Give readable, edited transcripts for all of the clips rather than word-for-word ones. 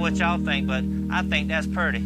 what y'all think, but I think that's pretty.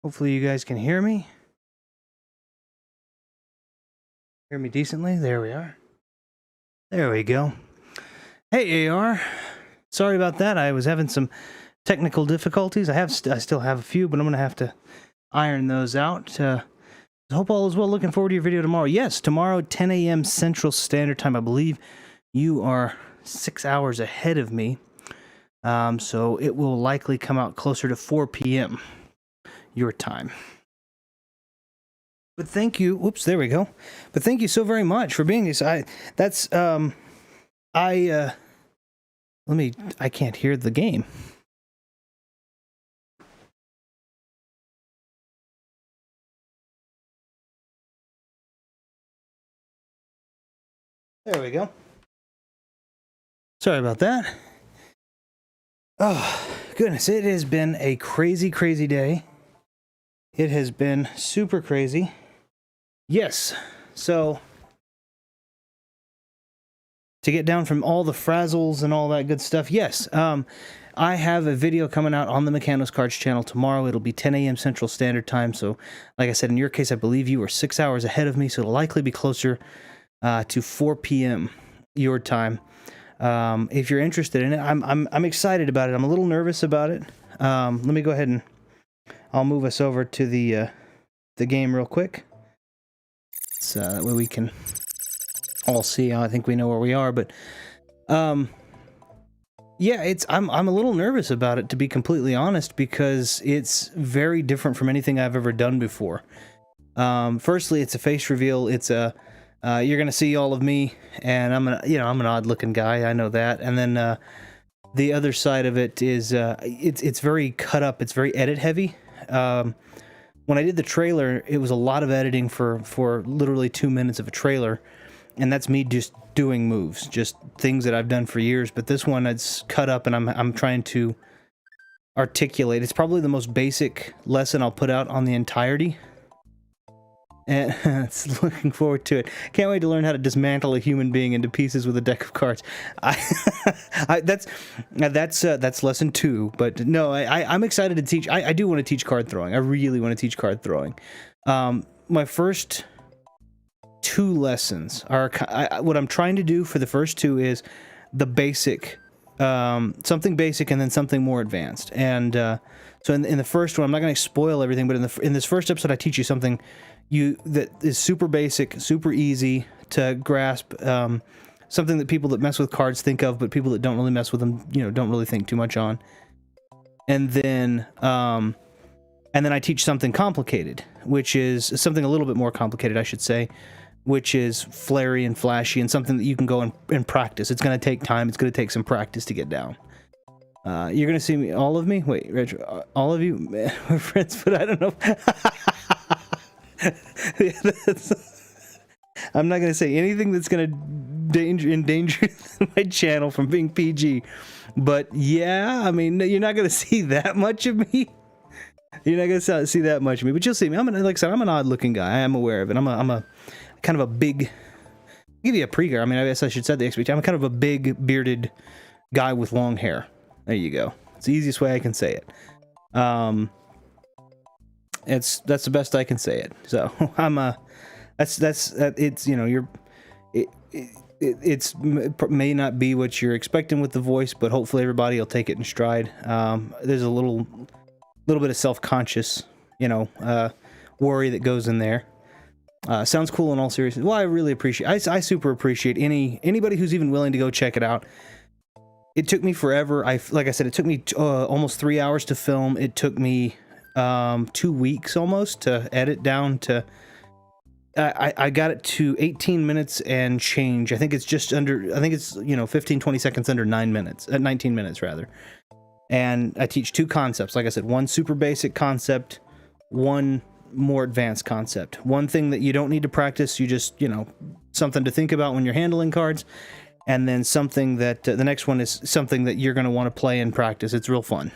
Hopefully you guys can hear me. Hear me decently? There we are. There we go. Hey, AR. Sorry about that. I was having some technical difficulties. I still have a few, but I'm going to have to iron those out. Hope all is well. Looking forward to your video tomorrow. Yes, tomorrow at 10 a.m. Central Standard Time. I believe you are 6 hours ahead of me. So it will likely come out closer to 4 p.m. your time. But thank you. Oops, there we go. But thank you so very much for being this. I can't hear the game. There we go. Sorry about that. Oh, goodness, it has been a crazy, crazy day. It has been super crazy. Yes, so to get down from all the frazzles and all that good stuff, yes, I have a video coming out on the Mechanos Cards channel tomorrow. It'll be 10 a.m. Central Standard Time, so like I said, in your case, I believe you are 6 hours ahead of me, so it'll likely be closer to 4 p.m. your time. If you're interested in it, I'm excited about it. I'm a little nervous about it. Let me go ahead and I'll move us over to the game real quick. So that way we can all see. I think we know where we are, but yeah, I'm a little nervous about it, to be completely honest, because it's very different from anything I've ever done before. Firstly, it's a face reveal. It's a you're gonna see all of me, and I'm an odd-looking guy. I know that. And then the other side of it is it's very cut up. It's very edit heavy. When I did the trailer, it was a lot of editing for literally 2 minutes of a trailer, and that's me just doing moves, just things that I've done for years. But this one, it's cut up, and I'm trying to articulate. It's probably the most basic lesson I'll put out on the entirety. And it's looking forward to it. Can't wait to learn how to dismantle a human being into pieces with a deck of cards. That's lesson 2. But no, I'm excited to teach. I do want to teach card throwing. I really want to teach card throwing. My first 2 lessons are what I'm trying to do for the first 2 is the basic, something basic, and then something more advanced. And so in the first one, I'm not going to spoil everything, but in this first episode, I teach you something that is super basic, super easy to grasp, something that people that mess with cards think of, but people that don't really mess with them, don't really think too much on. And then I teach something complicated, which is something a little bit more complicated, I should say, which is flary and flashy, and something that you can go and practice. It's going to take time. It's going to take some practice to get down. You're going to see me, all of me? Wait, Reg, all of you? We're friends, but I don't know. I'm not going to say anything that's going to endanger my channel from being PG. But yeah, I mean, you're not going to see that much of me. You're not going to see that much of me, but you'll see me. Like I said, I'm an odd-looking guy. I am aware of it. I'm a kind of a big. I'll give you a pre-gar. I mean, I guess I should set the expectation. I'm kind of a big bearded guy with long hair. There you go. It's the easiest way I can say it. That's the best I can say it. So it may not be what you're expecting with the voice, but hopefully everybody will take it in stride. There's a little bit of self-conscious, worry that goes in there. Sounds cool in all seriousness. Well, I really appreciate. I super appreciate anybody who's even willing to go check it out. It took me forever. Like I said, it took me almost 3 hours to film. It took me 2 weeks almost to edit down to. I got it to 18 minutes and change. I think it's just under. I think it's 15-20 seconds under 9 minutes. 19 minutes rather. And I teach 2 concepts. Like I said, one super basic concept, one more advanced concept. One thing that you don't need to practice. You just something to think about when you're handling cards. And then something that, the next one is something that you're going to want to play and practice. It's real fun.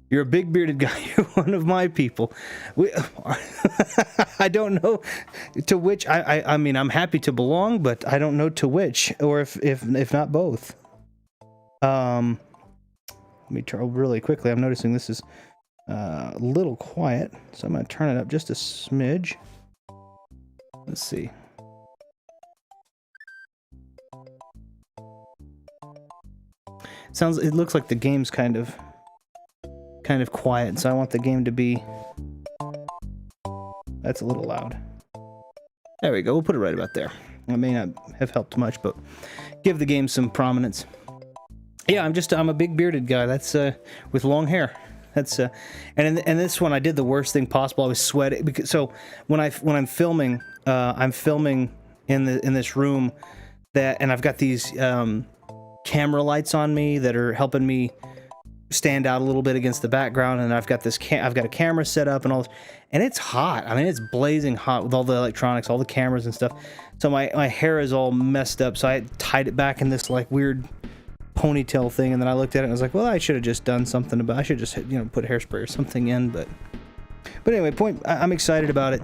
You're a big bearded guy. You're one of my people. I don't know to which. I mean, I'm happy to belong, but I don't know to which, or if not both. Let me turn really quickly. I'm noticing this is a little quiet, so I'm going to turn it up just a smidge. Let's see. It looks like the game's kind of quiet, so I want the game to be... That's a little loud. There we go. We'll put it right about there. It may not have helped much, but give the game some prominence. Yeah, I'm a big bearded guy. That's with long hair. That's and in this one I did the worst thing possible. I was sweating because when I'm filming in this room and I've got these camera lights on me that are helping me stand out a little bit against the background, and I've got a camera set up and all this, and it's hot. I mean, it's blazing hot with all the electronics, all the cameras and stuff. So my hair is all messed up, so I tied it back in this like weird ponytail thing, and then I looked at it and I was like, well, I should have just done something about it. I should just, put hairspray or something in, but anyway, I'm excited about it.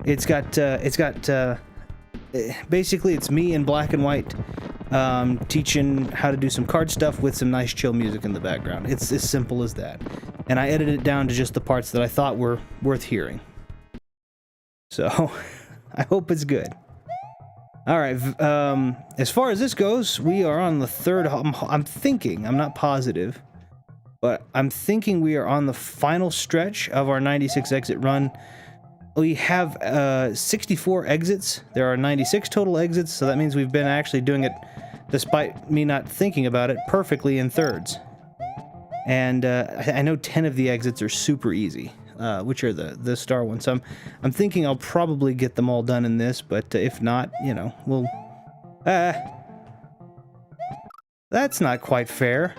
It's got basically it's me in black and white teaching how to do some card stuff with some nice chill music in the background. It's as simple as that. And I edited it down to just the parts that I thought were worth hearing. So I hope it's good. All right, as far as this goes, we are on the third... I'm thinking, I'm not positive, but I'm thinking we are on the final stretch of our 96 exit run. We have 64 exits. There are 96 total exits, so that means we've been actually doing it, despite me not thinking about it, perfectly in thirds. And I know 10 of the exits are super easy, which are the star ones. So I'm thinking I'll probably get them all done in this, but if not, we'll... That's not quite fair.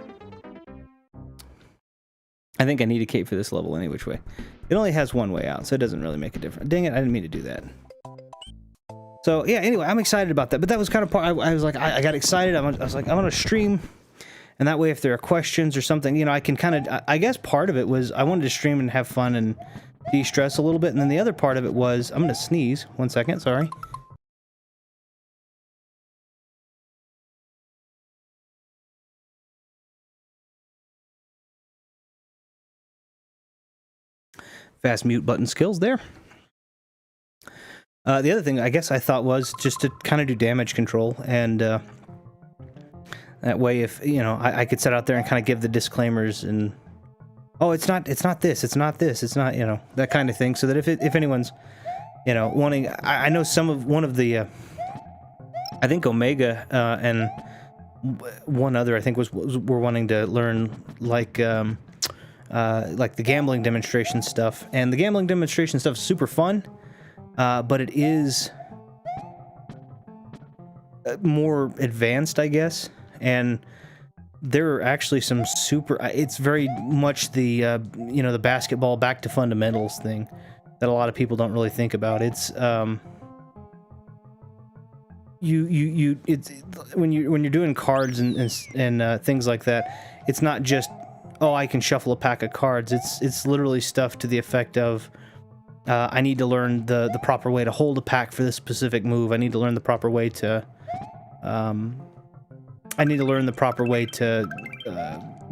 I think I need a cape for this level any which way. It only has one way out, so it doesn't really make a difference. Dang it, I didn't mean to do that. So, yeah, anyway, I'm excited about that. But that was kind of part... I was like, I got excited. I was like, I'm going to stream... And that way, if there are questions or something, I can kind of... I guess part of it was I wanted to stream and have fun and de-stress a little bit. And then the other part of it was... I'm going to sneeze. 1 second, sorry. Fast mute button skills there. The other thing I guess I thought was just to kind of do damage control. And... that way, if, I could sit out there and kind of give the disclaimers and, oh, it's not this, it's not this, it's not, that kind of thing. So that if anyone's, wanting, I know one of the, I think Omega, and one other, I think were wanting to learn, like the gambling demonstration stuff. And the gambling demonstration stuff is super fun, but it is more advanced, I guess. And there are actually some super... It's very much the, the basketball back to fundamentals thing that a lot of people don't really think about. It's, it's when you're doing cards and things like that, it's not just, oh, I can shuffle a pack of cards. It's literally stuff to the effect of, I need to learn the proper way to hold a pack for this specific move. I need to learn the proper way to,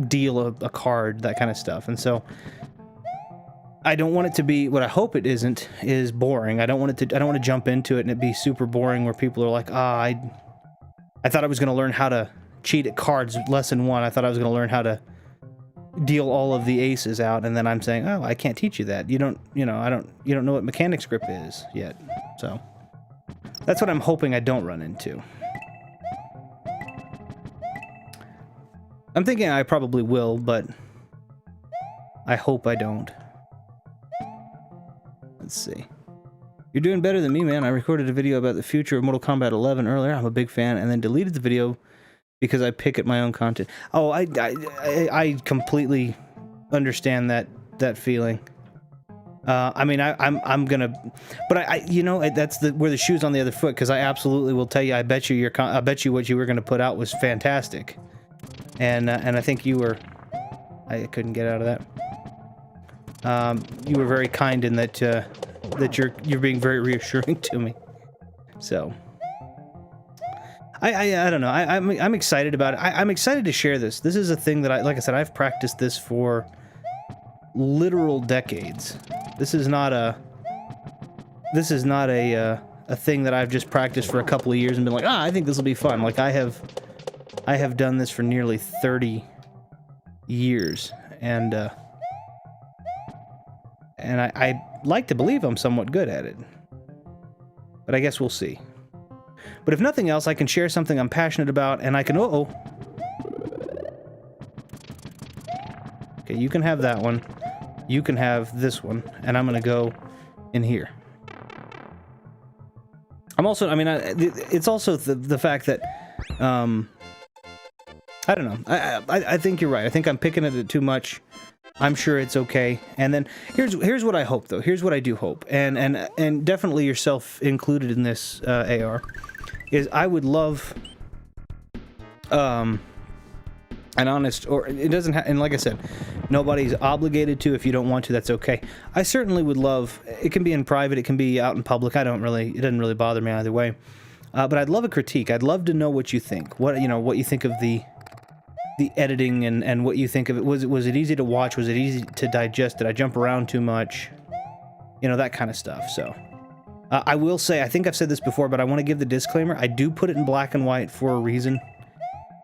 deal a card, that kind of stuff. And so I don't want it to be, what I hope it isn't, is boring. I don't want to jump into it and it be super boring where people are like, I thought I was going to learn how to cheat at cards, lesson 1. I thought I was going to learn how to deal all of the aces out, and then I'm saying, oh, I can't teach you that. You don't know what mechanics grip is yet. So that's what I'm hoping I don't run into. I'm thinking I probably will, but I hope I don't. Let's see. You're doing better than me, man. I recorded a video about the future of Mortal Kombat 11 earlier. I'm a big fan, and then deleted the video because I pick at my own content. Oh, I completely understand that feeling. I mean, I'm gonna, but that's where the shoe's on the other foot, because I absolutely will tell you. I bet you what you were gonna put out was fantastic. And I think you were... I couldn't get out of that. You were very kind in that you're being very reassuring to me. So I don't know. I'm excited about it. I'm excited to share this. This is a thing that like I said, I've practiced this for literal decades. This is not a thing that I've just practiced for a couple of years and been like, I think this will be fun. Like I have done this for nearly 30 years, and I like to believe I'm somewhat good at it. But I guess we'll see. But if nothing else, I can share something I'm passionate about, and I can... Uh-oh. Okay, you can have that one. You can have this one, and I'm gonna go in here. I'm also... I mean, it's also the fact that... I don't know. I think you're right. I think I'm picking at it too much. I'm sure it's okay. And then here's what I hope, though. Here's what I do hope, and definitely yourself included in this, AR, is I would love an honest, or it doesn't have, and like I said, nobody's obligated to. If you don't want to, that's okay. I certainly would love, it can be in private, it can be out in public. It doesn't really bother me either way. But I'd love a critique. I'd love to know what you think. What you think of the editing and what you think of it. Was it easy to watch? Was it easy to digest? Did I jump around too much? That kind of stuff. So I will say, I think I've said this before, but I want to give the disclaimer. I do put it in black and white for a reason,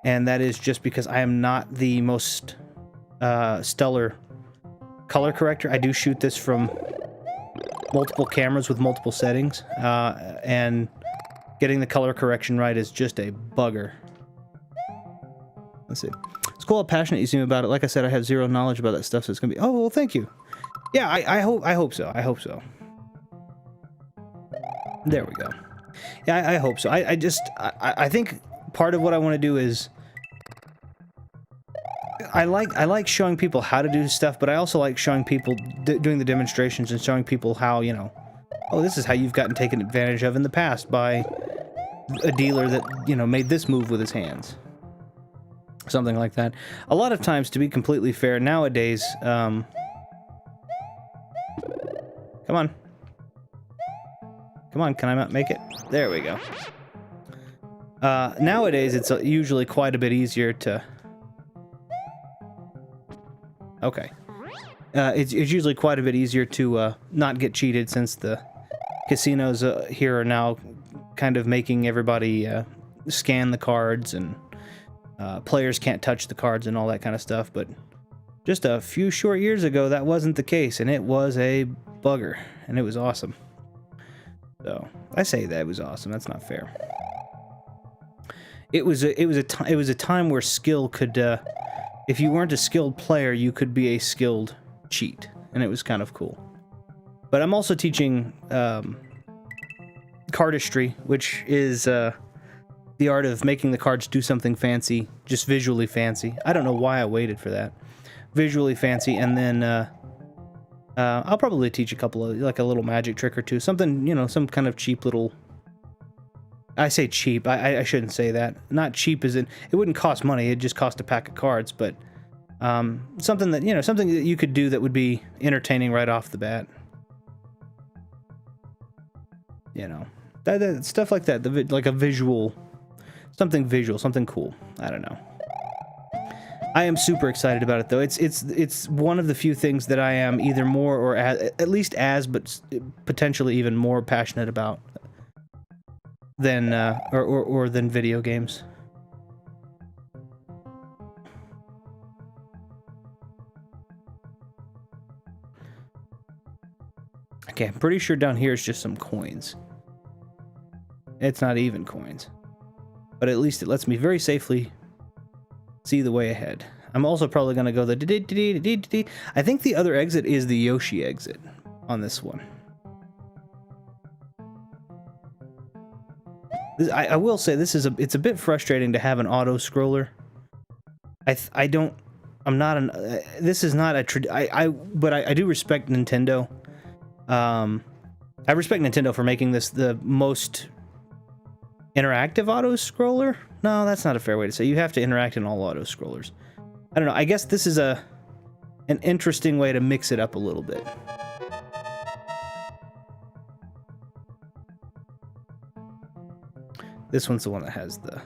and that is just because I am not the most stellar color corrector. I do shoot this from multiple cameras with multiple settings, and getting the color correction right is just a bugger. Let's see. It's cool how passionate you seem about it. Like I said, I have zero knowledge about that stuff, so it's gonna be... Oh, well, thank you. Yeah, I hope so. I hope so. There we go. Yeah, I hope so. I think part of what I want to do is... I like showing people how to do stuff, but I also like showing people doing the demonstrations and showing people how, oh, this is how you've gotten taken advantage of in the past by a dealer that, made this move with his hands. Something like that. A lot of times, to be completely fair, nowadays, come on. Come on, can I not make it? There we go. Nowadays, it's usually quite a bit easier to... Okay. It's usually quite a bit easier to not get cheated, since the casinos here are now kind of making everybody scan the cards, and players can't touch the cards and all that kind of stuff. But just a few short years ago, that wasn't the case, and it was a bugger, and it was awesome. So I say that it was awesome. That's not fair. It was a time where skill could, if you weren't a skilled player, you could be a skilled cheat, and it was kind of cool. But I'm also teaching cardistry, which is the art of making the cards do something fancy, just visually fancy. I don't know why I waited for that. Visually fancy, and then I'll probably teach a couple of, like a little magic trick or two, something, some kind of cheap little... I say cheap, I shouldn't say that. Not cheap as in, it wouldn't cost money, it'd just cost a pack of cards, but something that, something that you could do that would be entertaining right off the bat. That stuff like that, like a visual, something visual, something cool. I don't know. I am super excited about it, though. It's one of the few things that I am either more or at least as, but potentially even more passionate about than or than video games. Okay, I'm pretty sure down here is just some coins. It's not even coins, but at least it lets me very safely see the way ahead. I'm also probably going to go the... I think the other exit is the Yoshi exit on this one. I will say this is it's a bit frustrating to have an auto scroller. I'm not an... this is not a... but I do respect Nintendo. I respect Nintendo for making this the most interactive auto scroller. No, that's not a fair way to say. You have to interact in all auto scrollers. I don't know. I guess this is an interesting way to mix it up a little bit. This one's the one that has the...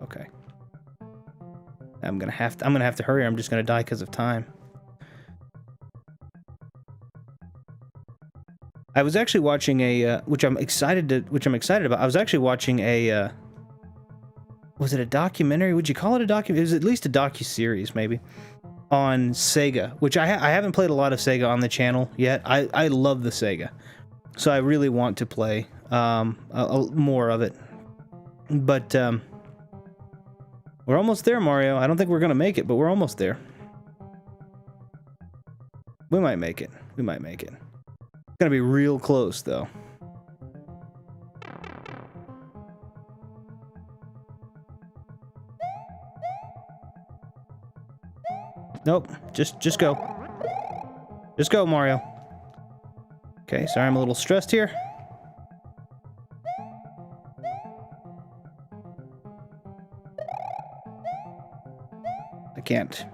Okay. I'm gonna have to hurry. I'm just gonna die because of time. I was actually watching a which I'm excited about. I was actually watching a was it a documentary? Would you call it a documentary? It was at least a docu-series, maybe, on Sega, which I haven't played a lot of Sega on the channel yet. I love the Sega, so I really want to play more of it. But we're almost there, Mario. I don't think we're gonna make it, but we're almost there. We might make it. We might make it. It's gonna be real close, though. Nope. Just go. Just go, Mario. Okay, sorry, I'm a little stressed here. I can't.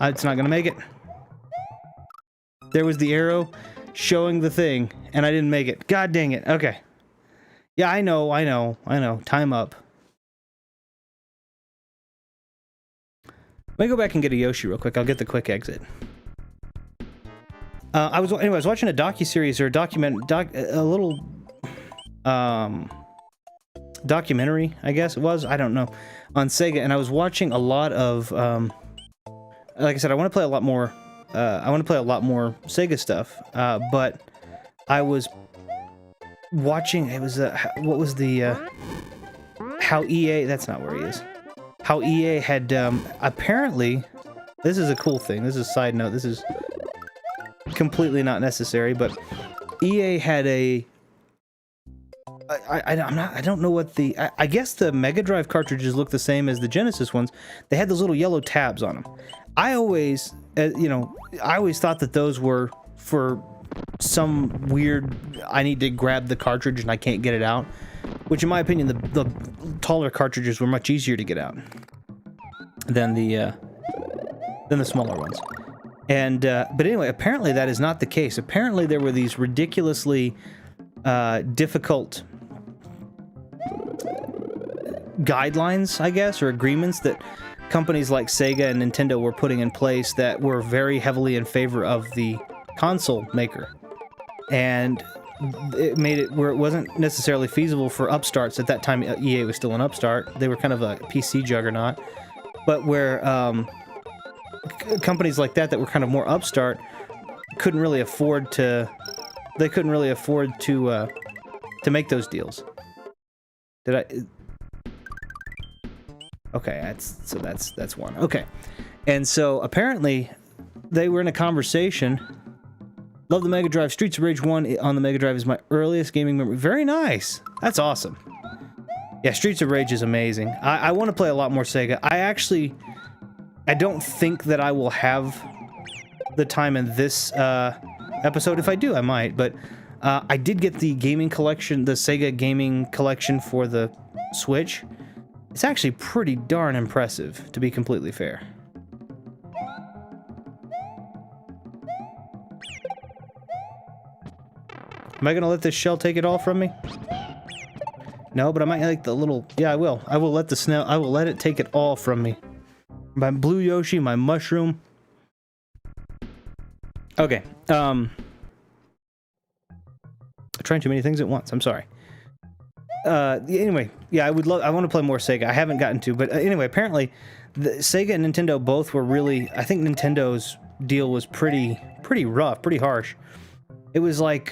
It's not gonna make it. There was the arrow showing the thing, and I didn't make it. God dang it. Okay. Yeah, I know. Time up. Let me go back and get a Yoshi real quick. I'll get the quick exit. I was watching a docu-series or a little documentary, I guess it was. I don't know, on Sega, and I was watching a lot of like I said, I want to play a lot more. I want to play a lot more Sega stuff, but I was watching. It was what was the how EA? That's not where he is. How EA had apparently. This is a cool thing. This is a side note. This is completely not necessary, but EA had a. I don't know what the. I guess the Mega Drive cartridges look the same as the Genesis ones. They had those little yellow tabs on them. I always, I always thought that those were for some weird. I need to grab the cartridge and I can't get it out. Which, in my opinion, the taller cartridges were much easier to get out than the smaller ones. And but anyway, apparently that is not the case. Apparently there were these ridiculously difficult guidelines, I guess, or agreements that companies like Sega and Nintendo were putting in place that were very heavily in favor of the console maker. And it made it where it wasn't necessarily feasible for upstarts. At that time, EA was still an upstart. They were kind of a PC juggernaut. But where companies like that were kind of more upstart couldn't really afford to... They couldn't really afford to make those deals. Did I... Okay, that's one. Okay. And so, apparently, they were in a conversation... Love the Mega Drive. Streets of Rage 1 on the Mega Drive is my earliest gaming memory. Very nice. That's awesome. Yeah, Streets of Rage is amazing. I want to play a lot more Sega. I don't think that I will have the time in this episode. If I do, I might. But I did get the gaming collection, the Sega gaming collection for the Switch. It's actually pretty darn impressive, to be completely fair. Am I gonna let this shell take it all from me? No, but I might like the little... Yeah, I will. I will let the snail... I will let it take it all from me. My blue Yoshi, my mushroom. Okay. I'm trying too many things at once. I'm sorry. Anyway, yeah, I want to play more Sega. I haven't gotten to, but anyway, apparently, the Sega and Nintendo both were really... I think Nintendo's deal was pretty rough, pretty harsh. It was like...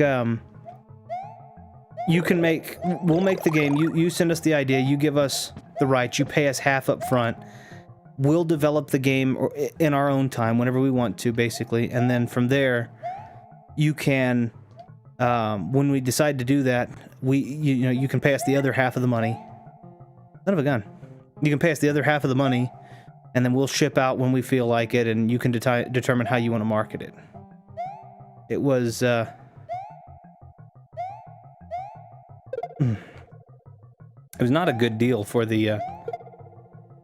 we'll make the game, you send us the idea, you give us the rights, you pay us half up front, we'll develop the game in our own time, whenever we want to, basically, and then from there, you can, when we decide to do that, you can pay us the other half of the money. Son of a gun. You can pay us the other half of the money, and then we'll ship out when we feel like it, and you can determine how you want to market it. It was, it was not a good deal for the, I'm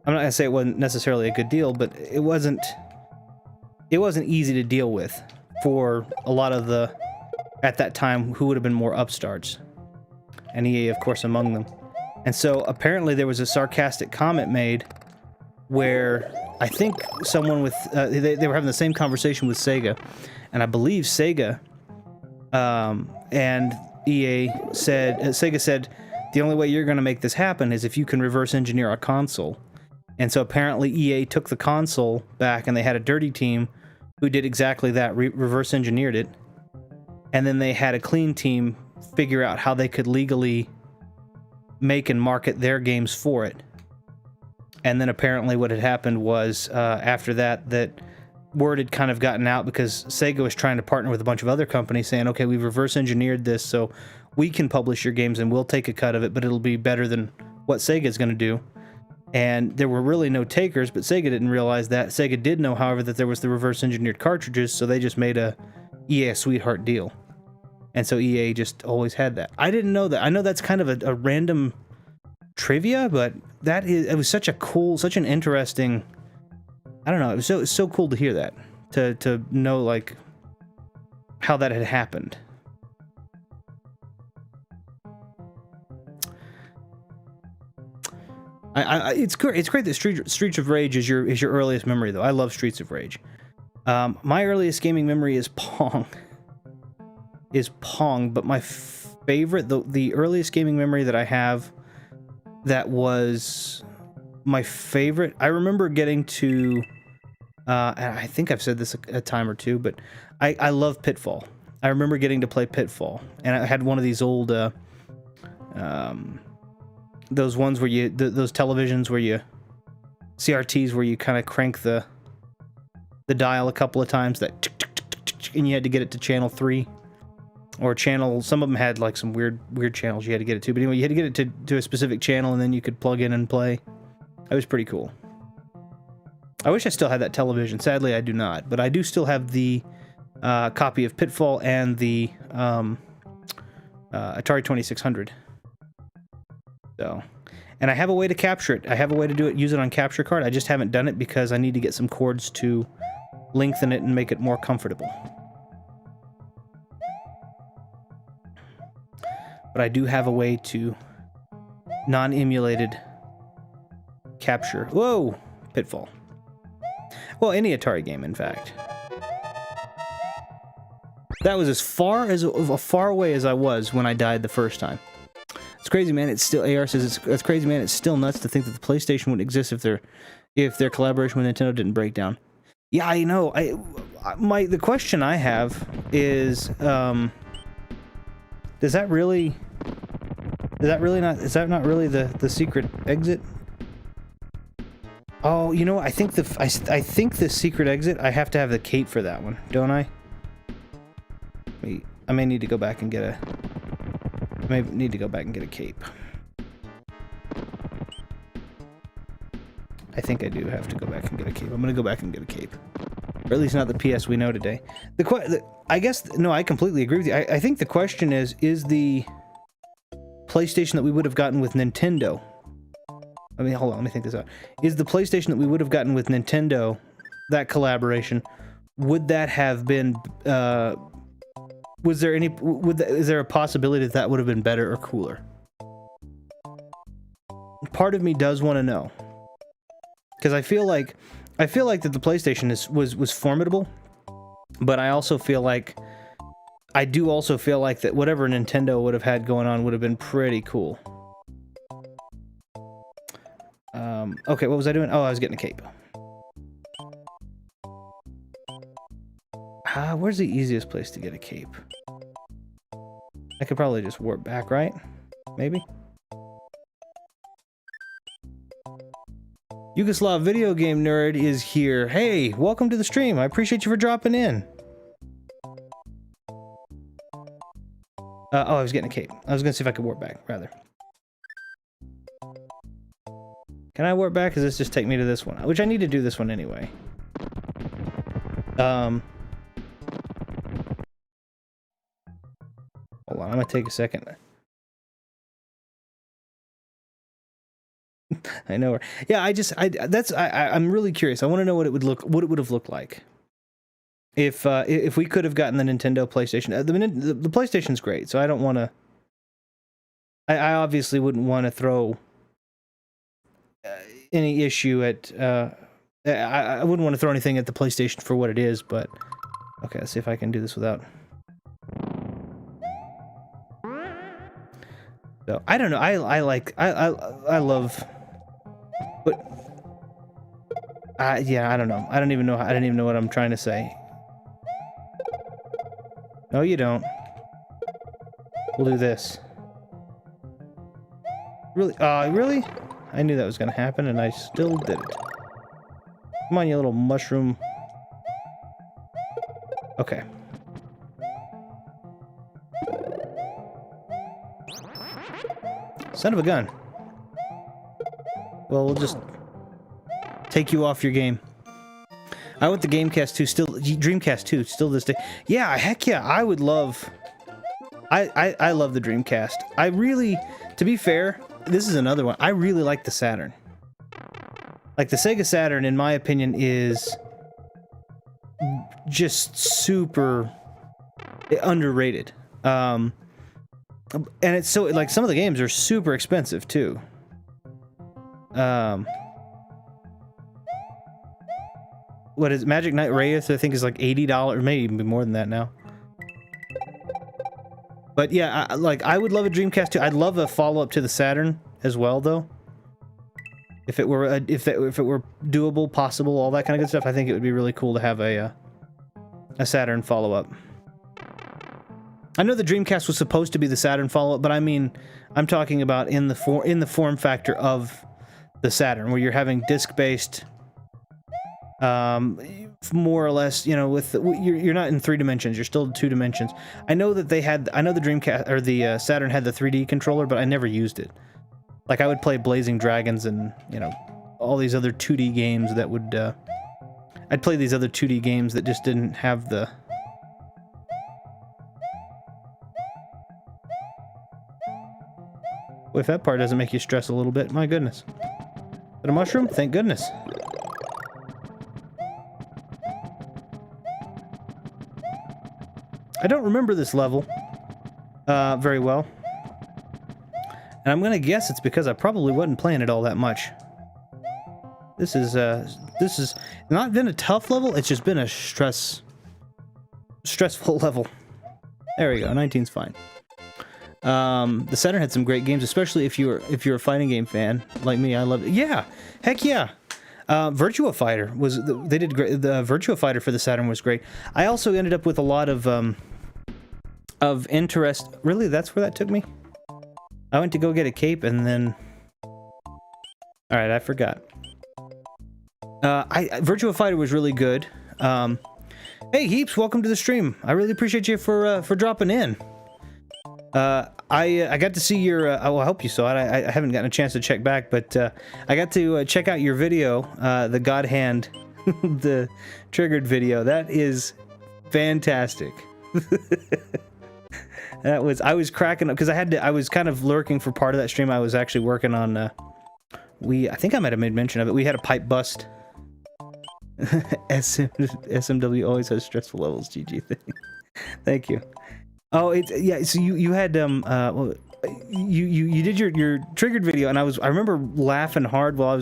not gonna say it wasn't necessarily a good deal, but it wasn't easy to deal with for a lot of the, at that time, who would have been more upstarts. And EA, of course, among them. And so apparently there was a sarcastic comment made where I think someone with they were having the same conversation with Sega, and I believe Sega and EA said Sega said the only way you're going to make this happen is if you can reverse engineer a console. And so apparently EA took the console back, and they had a dirty team who did exactly that, reverse engineered it, and then they had a clean team figure out how they could legally make and market their games for it. And then apparently what had happened was after that word had kind of gotten out, because Sega was trying to partner with a bunch of other companies saying, okay, we've reverse engineered this so we can publish your games and we'll take a cut of it, but it'll be better than what Sega's going to do. And there were really no takers, but Sega didn't realize that. Sega did know, however, that there was the reverse engineered cartridges, so they just made a EA sweetheart deal. And so EA just always had that. I didn't know that. I know that's kind of a random trivia, but it was such an interesting, I don't know, it was so cool to hear that, to know like how that had happened. It's great that Streets of Rage is your earliest memory, though. I love Streets of Rage. My earliest gaming memory is Pong. But my favorite, the earliest gaming memory that I have that was my favorite, I remember getting to, and I think I've said this a time or two, but I love Pitfall. I remember getting to play Pitfall, and I had one of these old, those ones where those televisions where you, CRTs where you kind of crank the dial a couple of times, and you had to get it to channel 3. Or channel, some of them had like some weird channels you had to get it to. But anyway, you had to get it to a specific channel, and then you could plug in and play. That was pretty cool. I wish I still had that television. Sadly, I do not. But I do still have the copy of Pitfall and the Atari 2600. So, and I have a way to capture it. I have a way to do it, use it on capture card. I just haven't done it because I need to get some cords to lengthen it and make it more comfortable. But I do have a way to non-emulated capture. Whoa! Pitfall. Well, any Atari game, in fact. That was as far away as I was when I died the first time. It's crazy, man. It's still, AR says it's crazy, man. It's still nuts to think that the PlayStation wouldn't exist if their collaboration with Nintendo didn't break down. Yeah, I know. The question I have is, is that not really the secret exit? Oh, you know, I think the secret exit, I have to have the cape for that one, don't I? Wait, I may need to go back and get a cape. I think I do have to go back and get a cape. I'm gonna go back and get a cape. Or at least not the PS we know today. I guess, no, I completely agree with you. I think the question is the PlayStation that we would have gotten with Nintendo, I mean, hold on, let me think this out. Is the PlayStation that we would have gotten with Nintendo, that collaboration, would that have been, is there a possibility that would have been better or cooler? Part of me does want to know. Because I feel like that the PlayStation was formidable, but I also feel like that whatever Nintendo would have had going on would have been pretty cool. Okay, what was I doing? Oh, I was getting a cape. Where's the easiest place to get a cape? I could probably just warp back, right? Maybe? Yugoslav Video Game Nerd is here. Hey, welcome to the stream. I appreciate you for dropping in. I was getting a cape. I was gonna see if I could warp back, rather. Can I warp back? Does this just take me to this one? Which I need to do this one anyway. Hold on, I'm gonna take a second. I know her. Yeah, I'm really curious. I want to know what it would have looked like if we could have gotten the Nintendo PlayStation. The PlayStation's great, so I don't want to I obviously wouldn't want to throw any issue at. I wouldn't want to throw anything at the PlayStation for what it is, but okay, let's see if I can do this without. So I don't know. I love, but yeah, I don't know. I don't even know what I'm trying to say. No, you don't. We'll do this. Really? Really? I knew that was gonna happen, and I still did it. Come on, you little mushroom. Okay. Son of a gun. Well, we'll just take you off your game. I want the Gamecast 2 still, Dreamcast 2 still this day. Yeah, heck yeah, I would love. I love the Dreamcast. I really, to be fair, this is another one. I really like the Saturn. Like the Sega Saturn, in my opinion, is just super underrated. And it's so, like, some of the games are super expensive too. What is Magic Knight Wraith? I think is like $80, maybe even more than that now. But yeah, I would love a Dreamcast 2. I'd love a follow-up to the Saturn as well, though. If it were if it were doable, possible, all that kind of good stuff, I think it would be really cool to have a Saturn follow-up. I know the Dreamcast was supposed to be the Saturn follow-up, but I mean, I'm talking about in the form factor of the Saturn, where you're having disc-based, more or less, you know, with you're not in 3 dimensions, you're still 2 dimensions. I know that I know the Dreamcast or the Saturn had the 3D controller, but I never used it. Like, I would play Blazing Dragons and, you know, all these other 2D games that would, I'd play these other 2D games that just didn't have the... Well, if that part doesn't make you stress a little bit, my goodness. Is it a mushroom? Thank goodness. I don't remember this level very well. And I'm gonna guess it's because I probably wasn't playing it all that much. This is not been a tough level, it's just been a stressful level. There we go, 19's fine. The Saturn had some great games, especially if you're a fighting game fan like me. I loved it. Yeah, heck yeah. Virtua Fighter they did great. The Virtua Fighter for the Saturn was great. I also ended up with a lot of interest. Really, that's where that took me. I went to go get a cape and then... Alright, I forgot. Virtua Fighter was really good. Hey, Heaps, welcome to the stream. I really appreciate you for dropping in. I got to see your... well, I hope you saw it. I haven't gotten a chance to check back, but I got to check out your video, the God Hand, the triggered video. That is fantastic. I was cracking up because I was kind of lurking for part of that stream. I was actually working on I think I might have made mention of it. We had a pipe bust. SMW always has stressful levels. GG thing. Thank you. Oh, yeah. So you had well, you did your triggered video, and I remember laughing hard while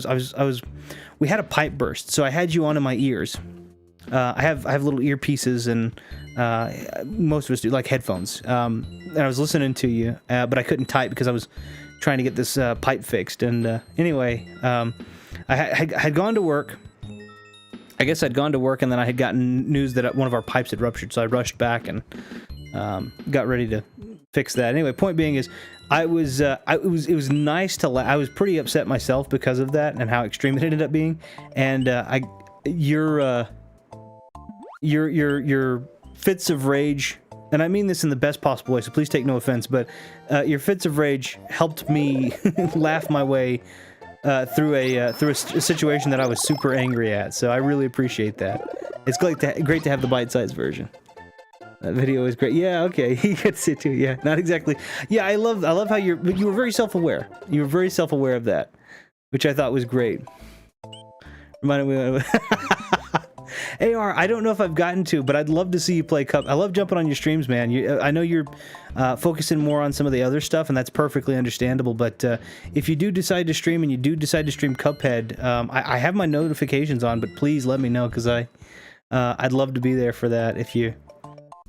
we had a pipe burst, so I had you on in my ears. I have little earpieces, and most of us do, like headphones. And I was listening to you, but I couldn't type because I was trying to get this pipe fixed. And anyway, I had gone to work. I guess I'd gone to work, and then I had gotten news that one of our pipes had ruptured, so I rushed back and got ready to fix that. Anyway, point being is, it was nice to I was pretty upset myself because of that and how extreme it ended up being. And your fits of rage, and I mean this in the best possible way, so please take no offense, but your fits of rage helped me laugh my way through a situation that I was super angry at. So I really appreciate that. It's great to have the bite-sized version. That video is great. Yeah, okay, he gets it too. Yeah, not exactly. Yeah, I love how you were very self-aware. You were very self-aware of that, which I thought was great. Reminded me of AR, I don't know if I've gotten to, but I'd love to see you play Cup. I love jumping on your streams, man. I know you're focusing more on some of the other stuff, and that's perfectly understandable. But if you do decide to stream and you do decide to stream Cuphead, I have my notifications on, but please let me know, because I'd love to be there for that if you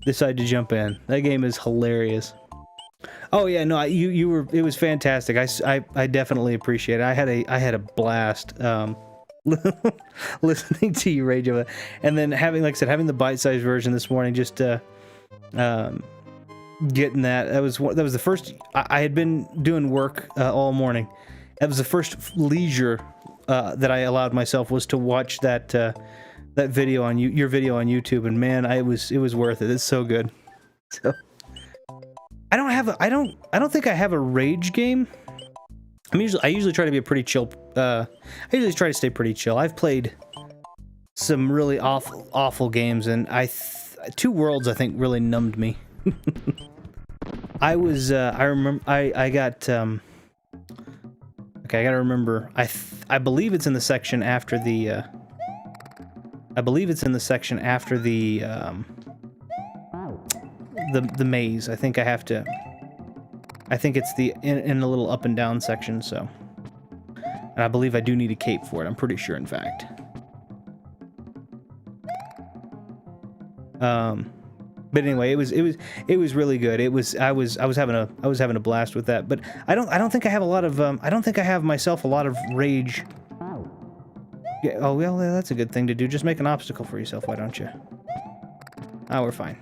decide to jump in. That game is hilarious. Oh yeah, no, you were. It was fantastic. I definitely appreciate it. I had a blast. Listening to you rage over that. And then having, like I said, having the bite-sized version this morning, just getting that was the first. I had been doing work all morning. That was the first leisure that I allowed myself, was to watch that that video on your video on YouTube, and man, it was worth it. It's so good. So I don't think I have a rage game. I usually try to be a pretty chill. I usually try to stay pretty chill. I've played some really awful games, and Two Worlds, I think, really numbed me. I remember I got okay, I gotta remember. I believe it's in the section after the the maze. I think it's in a little up and down section, so. And I believe I do need a cape for it. I'm pretty sure, in fact. But anyway, it was really good. I was having a blast with that. But I don't think I have a lot of I don't think I have myself a lot of rage. Yeah, oh well, that's a good thing to do. Just make an obstacle for yourself, why don't you? Oh, we're fine.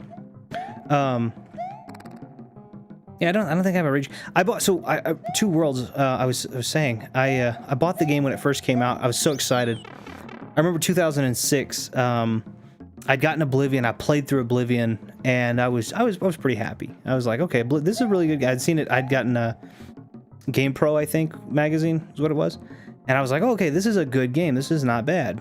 Yeah, I don't think I have a rage. I bought Two Worlds. I was saying I bought the game when it first came out. I was so excited. I remember 2006. I'd gotten Oblivion. I played through Oblivion, and I was pretty happy. I was like, okay, this is a really good game. I'd seen it. I'd gotten a Game Pro, I think, magazine is what it was, and I was like, oh, okay, this is a good game. This is not bad.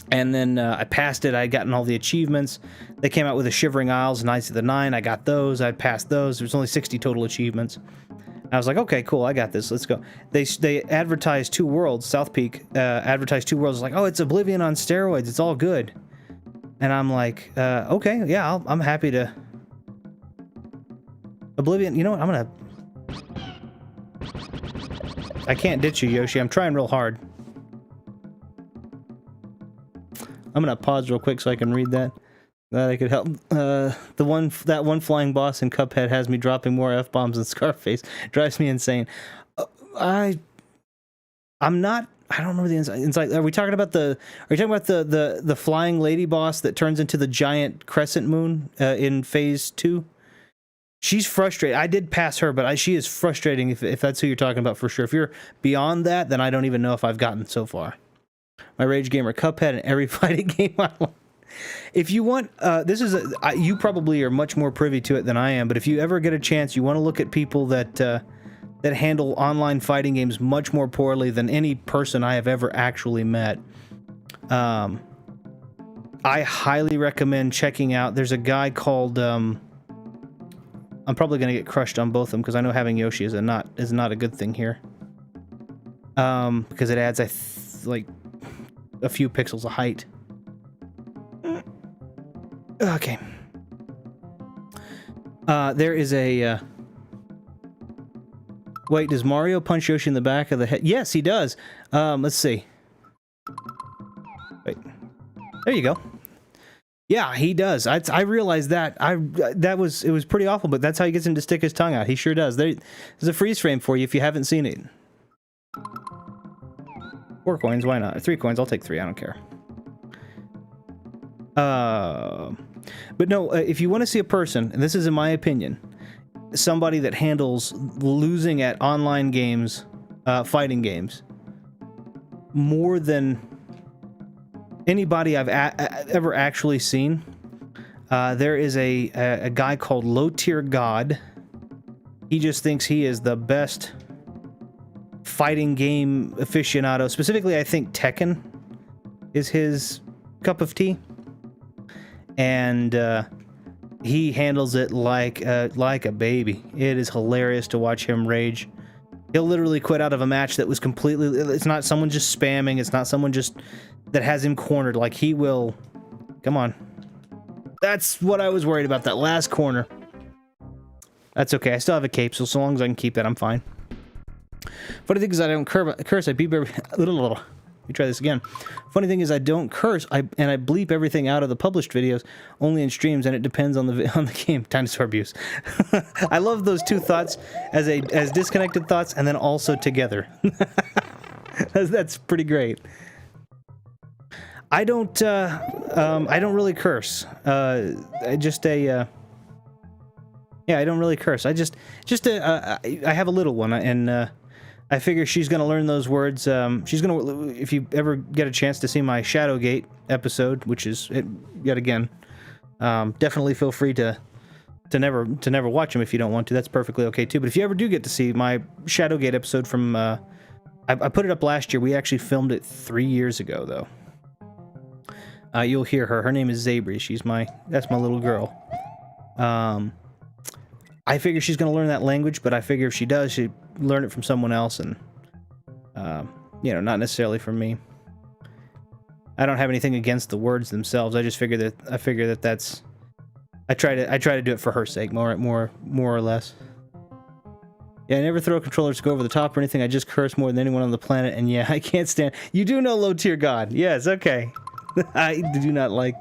And then I passed it. I'd gotten all the achievements. They came out with the Shivering Isles, Knights of the Nine. I got those. I passed those. There's only 60 total achievements. I was like, okay, cool. I got this. Let's go. They advertised Two Worlds. South Peak advertised Two Worlds. Like, oh, it's Oblivion on steroids. It's all good. And I'm like, okay, yeah, I'm happy to. Oblivion. You know what? I can't ditch you, Yoshi. I'm trying real hard. I'm gonna pause real quick so I can read that. That I could help. That one flying boss in Cuphead has me dropping more F-bombs than Scarface. Drives me insane. I'm not. I don't remember the inside. Are we talking about the flying lady boss that turns into the giant crescent moon in phase 2? She's frustrated. I did pass her, but she is frustrating. If that's who you're talking about, for sure. If you're beyond that, then I don't even know if I've gotten so far. My rage gamer Cuphead and every fighting game online. If you want, you probably are much more privy to it than I am. But if you ever get a chance, you want to look at people that handle online fighting games much more poorly than any person I have ever actually met. I highly recommend checking out. There's a guy called. I'm probably gonna get crushed on both of them because I know having Yoshi is not a good thing here. Because it adds like a few pixels of height. Okay. There is a. Wait, does Mario punch Yoshi in the back of the head? Yes, he does. Let's see. Wait. There you go. Yeah, he does. I realized that. It was pretty awful, but that's how he gets him to stick his tongue out. He sure does. There's a freeze frame for you if you haven't seen it. 4 coins, why not? 3 coins, I'll take 3, I don't care. But no, if you want to see a person, and this is in my opinion, somebody that handles losing at online games, fighting games, more than anybody I've ever actually seen, there is a guy called Low Tier God. He just thinks he is the best fighting game aficionado. Specifically, I think Tekken is his cup of tea, and he handles it like a baby. It is hilarious to watch him rage. He'll literally quit out of a match that was completely. It's not someone just spamming. It's not someone just that has him cornered. Like, he will... Come on. That's what I was worried about, that last corner. That's okay. I still have a cape, so long as I can keep that, I'm fine. Funny thing is I don't curse. I beep every... Let me try this again. Funny thing is I don't curse. I bleep everything out of the published videos, only in streams, and it depends on the game. Dinosaur abuse. I love those two thoughts as disconnected thoughts, and then also together. That's pretty great. I don't really curse. I don't really curse. I have a little one, and I figure she's gonna learn those words. She's gonna, if you ever get a chance to see my Shadowgate episode, which is yet again, definitely feel free to never watch them if you don't want to. That's perfectly okay too. But if you ever do get to see my Shadowgate episode from, I put it up last year. We actually filmed it 3 years ago though. You'll hear her. Her name is Zabri. That's my little girl. I figure she's gonna learn that language, but I figure if she does, she'd learn it from someone else, and not necessarily from me. I don't have anything against the words themselves. I just figure that that's. I try to do it for her sake, more or less. Yeah, I never throw controllers to go over the top or anything. I just curse more than anyone on the planet, and yeah, I can't stand. You do know Low Tier God? Yes, okay. I do not like.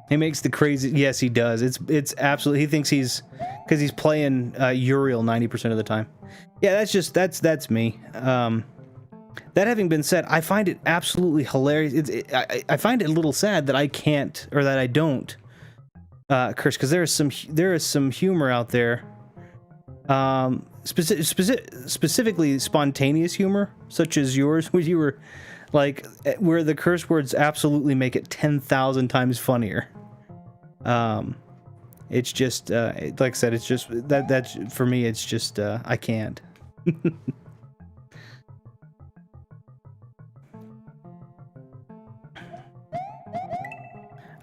He makes the crazy. Yes, he does. It's absolutely. He thinks he's because he's playing Uriel 90% of the time. Yeah, that's me. That having been said, I find it absolutely hilarious. I find it a little sad that I can't, or that I don't curse, because there is some humor out there. Specifically spontaneous humor, such as yours, where you were like, where the curse words absolutely make it 10,000 times funnier. It's just like I said, it's just that's for me. It's just I can't.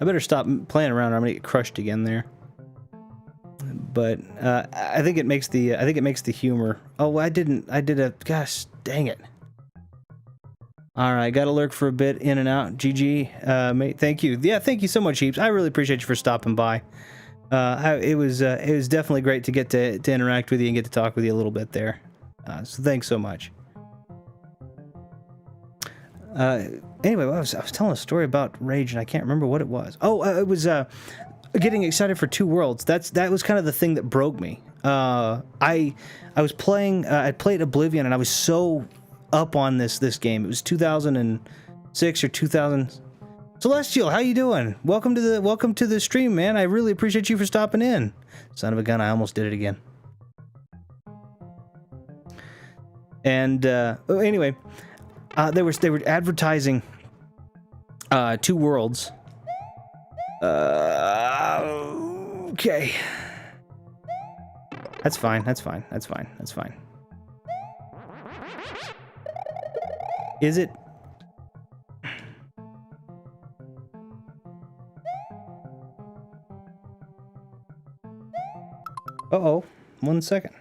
I better stop playing around or I'm gonna get crushed again there. But I think it makes the humor. Oh, gosh dang it. All right, got to lurk for a bit, in and out. GG, mate. Thank you. Yeah, thank you so much, Heaps. I really appreciate you for stopping by. It was definitely great to get to interact with you and get to talk with you a little bit there. So thanks so much. Anyway, I was telling a story about Rage and I can't remember what it was. Oh, it was getting excited for Two Worlds. That was kind of the thing that broke me. I was playing. I played Oblivion and I was so up on this game. It was 2006 or 2000. Celestial, how you doing? Welcome to the stream, man. I really appreciate you for stopping in. Son of a gun, I almost did it again. And anyway, they were advertising Two Worlds. Okay. That's fine. Is it? Uh-oh. 1 second.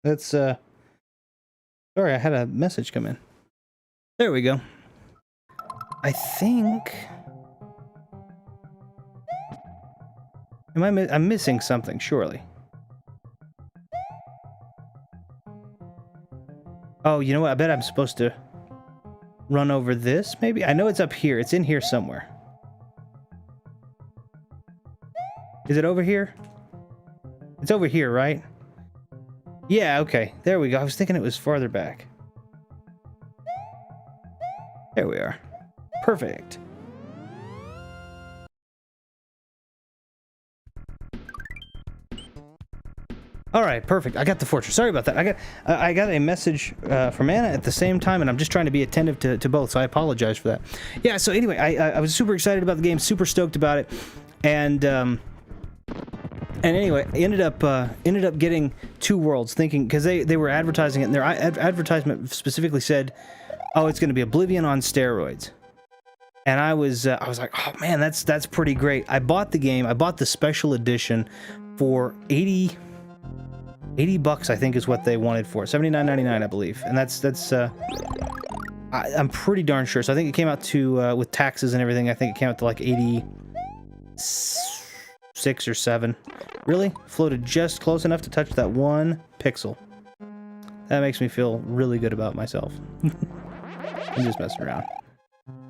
That's, sorry, I had a message come in. There we go. I think... I'm missing something, surely. Oh, you know what? I bet I'm supposed to run over this, maybe? I know it's up here. It's in here somewhere. Is it over here? It's over here, right? Yeah, okay. There we go. I was thinking it was farther back. There we are. Perfect. All right, perfect. I got the fortress. Sorry about that. I got a message from Anna at the same time, and I'm just trying to be attentive to both, so I apologize for that. Yeah, so anyway, I was super excited about the game, super stoked about it, and anyway, ended up getting Two Worlds, thinking, because they were advertising it, and their advertisement specifically said, oh, it's going to be Oblivion on steroids. And I was like, oh man, that's pretty great. I bought the game. I bought the special edition for 80 bucks, I think is what they wanted for it. $79.99, I believe. And I'm pretty darn sure. So I think it came out to, with taxes and everything, I think it came out to like 86 or 7. Really? Floated just close enough to touch that one pixel. That makes me feel really good about myself. I'm just messing around.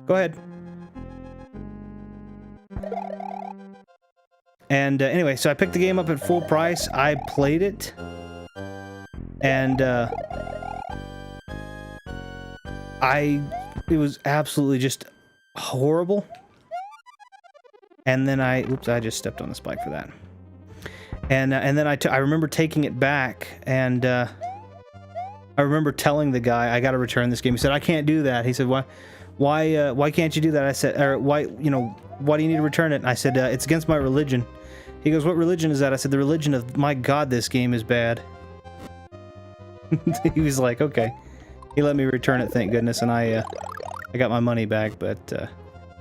Go ahead. And anyway, so I picked the game up at full price. I played it. And it was absolutely just horrible. And then oops, I just stepped on the spike for that. And then I remember taking it back, and I remember telling the guy, I got to return this game. He said, I can't do that. He said, why can't you do that? I said, or why do you need to return it? And I said, it's against my religion. He goes, what religion is that? I said, the religion of, my God, this game is bad. He was like, okay. He let me return it, thank goodness, and I got my money back, but,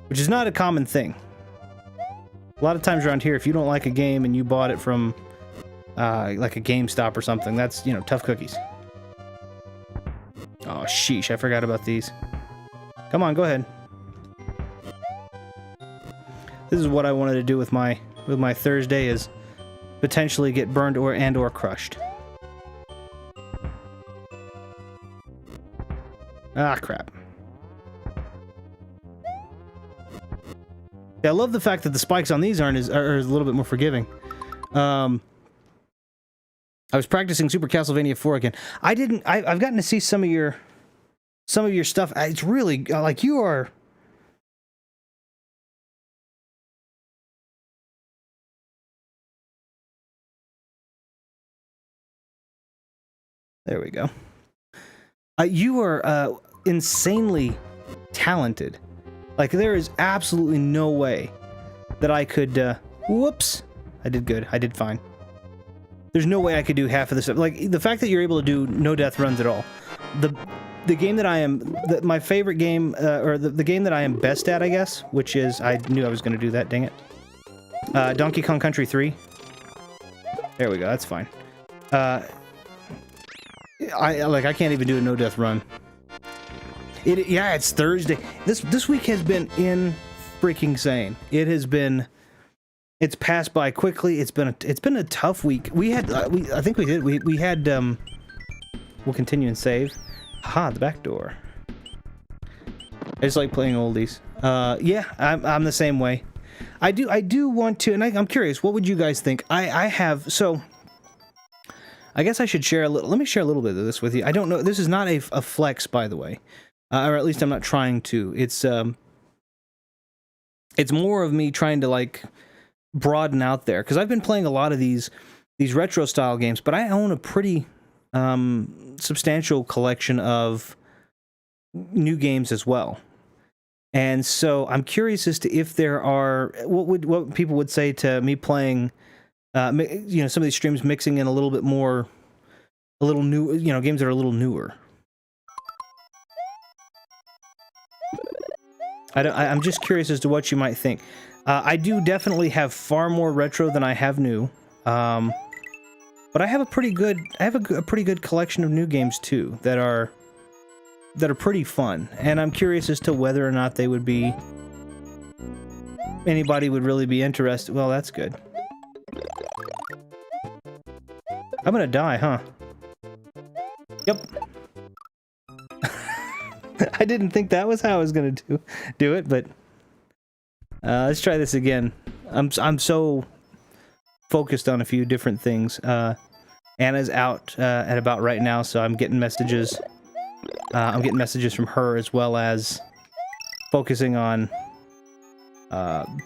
which is not a common thing. A lot of times around here, if you don't like a game and you bought it from, like a GameStop or something, that's, tough cookies. Oh, sheesh, I forgot about these. Come on, go ahead. This is what I wanted to do with my Thursday, is potentially get burned or crushed. Ah, crap. Yeah, I love the fact that the spikes on these are a little bit more forgiving. I was practicing Super Castlevania 4 again. I've gotten to see some of your stuff. It's really like you are. There we go. You are insanely talented. Like, there is absolutely no way that I could, whoops. I did good. I did fine. There's no way I could do half of this stuff. Like, the fact that you're able to do no death runs at all. The game that I am, my favorite game, or the game that I am best at, I guess, which is, I knew I was going to do that, dang it. Donkey Kong Country 3. There we go, that's fine. I can't even do a no death run. Yeah, it's Thursday. This week has been freaking insane. It's passed by quickly. It's been a tough week. We had we'll continue and save. Aha, the back door. I just like playing oldies. Yeah, I'm the same way. I do want to, and I'm curious, what would you guys think? I guess I should share a little. Let me share a little bit of this with you. I don't know. This is not a flex, by the way, or at least I'm not trying to. It's more of me trying to like broaden out there, because I've been playing a lot of these retro style games, but I own a pretty substantial collection of new games as well. And so I'm curious as to if there are what people would say to me playing. Some of these streams mixing in a little bit more, a little new, games that are a little newer. I'm just curious as to what you might think. I do definitely have far more retro than I have new, but I have a pretty good collection of new games too that are pretty fun, and I'm curious as to whether or not anybody would really be interested. Well, that's good. I'm gonna die, huh? Yep. I didn't think that was how I was gonna do it, but let's try this again. I'm so focused on a few different things. Anna's out at about right now, so I'm getting messages. I'm getting messages from her, as well as focusing on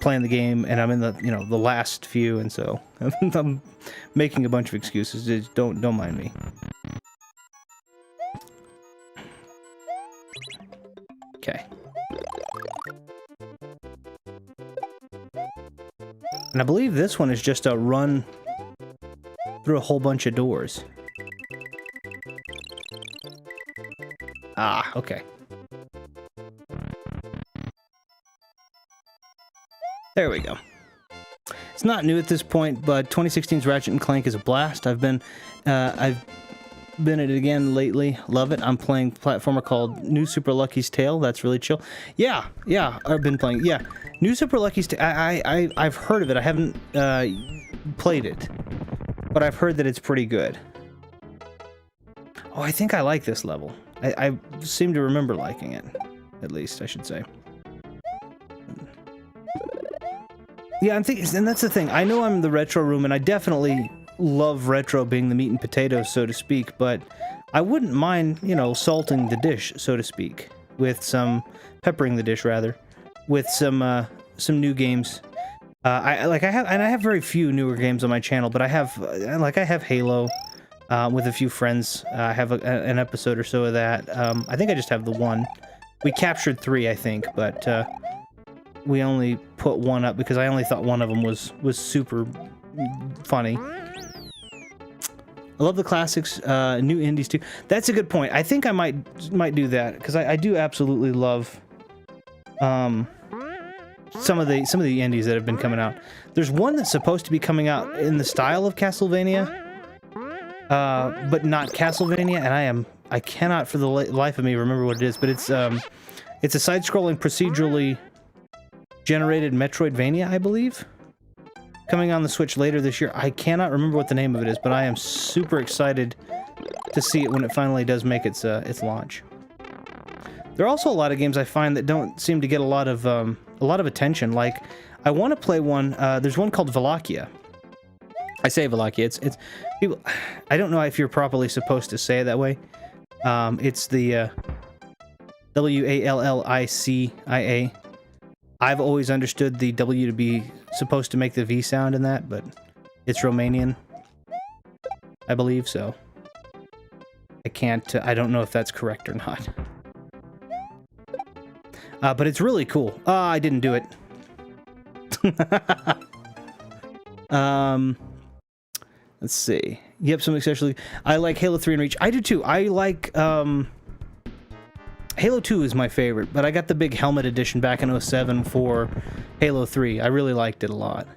playing the game, and I'm in the last few, and so I'm making a bunch of excuses. Just don't mind me. Okay. And I believe this one is just a run through a whole bunch of doors. Ah, okay. There we go. It's not new at this point, but 2016's Ratchet and Clank is a blast. I've been at it again lately. Love it. I'm playing a platformer called New Super Lucky's Tale. That's really chill. Yeah, I've been playing. Yeah, New Super Lucky's Tale. I've heard of it. I haven't played it, but I've heard that it's pretty good. Oh, I think I like this level. I seem to remember liking it, at least I should say. Yeah, I'm thinking, and that's the thing. I know I'm the retro room, and I definitely love retro being the meat and potatoes, so to speak, but I wouldn't mind, you know, salting the dish, so to speak, with some peppering the dish rather, with some new games. I have very few newer games on my channel, but I have Halo with a few friends. I have an episode or so of that. I think I just have the one. We captured 3, I think, but we only put 1 up because I only thought one of them was super funny. I love the classics, new indies too. That's a good point. I think I might do that because I do absolutely love some of the indies that have been coming out. There's one that's supposed to be coming out in the style of Castlevania, but not Castlevania, and I cannot for the life of me remember what it is. But it's a side-scrolling procedurally generated Metroidvania, I believe, coming on the Switch later this year. I cannot remember what the name of it is, but I am super excited to see it when it finally does make its launch. There are also a lot of games I find that don't seem to get a lot of attention. Like, I want to play one. There's one called Valachia. I say Valachia. It's people. I don't know if you're properly supposed to say it that way. It's the Wallicia. I've always understood the W to be supposed to make the V sound in that, but it's Romanian, I believe, so I don't know if that's correct or not. But it's really cool. I didn't do it. Let's see. Yep, some especially. I like Halo 3 and Reach. I do too. I like, Halo 2 is my favorite, but I got the big helmet edition back in 07 for Halo 3. I really liked it a lot.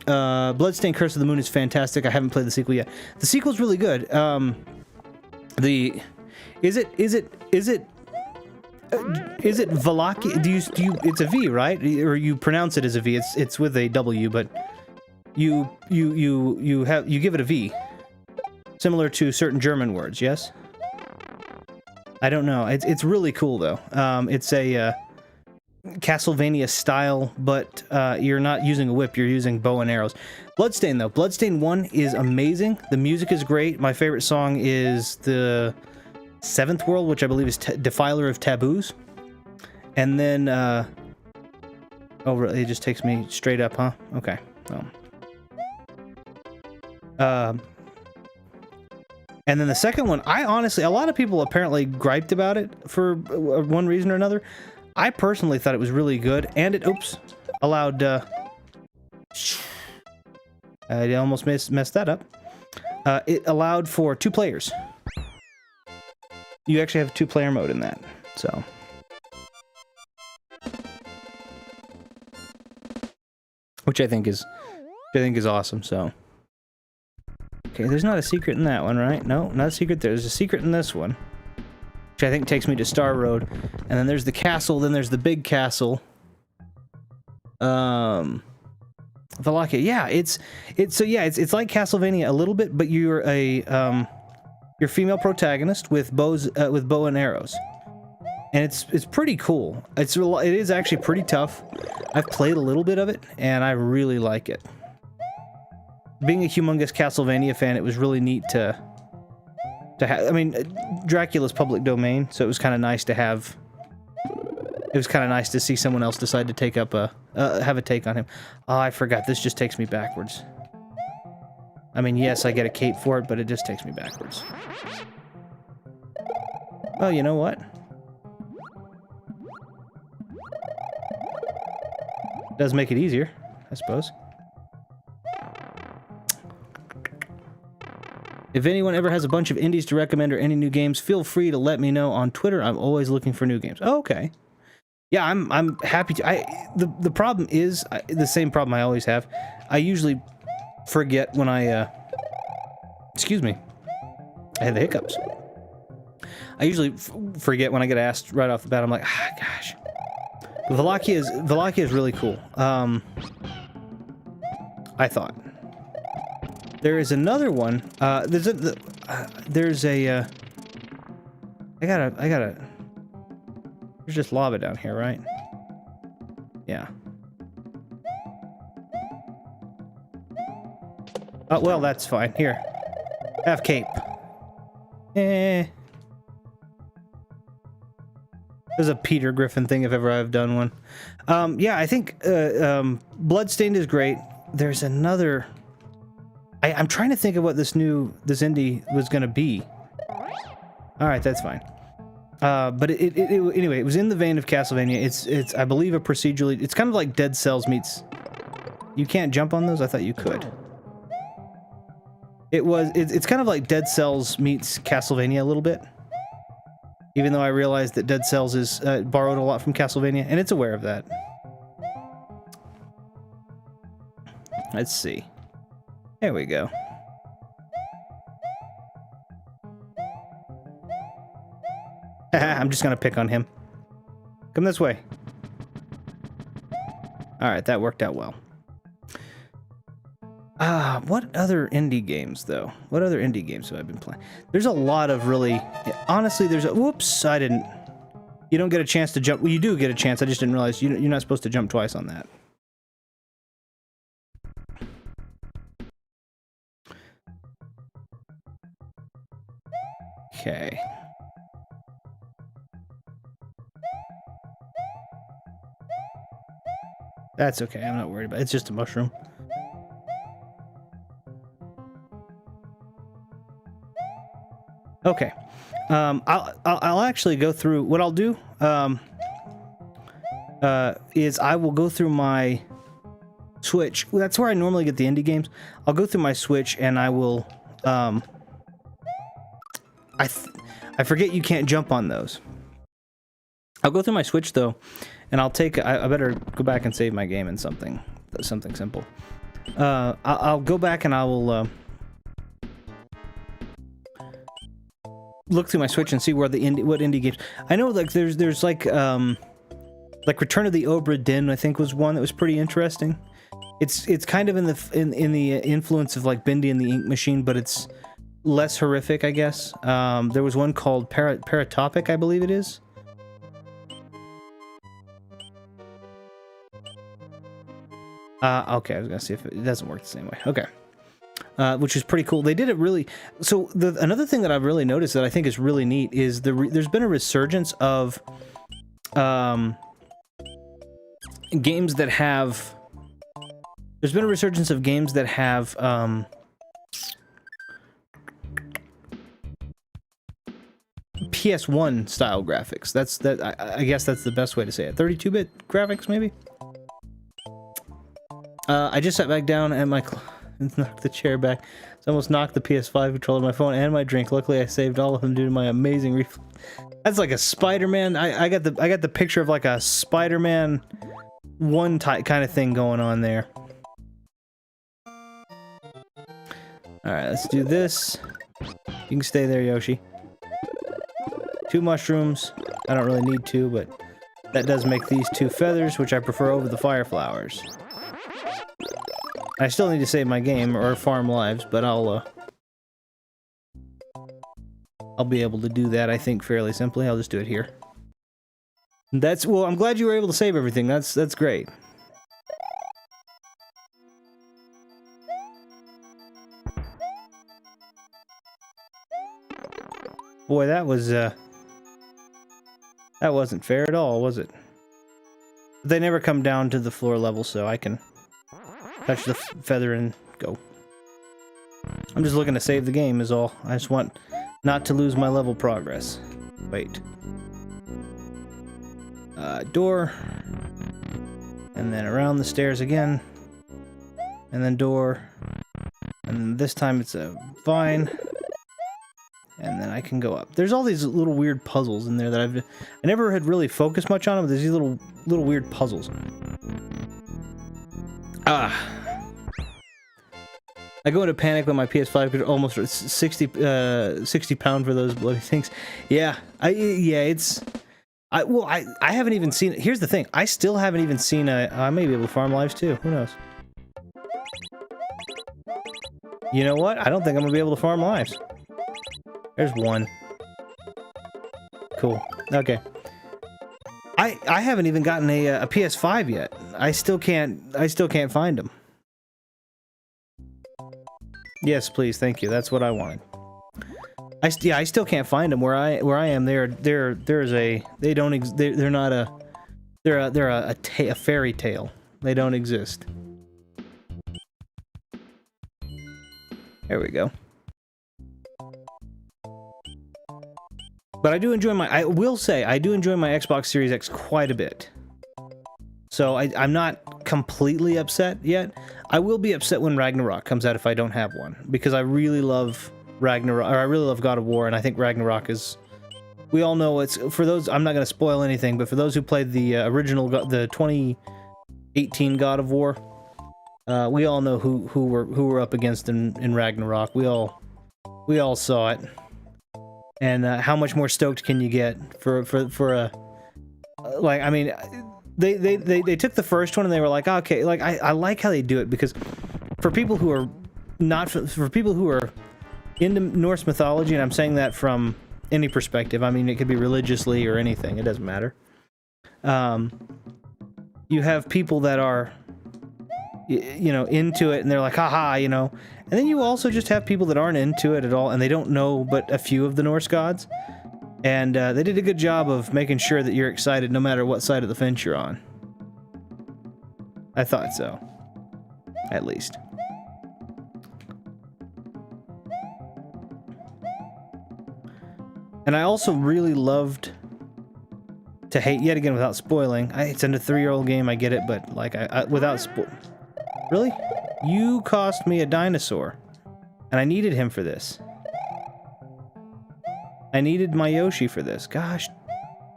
Bloodstained Curse of the Moon is fantastic. I haven't played the sequel yet. The sequel's really good. Is it Valachia? Do you? It's a V, right? Or you pronounce it as a V? It's with a W, but you give it a V, similar to certain German words. Yes. I don't know. It's really cool though. It's a Castlevania style, but you're not using a whip. You're using bow and arrows. Bloodstained though. Bloodstained 1 is amazing. The music is great. My favorite song is the 7th World, which I believe is Defiler of Taboos. And then, oh, really? It just takes me straight up, huh? Okay. And then the second one, I honestly, a lot of people apparently griped about it for one reason or another. I personally thought it was really good, and it, allowed, I almost messed that up. It allowed for 2 players. You actually have 2-player mode in that, so. Which I think is awesome, so. Okay, there's not a secret in that one, right? No, not a secret there. There's a secret in this one, which I think takes me to Star Road. And then there's the castle, then there's the big castle. Valachia. Yeah, it's like Castlevania a little bit, but you're a you're female protagonist with bow and arrows. And it's pretty cool. It is actually pretty tough. I've played a little bit of it and I really like it. Being a humongous Castlevania fan, it was really neat to have. I mean, Dracula's public domain, so it was kind of nice to have. It was kind of nice to see someone else decide to take up have a take on him. Oh, I forgot. This just takes me backwards. I mean, yes, I get a cape for it, but it just takes me backwards. Oh, you know what? Does make it easier, I suppose. If anyone ever has a bunch of indies to recommend or any new games, feel free to let me know on Twitter. I'm always looking for new games. Oh, okay. Yeah, I'm happy to. The problem is the same problem I always have. I usually forget when I excuse me. I had the hiccups. I usually forget when I get asked right off the bat. I'm like, ah, gosh. Valachia is really cool. I thought. There is another one. There's a. I gotta. There's just lava down here, right? Yeah. Oh, well, that's fine. Here. Have cape. There's a Peter Griffin thing if ever I've done one. Yeah, I think Bloodstained is great. There's another... I'm trying to think of what this indie was going to be. Alright, that's fine. But anyway, it was in the vein of Castlevania. It's I believe a procedurally... It's kind of like Dead Cells meets... You can't jump on those? I thought you could. It's kind of like Dead Cells meets Castlevania a little bit. Even though I realize that Dead Cells is borrowed a lot from Castlevania, and it's aware of that. Let's see. There we go. I'm just gonna pick on him. Come this way. Alright, that worked out well. What other indie games, though? What other indie games have I been playing? There's a lot of really... Honestly, there's a... Whoops, I didn't... You don't get a chance to jump... Well, you do get a chance, I just didn't realize you're not supposed to jump twice on that. Okay. That's okay, I'm not worried about it. It's just a mushroom. Okay. I'll actually go through... What I'll do is I will go through my Switch. That's where I normally get the indie games. I'll go through my Switch and I will... I forget you can't jump on those. I'll go through my Switch, though, and I'll take... I better go back and save my game in something simple. I'll go back and I will... look through my Switch and see where what indie games. I know, like, there's like Return of the Obra Dinn, I think, was one that was pretty interesting. It's kind of in the influence of like Bendy and the Ink Machine, but it's less horrific, I guess. There was one called Paratopic, I believe it is. Okay, I was gonna see if it doesn't work the same way. Okay. Which is pretty cool. They did it really... So, another thing that I've really noticed that I think is really neat is there's been a resurgence of games that have... There's been a resurgence of games that have... PS1 style graphics. I guess that's the best way to say it. 32-bit graphics, maybe? I just sat back down and knocked the chair back. So I almost knocked the PS5 controller, my phone, and my drink. Luckily, I saved all of them due to my amazing reflex. That's like a Spider-Man. I got the picture of like a Spider-Man 1 type kind of thing going on there. All right, let's do this. You can stay there, Yoshi. 2 mushrooms. I don't really need 2, but that does make these 2 feathers, which I prefer over the fire flowers. I still need to save my game or farm lives, but I'll be able to do that, I think, fairly simply. I'll just do it here. Well, I'm glad you were able to save everything. That's great. Boy, that wasn't fair at all, was it? They never come down to the floor level, so I can touch the feather and go. I'm just looking to save the game is all. I just want not to lose my level progress. Wait. Door. And then around the stairs again. And then door. And then this time it's a vine. and then I can go up. There's all these little weird puzzles in there that I never had really focused much on them. There's these little weird puzzles. I go into panic when my PS5 could almost 60 pound for those bloody things. Yeah, it's. I haven't even seen it. Here's the thing. I still haven't even seen I may be able to farm lives too. Who knows? You know what? I don't think I'm gonna be able to farm lives. There's one. Cool. Okay. I haven't even gotten a PS5 yet. I still can't find them. Yes, please. Thank you. That's what I wanted. I still can't find them where I am. They're a fairy tale. They don't exist. There we go. But I do enjoy I will say, I do enjoy my Xbox Series X quite a bit. So I'm not completely upset yet. I will be upset when Ragnarok comes out if I don't have one. Because I really love Ragnarok, or I really love God of War, and I think Ragnarok is... We all know it's... For those... I'm not going to spoil anything, but for those who played the original... The 2018 God of War, we all know who we're up against in Ragnarok. We all saw it. And how much more stoked can you get for a... Like, I mean... They took the first one and they were like, okay, like I like how they do it, because for people who are not for people who are into Norse mythology, and I'm saying that from any perspective, I mean it could be religiously or anything, it doesn't matter. You have people that are you know, into it and they're like, haha, you know, and then you also just have people that aren't into it at all and they don't know but a few of the Norse gods. And they did a good job of making sure that you're excited no matter what side of the fence you're on. I thought so. At least. And I also really loved to hate, yet again without spoiling. It's a 3-year-old game, I get it, but like, without Really? You cost me a dinosaur. And I needed him for this. I needed my Yoshi for this. Gosh.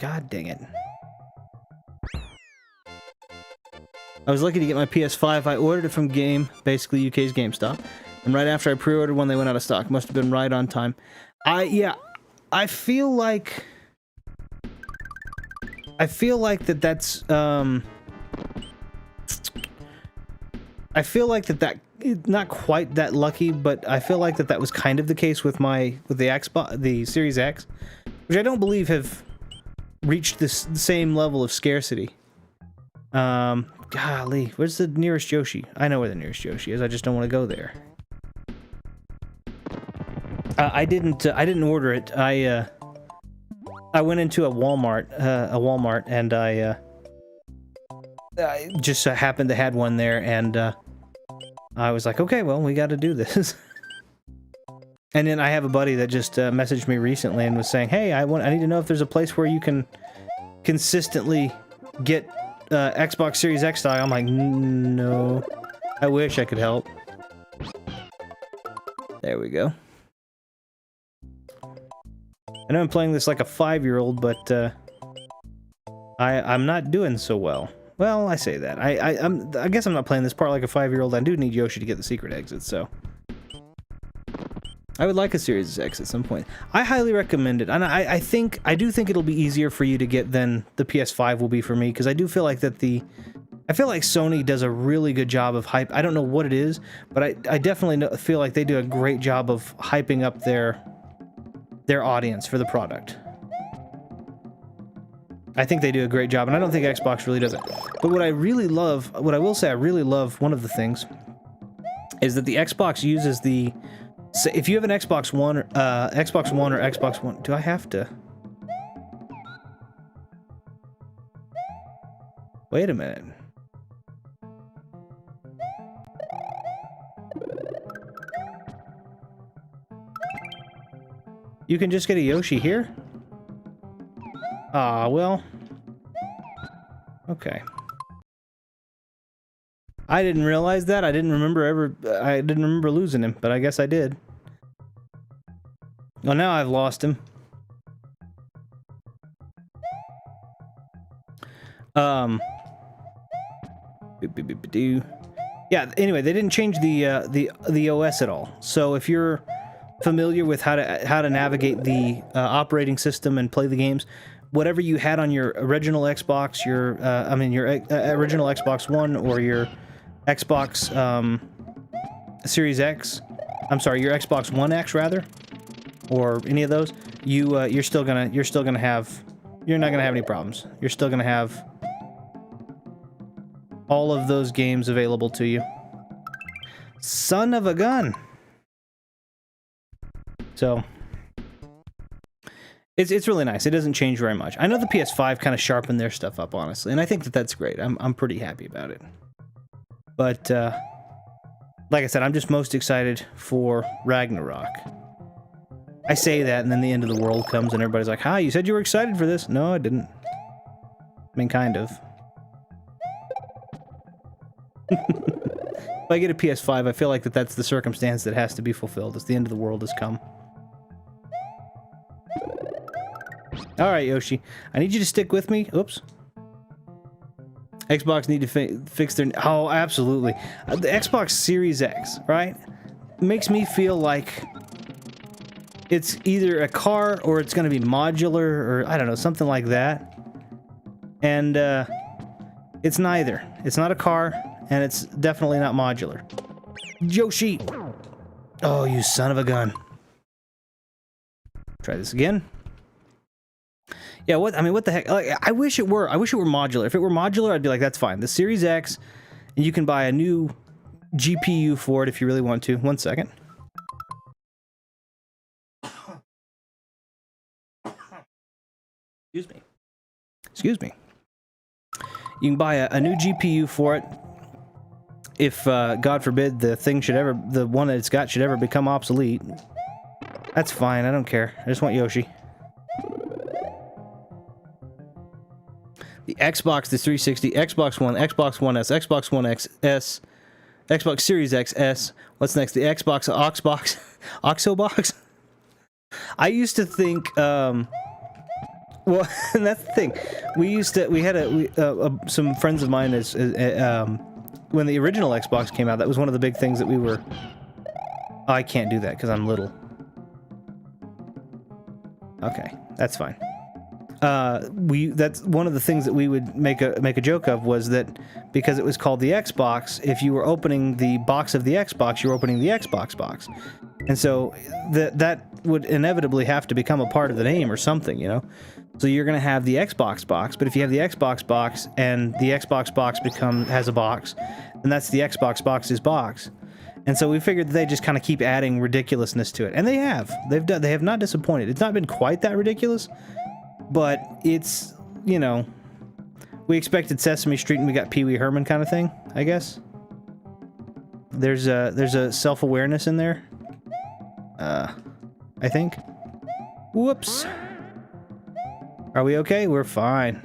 God dang it. I was lucky to get my PS5. I ordered it from basically UK's GameStop. And right after I pre-ordered one, they went out of stock. Must have been right on time. I feel like... that's, I feel like that not quite that lucky, but I feel like that was kind of the case with the Xbox, the Series X, which I don't believe have reached this same level of scarcity. Golly, where's the nearest Yoshi? I know where the nearest Yoshi is. I just don't want to go there. I didn't order it. I went into a Walmart, and I just happened to had one there, and I was like, okay, well, we got to do this. And then I have a buddy that just messaged me recently and was saying, hey, I need to know if there's a place where you can consistently get Xbox Series X style. I'm like, no. I wish I could help. There we go. I know I'm playing this like a 5-year-old, but I'm not doing so well. Well, I say that. I guess I'm not playing this part like a 5-year-old. I do need Yoshi to get the secret exit, so... I would like a Series X at some point. I highly recommend it, and I do think it'll be easier for you to get than the PS5 will be for me, because I do feel like I feel like Sony does a really good job of hype. I don't know what it is, but I definitely feel like they do a great job of hyping up their audience for the product. I think they do a great job, and I don't think Xbox really does it. But what I will say I really love, one of the things, is that the Xbox uses the... So if you have an Xbox One or Xbox One, do I have to? Wait a minute. You can just get a Yoshi here? Ah, well. Okay. I didn't realize that. I didn't remember losing him, but I guess I did. Well, now I've lost him. Yeah, anyway, they didn't change the OS at all. So if you're familiar with how to navigate the operating system and play the games, whatever you had on your original Xbox, your original Xbox One or your Xbox Series X, I'm sorry, your Xbox One X rather, or any of those, you're not gonna have any problems. You're still gonna have all of those games available to you. Son of a gun. So it's really nice. It doesn't change very much. I know the PS5 kind of sharpened their stuff up, honestly, and I think that that's great. I'm pretty happy about it. But like I said, I'm just most excited for Ragnarok. I say that, and then the end of the world comes, and everybody's like, "Hi, you said you were excited for this." No, I didn't. I mean, kind of. If I get a PS5, I feel like that's the circumstance that has to be fulfilled. It's the end of the world has come. Alright, Yoshi. I need you to stick with me. Oops. Xbox need to fix their... Oh, absolutely. The Xbox Series X, right? Makes me feel like it's either a car or it's going to be modular or, I don't know, something like that. And, it's neither. It's not a car, and it's definitely not modular. Yoshi! Oh, you son of a gun. Try this again. Yeah, what the heck? Like, I wish it were modular. If it were modular, I'd be like, that's fine. The Series X, and you can buy a new GPU for it if you really want to. 1 second. Excuse me. You can buy a new GPU for it if, God forbid, the one that it's got should ever become obsolete. That's fine, I don't care. I just want Yoshi. The Xbox, the 360, Xbox One, Xbox One S, Xbox One X, S, Xbox Series X, S. What's next? The Xbox, Oxobox? I used to think, well, and that's the thing. We had some friends of mine when the original Xbox came out, that was one of the big things that we were... Oh, I can't do that because I'm little. Okay, that's fine. That's one of the things that we would make a joke of, was that because it was called the Xbox, if you were opening the box of the Xbox, you're opening the Xbox box. And so that would inevitably have to become a part of the name or something, you know? So you're going to have the Xbox box, but if you have the Xbox box and the Xbox box has a box, then that's the Xbox box's box. And so we figured that they just kind of keep adding ridiculousness to it. And they have. They have not disappointed. It's not been quite that ridiculous, but it's, you know, we expected Sesame Street and we got Pee Wee Herman kind of thing, I guess. There's a self-awareness in there. I think. Whoops. Are we okay? We're fine.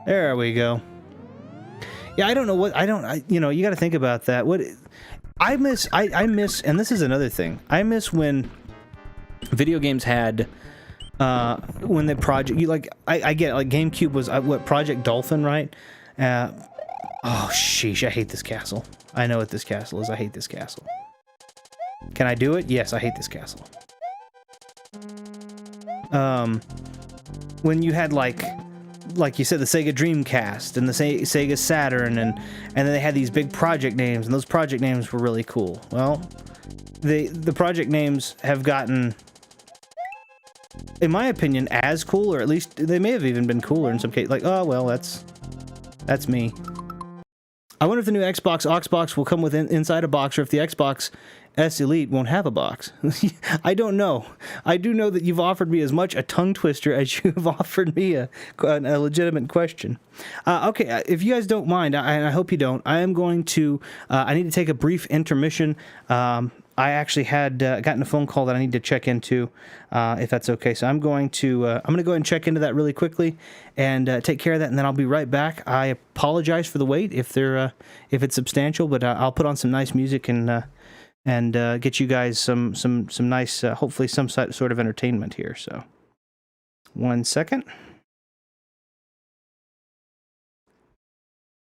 There we go. Yeah, I don't know what... you know, you gotta think about that. What... I miss... And this is another thing. I miss when video games had... when the project... I get it, like, GameCube was... what, Project Dolphin, right? Oh, sheesh, I hate this castle. I know what this castle is. I hate this castle. Can I do it? Yes, I hate this castle. When you had, like you said, the Sega Dreamcast and the Sega Saturn, and then they had these big project names, and those project names were really cool. Well, the project names have gotten, in my opinion, as cool, or at least they may have even been cooler in some cases. Like, oh, well, that's me. I wonder if the new Xbox will come with inside a box, or if the Xbox S Elite won't have a box. I don't know. I do know that you've offered me as much a tongue twister as you have offered me a legitimate question. Okay, if you guys don't mind, I hope you don't, I am going to... I need to take a brief intermission. I actually had gotten a phone call that I need to check into, if that's okay. So I'm going to go ahead and check into that really quickly and take care of that, and then I'll be right back. I apologize for the wait if it's substantial, but I'll put on some nice music and and get you guys some nice, hopefully some sort of entertainment here. So, 1 second.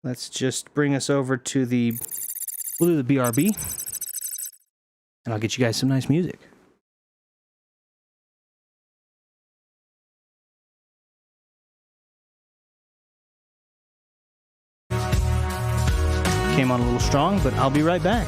Let's just bring us over to we'll do the BRB, and I'll get you guys some nice music. Came on a little strong, but I'll be right back.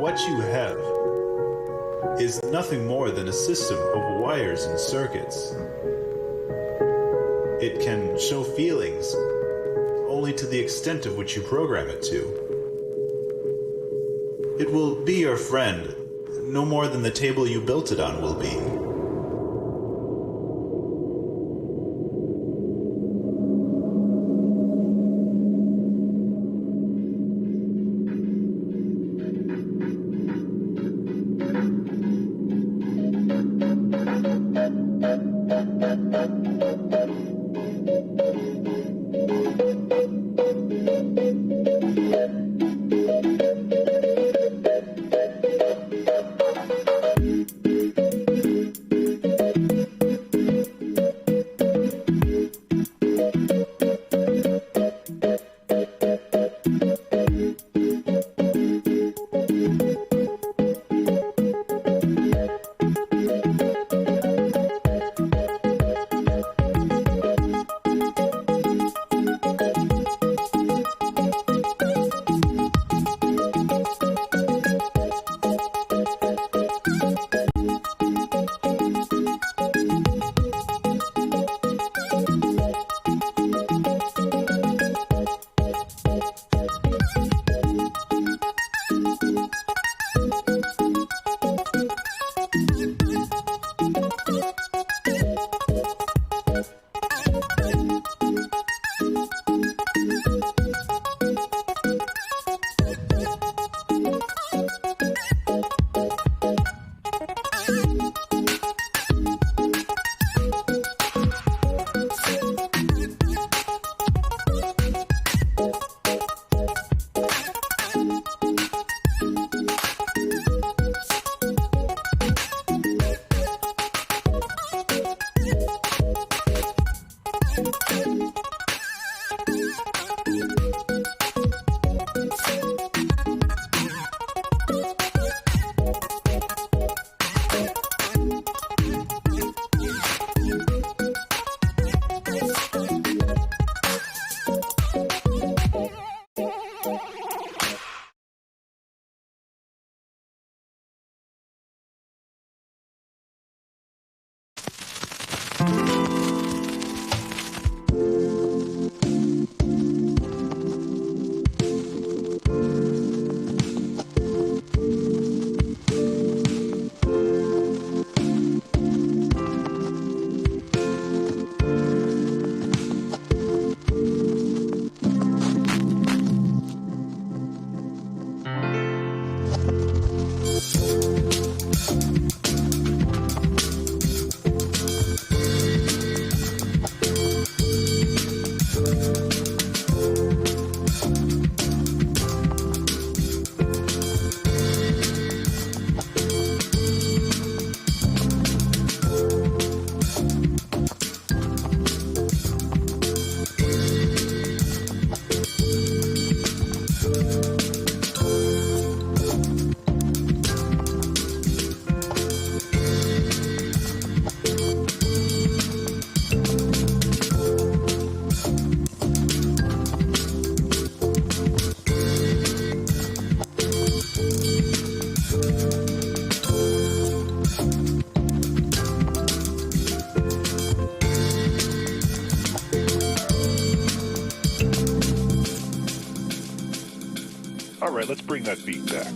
what you have is nothing more than a system of wires and circuits. It can show feelings only to the extent of which you program it to. It will be your friend, no more than the table you built it on will be. All right, let's bring that beat back.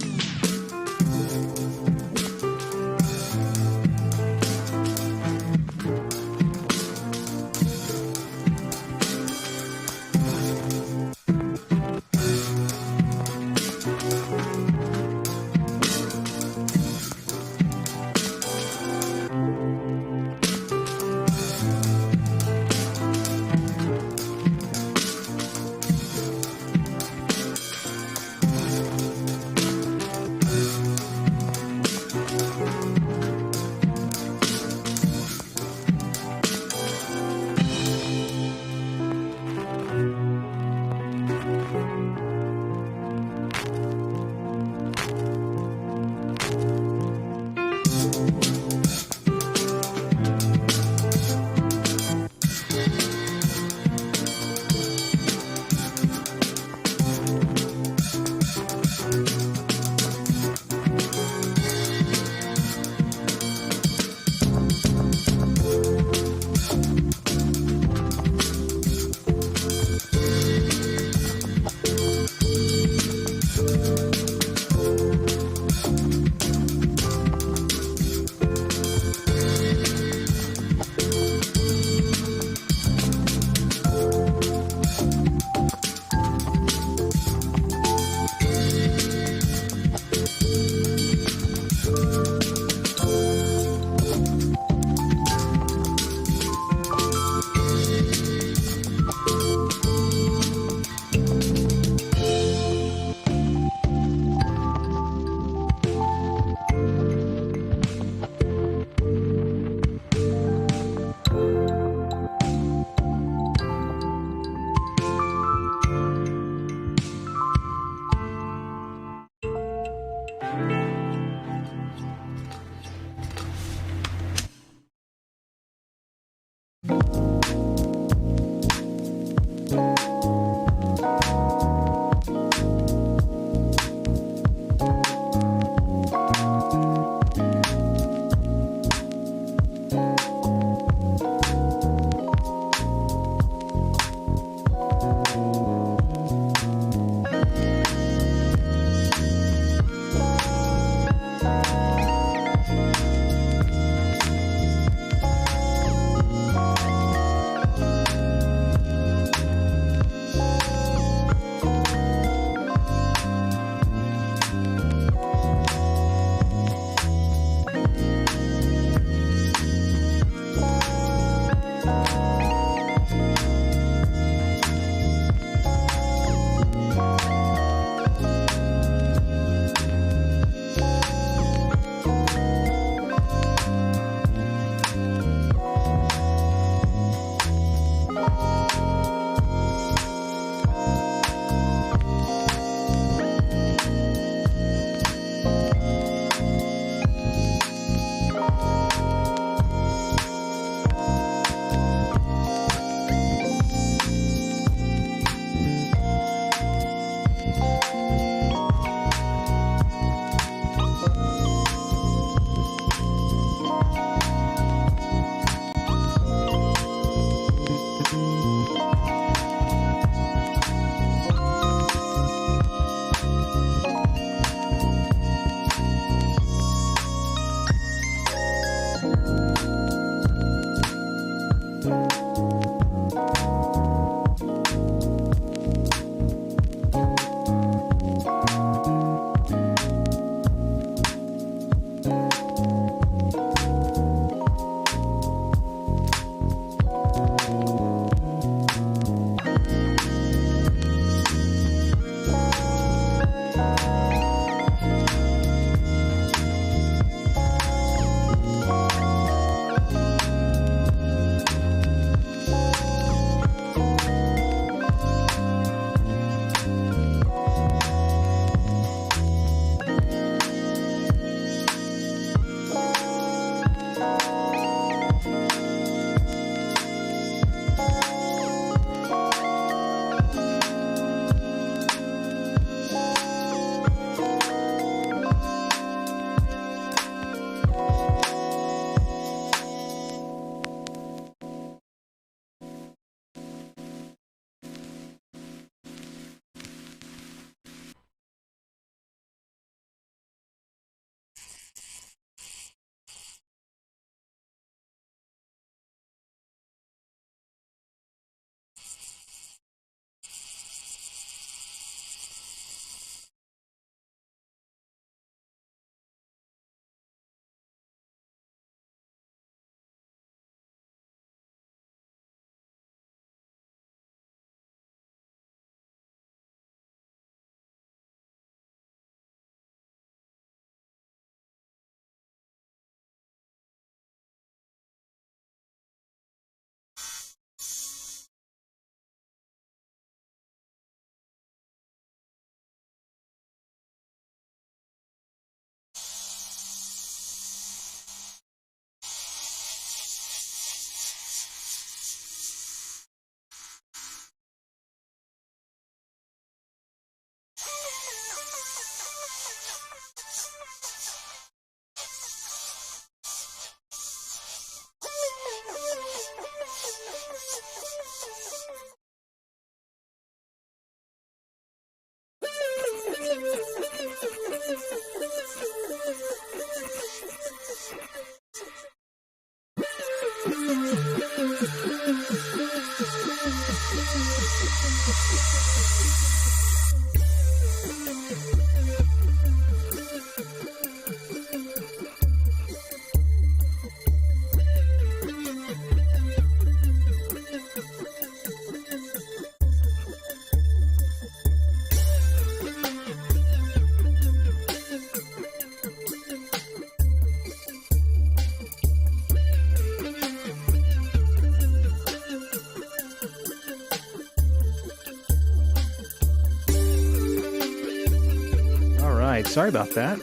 Alright, sorry about that.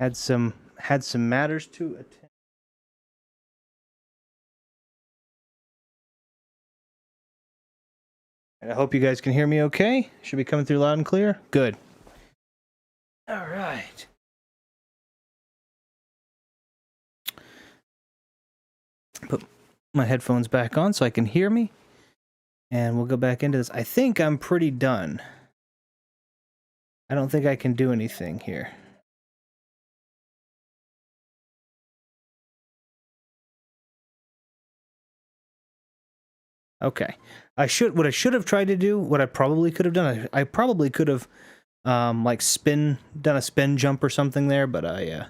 Had some matters to attend. And I hope you guys can hear me okay. Should be coming through loud and clear. Good. All right. Put my headphones back on so I can hear me. And we'll go back into this. I think I'm pretty done. I don't think I can do anything here. Okay. What I should have tried to do, what I probably could have done, I probably could have like done a spin jump or something there, but I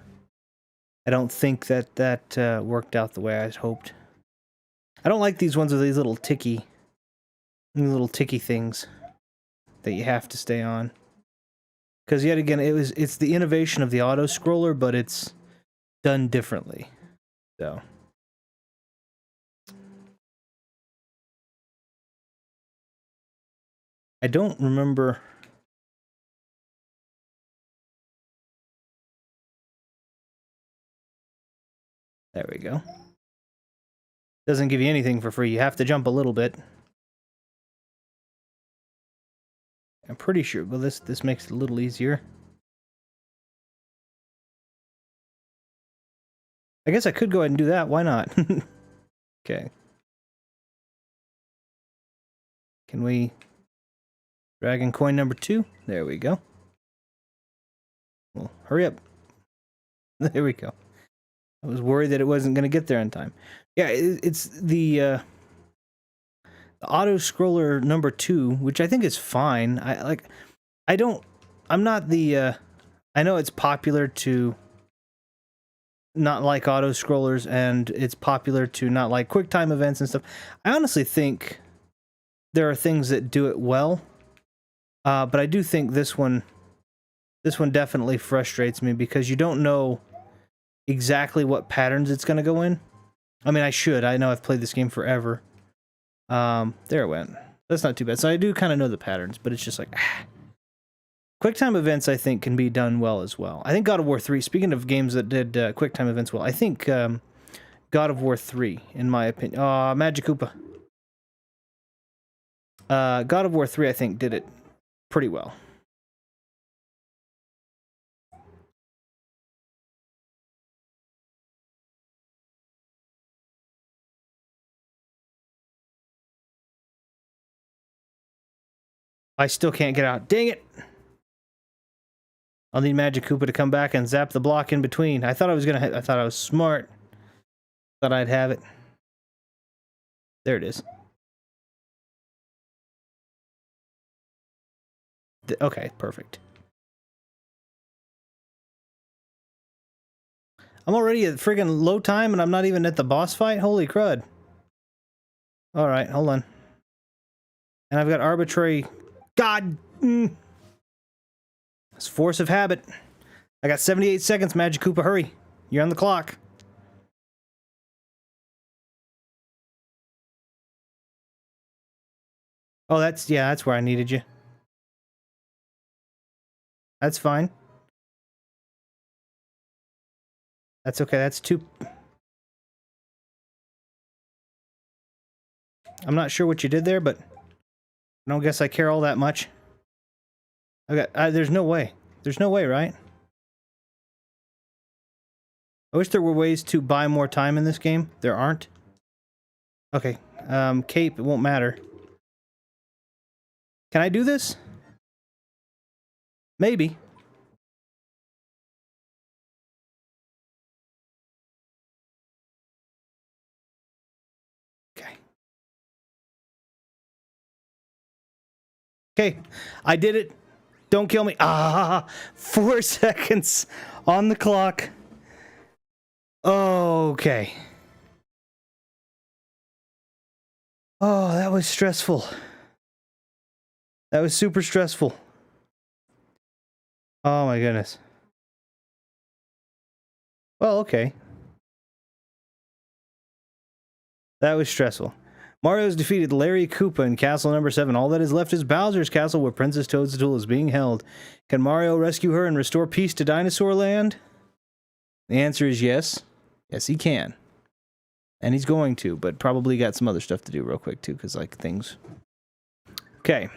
don't think that worked out the way I hoped. I don't like these ones with these little ticky things that you have to stay on. Because yet again, it's the innovation of the auto scroller, but it's done differently. So I don't remember. There we go. Doesn't give you anything for free. You have to jump a little bit. I'm pretty sure. Well, this makes it a little easier. I guess I could go ahead and do that. Why not? Okay. Can we... Dragon coin number 2. There we go. Well, hurry up. There we go. I was worried that it wasn't going to get there in time. Yeah, it's the auto scroller number 2, which I think is fine. I know it's popular to not like auto scrollers, and it's popular to not like QuickTime events and stuff. I honestly think there are things that do it well. But I do think this one definitely frustrates me because you don't know exactly what patterns it's going to go in. I mean, I know I've played this game forever. There it went. That's not too bad. So I do kind of know the patterns, but it's just like, QuickTime events, I think, can be done well as well. I think God of War 3, speaking of games that did QuickTime events well, I think God of War 3, in my opinion. Magic Koopa. God of War 3, I think, did it pretty well. I still can't get out. Dang it! I'll need Magic Koopa to come back and zap the block in between. I thought I was smart. Thought I'd have it. There it is. Okay, perfect. I'm already at friggin' low time and I'm not even at the boss fight? Holy crud. Alright, hold on. And I've got arbitrary... God! It's force of habit. I got 78 seconds, Magic Koopa, hurry. You're on the clock. Oh, that's where I needed you. That's fine. That's okay, that's 2... I'm not sure what you did there, but I don't guess I care all that much. There's no way. There's no way, right? I wish there were ways to buy more time in this game. There aren't. Okay. Cape, it won't matter. Can I do this? Maybe. Okay, I did it. Don't kill me. 4 seconds on the clock. Okay. Oh, that was stressful. That was super stressful. Oh my goodness. Well, okay. That was stressful. Mario's defeated Larry Koopa in Castle Number 7. All that is left is Bowser's Castle, where Princess Toadstool is being held. Can Mario rescue her and restore peace to Dinosaur Land? The answer is yes. Yes, he can. And he's going to, but probably got some other stuff to do real quick, too, because, like, things... Okay.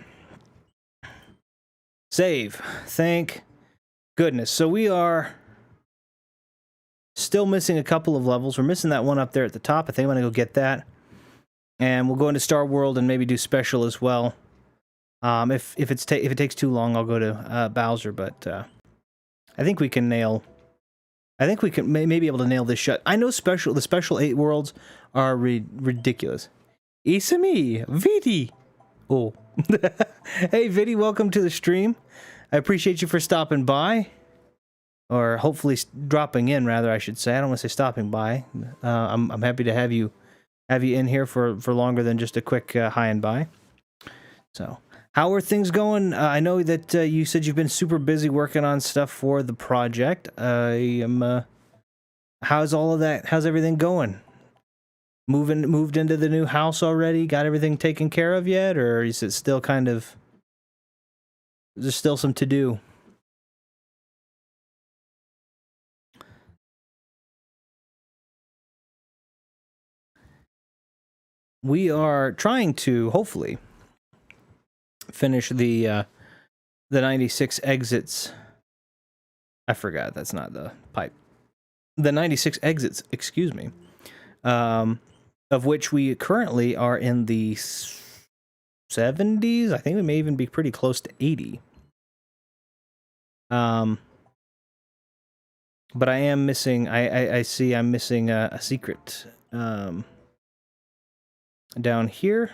Save. Thank goodness. So we are still missing a couple of levels. We're missing that one up there at the top. I think I'm going to go get that. And we'll go into Star World and maybe do special as well. If it takes too long, I'll go to Bowser. But I think we can nail. I think we can may be able to nail this shut. I know the special 8 worlds are ridiculous. Isami Vidi. Oh, hey Vidi, welcome to the stream. I appreciate you for stopping by, or hopefully dropping in. Rather, I should say. I don't want to say stopping by. I'm happy to have you in here for longer than just a quick hi and bye. So, how are things going? I know that you said you've been super busy working on stuff for the project. How's all of that? How's everything going? Moved into the new house already? Got everything taken care of yet, or is it still kind of? There's still some to do. We are trying to hopefully finish the 96 exits. I forgot that's not the pipe. The 96 exits, excuse me. Of which we currently are in the 70s. I think we may even be pretty close to 80. But I am missing. I see. I'm missing a secret. Down here.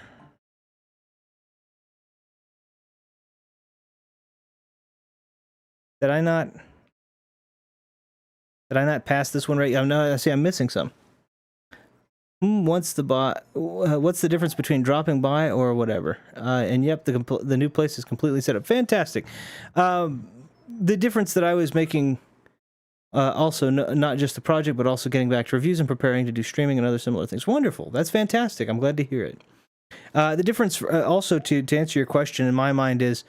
Did I not pass this one right? No, I see I'm missing some. What's the difference between dropping by or whatever? And yep, the new place is completely set up. Fantastic. The difference that I was making, also not just the project, but also getting back to reviews and preparing to do streaming and other similar things. Wonderful. That's fantastic. I'm glad to hear it. The difference, also to answer your question, in my mind, is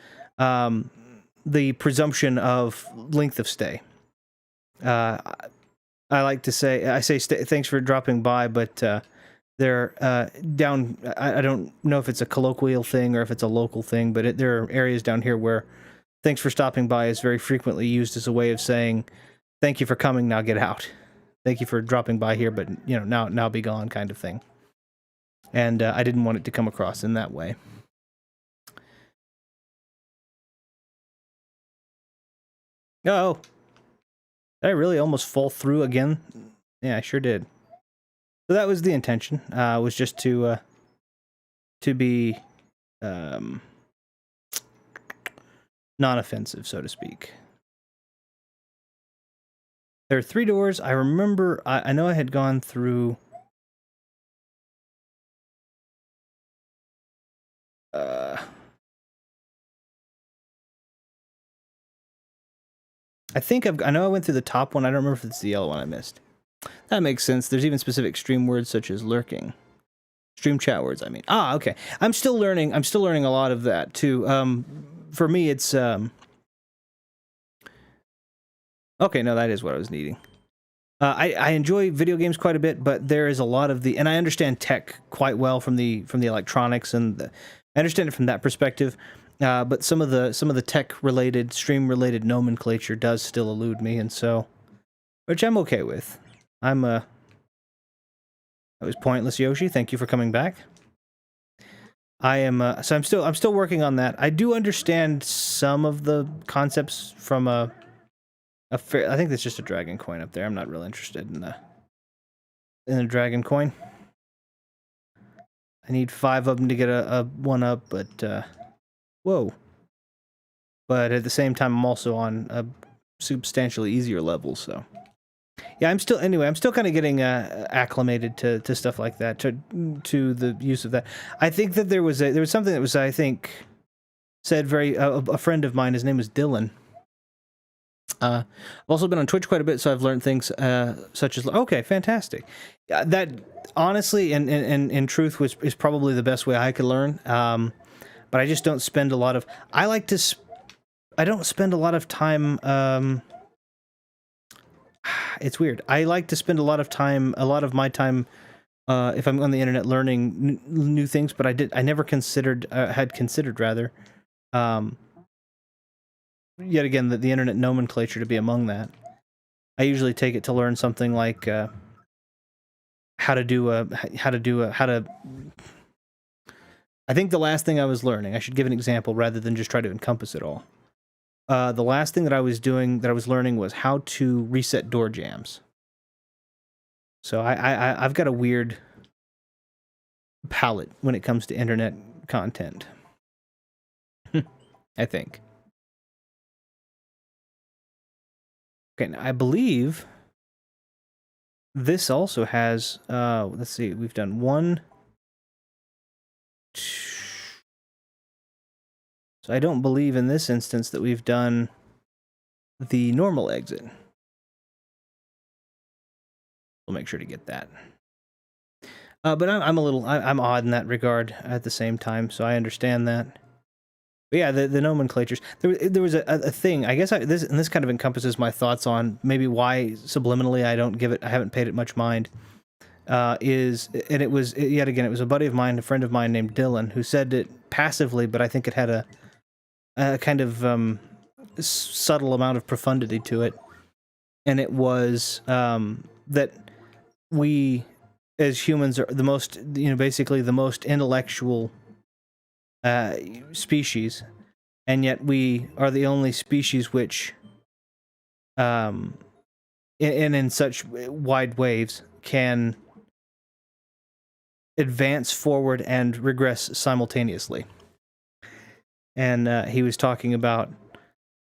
the presumption of length of stay. I like to say, thanks for dropping by, but they're down. I don't know if it's a colloquial thing or if it's a local thing, but there are areas down here where thanks for stopping by is very frequently used as a way of saying, thank you for coming, now get out. Thank you for dropping by here, but you know, now be gone, kind of thing. And I didn't want it to come across in that way. Oh. Did I really almost fall through again? Yeah, I sure did. So that was the intention. Was just to be non-offensive, so to speak. There are 3 doors. I remember. I know I had gone through. I know I went through the top one. I don't remember if it's the yellow one I missed. That makes sense. There's even specific stream words such as lurking. Stream chat words, I mean. Okay. I'm still learning a lot of that too. For me it's okay, no, that is what I was needing. I enjoy video games quite a bit, but there is a lot of and I understand tech quite well from the electronics, and I understand it from that perspective. But some of the tech-related, stream-related nomenclature does still elude me, and so, which I'm okay with. That was pointless, Yoshi. Thank you for coming back. I am so I'm still working on that. I do understand some of the concepts from I think that's just a dragon coin up there. I'm not real interested in the dragon coin. I need 5 of them to get a 1-up, but. Whoa, but at the same time, I'm also on a substantially easier level. So, yeah, I'm still kind of getting acclimated to stuff like that, to the use of that. I think that there was something that was, I think, said a friend of mine. His name was Dylan. I've also been on Twitch quite a bit, so I've learned things such as, okay, fantastic. That honestly, and in truth, is probably the best way I could learn. But I just don't spend a lot of. I don't spend a lot of time. It's weird. I like to spend a lot of my time, if I'm on the internet, learning new things. But I never had considered rather. Yet again, the internet nomenclature to be among that. I usually take it to learn something like how to. I think the last thing I was learning, I should give an example rather than just try to encompass it all. The last thing that I was learning was how to reset door jams. So I've got a weird palette when it comes to internet content. I think. Okay, I believe this also has, let's see, we've done 1, 2. So I don't believe in this instance that we've done the normal exit. We'll make sure to get that. But I'm odd in that regard at the same time, so I understand that. But yeah, the nomenclatures. There was a thing. I guess this kind of encompasses my thoughts on maybe why subliminally I haven't paid it much mind. It was yet again, it was a buddy of mine, a friend of mine named Dylan, who said it passively, but I think it had a kind of subtle amount of profundity to it, and it was that we as humans are basically the most intellectual species, and yet we are the only species which, in such wide waves, can advance forward and regress simultaneously. And he was talking about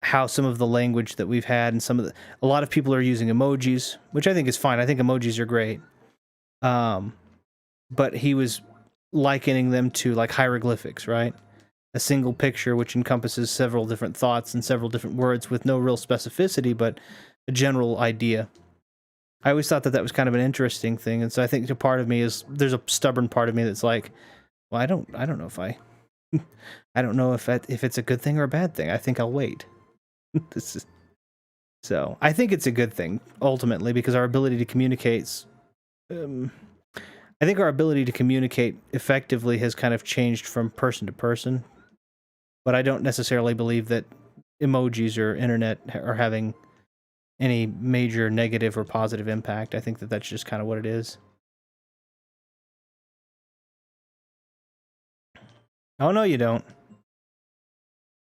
how some of the language that we've had, and a lot of people are using emojis, which I think is fine. I think emojis are great. But he was likening them to like hieroglyphics, right? A single picture which encompasses several different thoughts and several different words with no real specificity, but a general idea. I always thought that was kind of an interesting thing, and so I think a part of me there's a stubborn part of me that's like, well, I don't know if I don't know if it's a good thing or a bad thing. I think I'll wait. So I think it's a good thing ultimately, because our ability to communicate. I think our ability to communicate effectively has kind of changed from person to person, but I don't necessarily believe that emojis or internet are having any major negative or positive impact. I think that that's just kind of what it is. Oh no, you don't.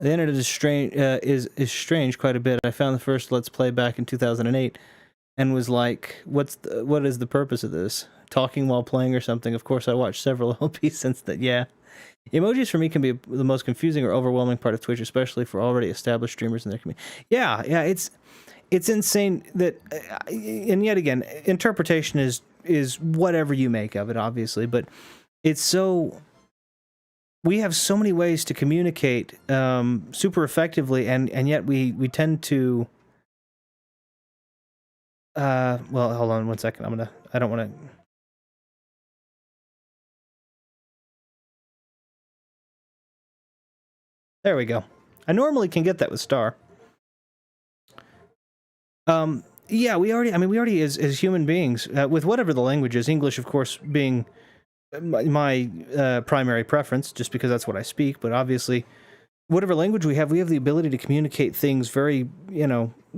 The internet is strange. Is strange quite a bit. I found the first Let's Play back in 2008, and was like, "What is the purpose of this? Talking while playing or something?" Of course, I watched several LPs since that. Yeah, emojis for me can be the most confusing or overwhelming part of Twitch, especially for already established streamers in their community. Yeah, it's insane that, and yet again, interpretation is whatever you make of it, obviously, but it's so. We have so many ways to communicate super effectively, and yet we tend to. Well, hold on 1 second. I don't want to. There we go. I normally can get that with Star. Yeah, we already as human beings, with whatever the language is, English, of course, being my primary preference, just because that's what I speak, but obviously, whatever language we have the ability to communicate things very,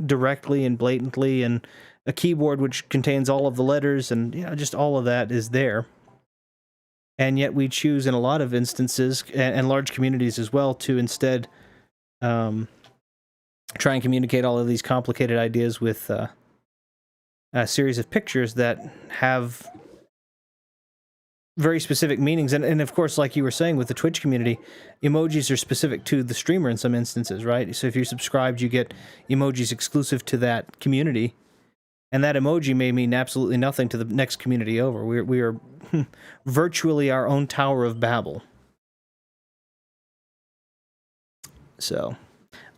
directly and blatantly, and a keyboard which contains all of the letters, and just all of that is there. And yet we choose in a lot of instances, and large communities as well, to instead try and communicate all of these complicated ideas with a series of pictures that have very specific meanings. And of course, like you were saying with the Twitch community, emojis are specific to the streamer in some instances, right? So if you're subscribed, you get emojis exclusive to that community. And that emoji may mean absolutely nothing to the next community over. We are virtually our own Tower of Babel. So,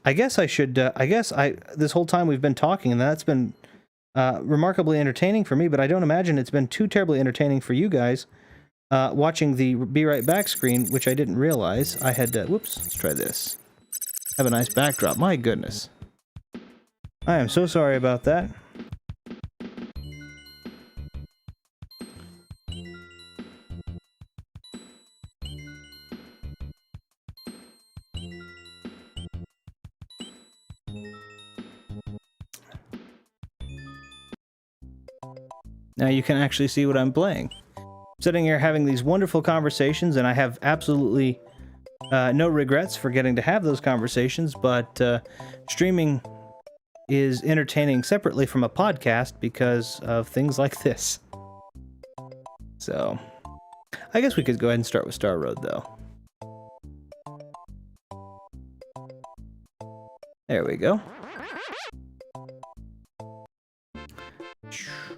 I guess I should, this whole time we've been talking, and that's been remarkably entertaining for me, but I don't imagine it's been too terribly entertaining for you guys. Watching the Be Right Back screen, which I didn't realize I had to, whoops, let's try this. Have a nice backdrop, my goodness. I am so sorry about that. Now you can actually see what I'm playing. I'm sitting here having these wonderful conversations, and I have absolutely no regrets for getting to have those conversations, but streaming is entertaining separately from a podcast because of things like this. So, I guess we could go ahead and start with Star Road, though. There we go.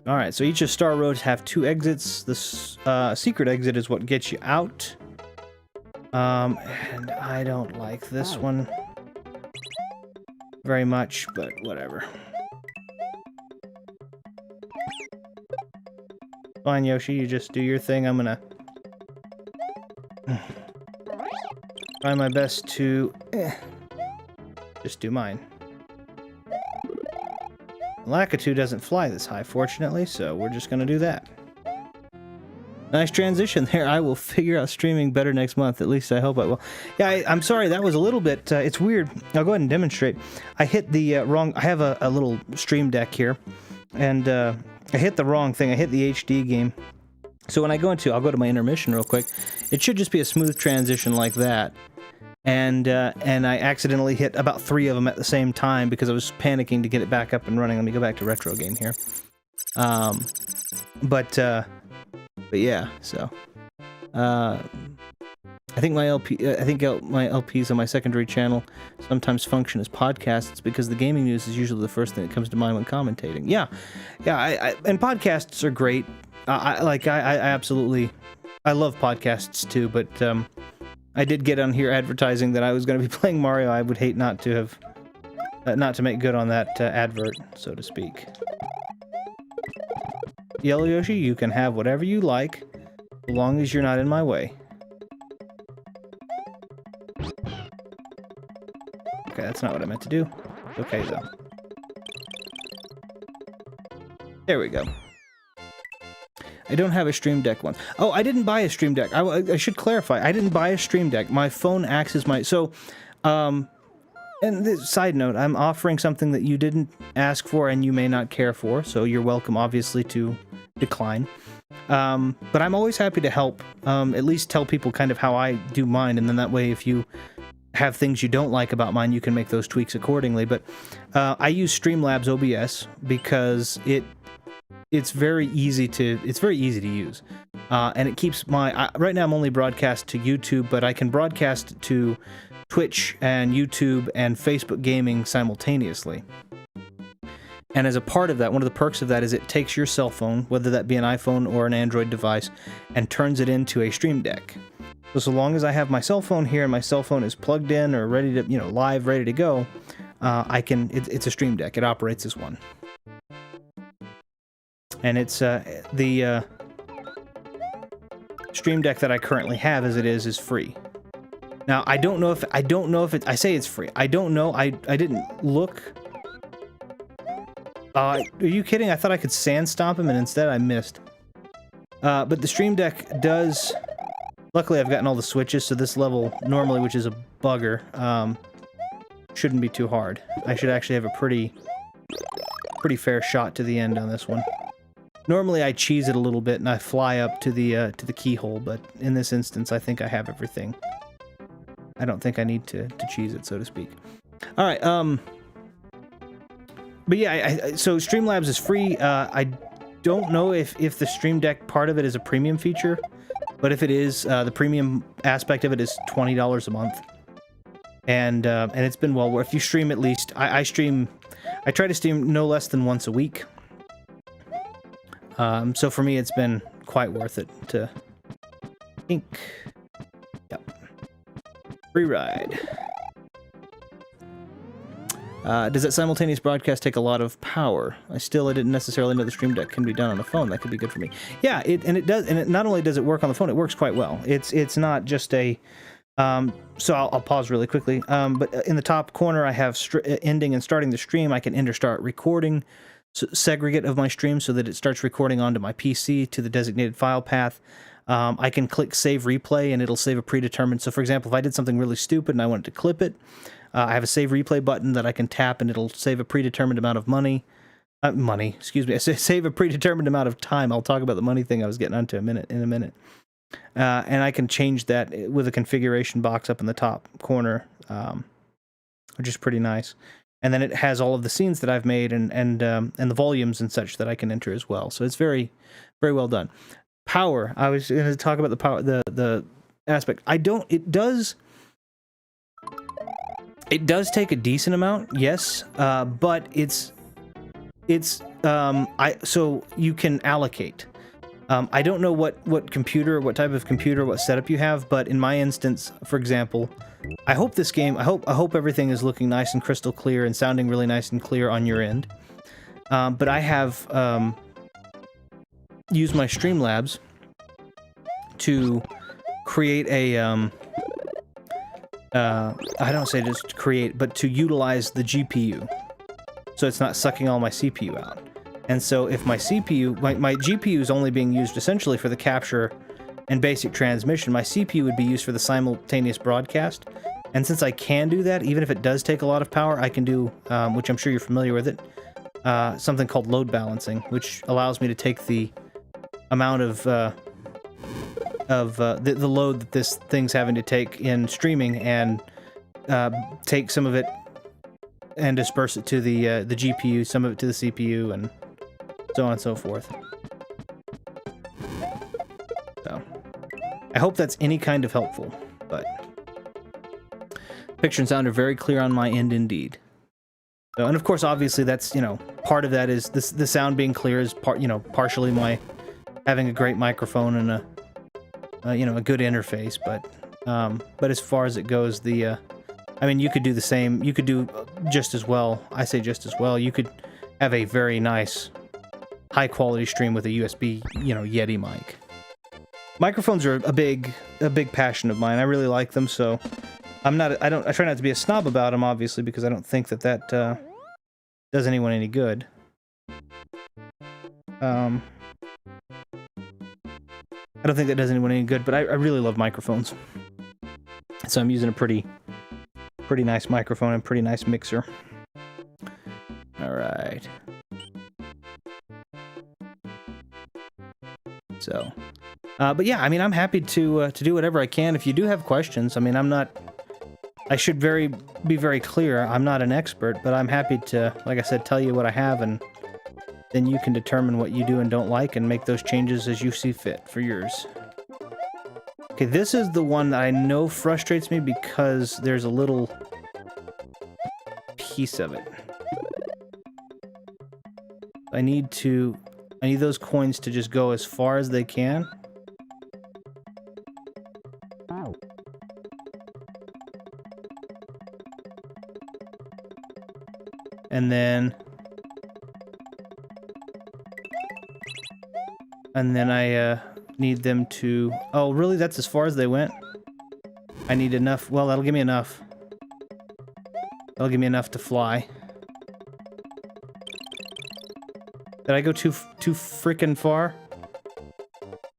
Alright, so each of Star Roads have 2 exits. The secret exit is what gets you out. And I don't like this one very much, but whatever. Fine, Yoshi, you just do your thing. I'm gonna try my best to just do mine. Lakitu doesn't fly this high, fortunately, so we're just gonna do that. Nice transition there. I will figure out streaming better next month. At least I hope I will. Yeah, I'm sorry, that was a little bit, it's weird. I'll go ahead and demonstrate. I hit the wrong, I have a little stream deck here, and I hit the wrong thing. I hit the HD game. So when I go into, I'll go to my intermission real quick. It should just be a smooth transition like that. And I accidentally hit about 3 of them at the same time because I was panicking to get it back up and running. Let me go back to retro game here. But yeah, so I think my my LPs on my secondary channel sometimes function as podcasts because the gaming news is usually the first thing that comes to mind when commentating. Yeah, and podcasts are great. I absolutely, I love podcasts too, but I did get on here advertising that I was going to be playing Mario. I would hate not to have, not to make good on that advert, so to speak. Yellow Yoshi, you can have whatever you like, as long as you're not in my way. Okay, that's not what I meant to do. Okay, though. There we go. I don't have a Stream Deck one. Oh, I didn't buy a Stream Deck. I should clarify. I didn't buy a Stream Deck. My phone acts as my... So, and this, side note, I'm offering something that you didn't ask for and you may not care for, so you're welcome, obviously, to decline. But I'm always happy to help, at least tell people kind of how I do mine, and then that way if you have things you don't like about mine, you can make those tweaks accordingly. But I use Streamlabs OBS because it's very easy to use, and it keeps my right now I'm only broadcast to YouTube, but I can broadcast to Twitch and YouTube and Facebook gaming simultaneously. And as a part of that, one of the perks of that is it takes your cell phone, whether that be an iPhone or an Android device, and turns it into a Stream Deck. So long as I have my cell phone here and my cell phone is plugged in or ready to, live, ready to go, it's a Stream Deck. It operates as one. And it's the Stream Deck that I currently have, as it is free. Now I don't know if I say it's free. I don't know. I didn't look. Are you kidding? I thought I could sand stomp him, and instead I missed. But the Stream Deck does. Luckily, I've gotten all the switches, so this level normally, which is a bugger, shouldn't be too hard. I should actually have a pretty fair shot to the end on this one. Normally, I cheese it a little bit and I fly up to the keyhole, but in this instance, I think I have everything. I don't think I need to cheese it, so to speak. All right. But yeah, so Streamlabs is free. I don't know if the Stream Deck part of it is a premium feature. But if it is, the premium aspect of it is $20 a month. And it's been well worth. If you stream at least, I try to stream no less than once a week. So for me, it's been quite worth it to ink. Yep. Free ride. Does that simultaneous broadcast take a lot of power? I didn't necessarily know the Stream Deck can be done on a phone. That could be good for me. Yeah, it does, and it not only does it work on the phone, it works quite well. It's not just a. So I'll pause really quickly. But in the top corner, I have ending and starting the stream. I can end or start recording, segregate of my stream so that it starts recording onto my PC to the designated file path. I can click save replay and it'll save a predetermined. So for example, if I did something really stupid and I wanted to clip it, I have a save replay button that I can tap and it'll save a predetermined amount of save a predetermined amount of time. I'll talk about the money thing I was getting onto in a minute. And I can change that with a configuration box up in the top corner, which is pretty nice. And then it has all of the scenes that I've made and the volumes and such that I can enter as well. So it's very, very well done. Power. I was going to talk about the power, the aspect. It does take a decent amount, yes, but so you can allocate. I don't know what type of computer, what setup you have, but in my instance, for example, I hope everything is looking nice and crystal clear and sounding really nice and clear on your end. But I have used my Streamlabs to create a I don't say just create, but to utilize the GPU, so it's not sucking all my CPU out. And so if my CPU, my GPU is only being used essentially for the capture and basic transmission, my CPU would be used for the simultaneous broadcast. And since I can do that, even if it does take a lot of power, I can do, which I'm sure you're familiar with it, something called load balancing, which allows me to take the amount of the load that this thing's having to take in streaming and take some of it and disperse it to the GPU, some of it to the CPU, and so on and so forth. So I hope that's any kind of helpful, but picture and sound are very clear on my end indeed. So, and of course, obviously, that's, part of that is the sound being clear is partially my having a great microphone and a good interface, but as far as it goes, you could do the same. You could do just as well. I say just as well. You could have a very nice, high quality stream with a USB, Yeti mic. Microphones are a big passion of mine. I really like them, so I try not to be a snob about them, obviously, because I don't think that does anyone any good. I don't think that does anyone any good, but I really love microphones. So I'm using a pretty nice microphone and pretty nice mixer. All right. So, but yeah, I'm happy to do whatever I can. If you do have questions, I should be very clear. I'm not an expert, but I'm happy to, like I said, tell you what I have, and then you can determine what you do and don't like and make those changes as you see fit for yours. Okay, this is the one that I know frustrates me because there's a little piece of it. I need those coins to just go as far as they can. And then I need them to... Oh, really? That's as far as they went? I need enough... Well, that'll give me enough. That'll give me enough to fly. Did I go too freaking far?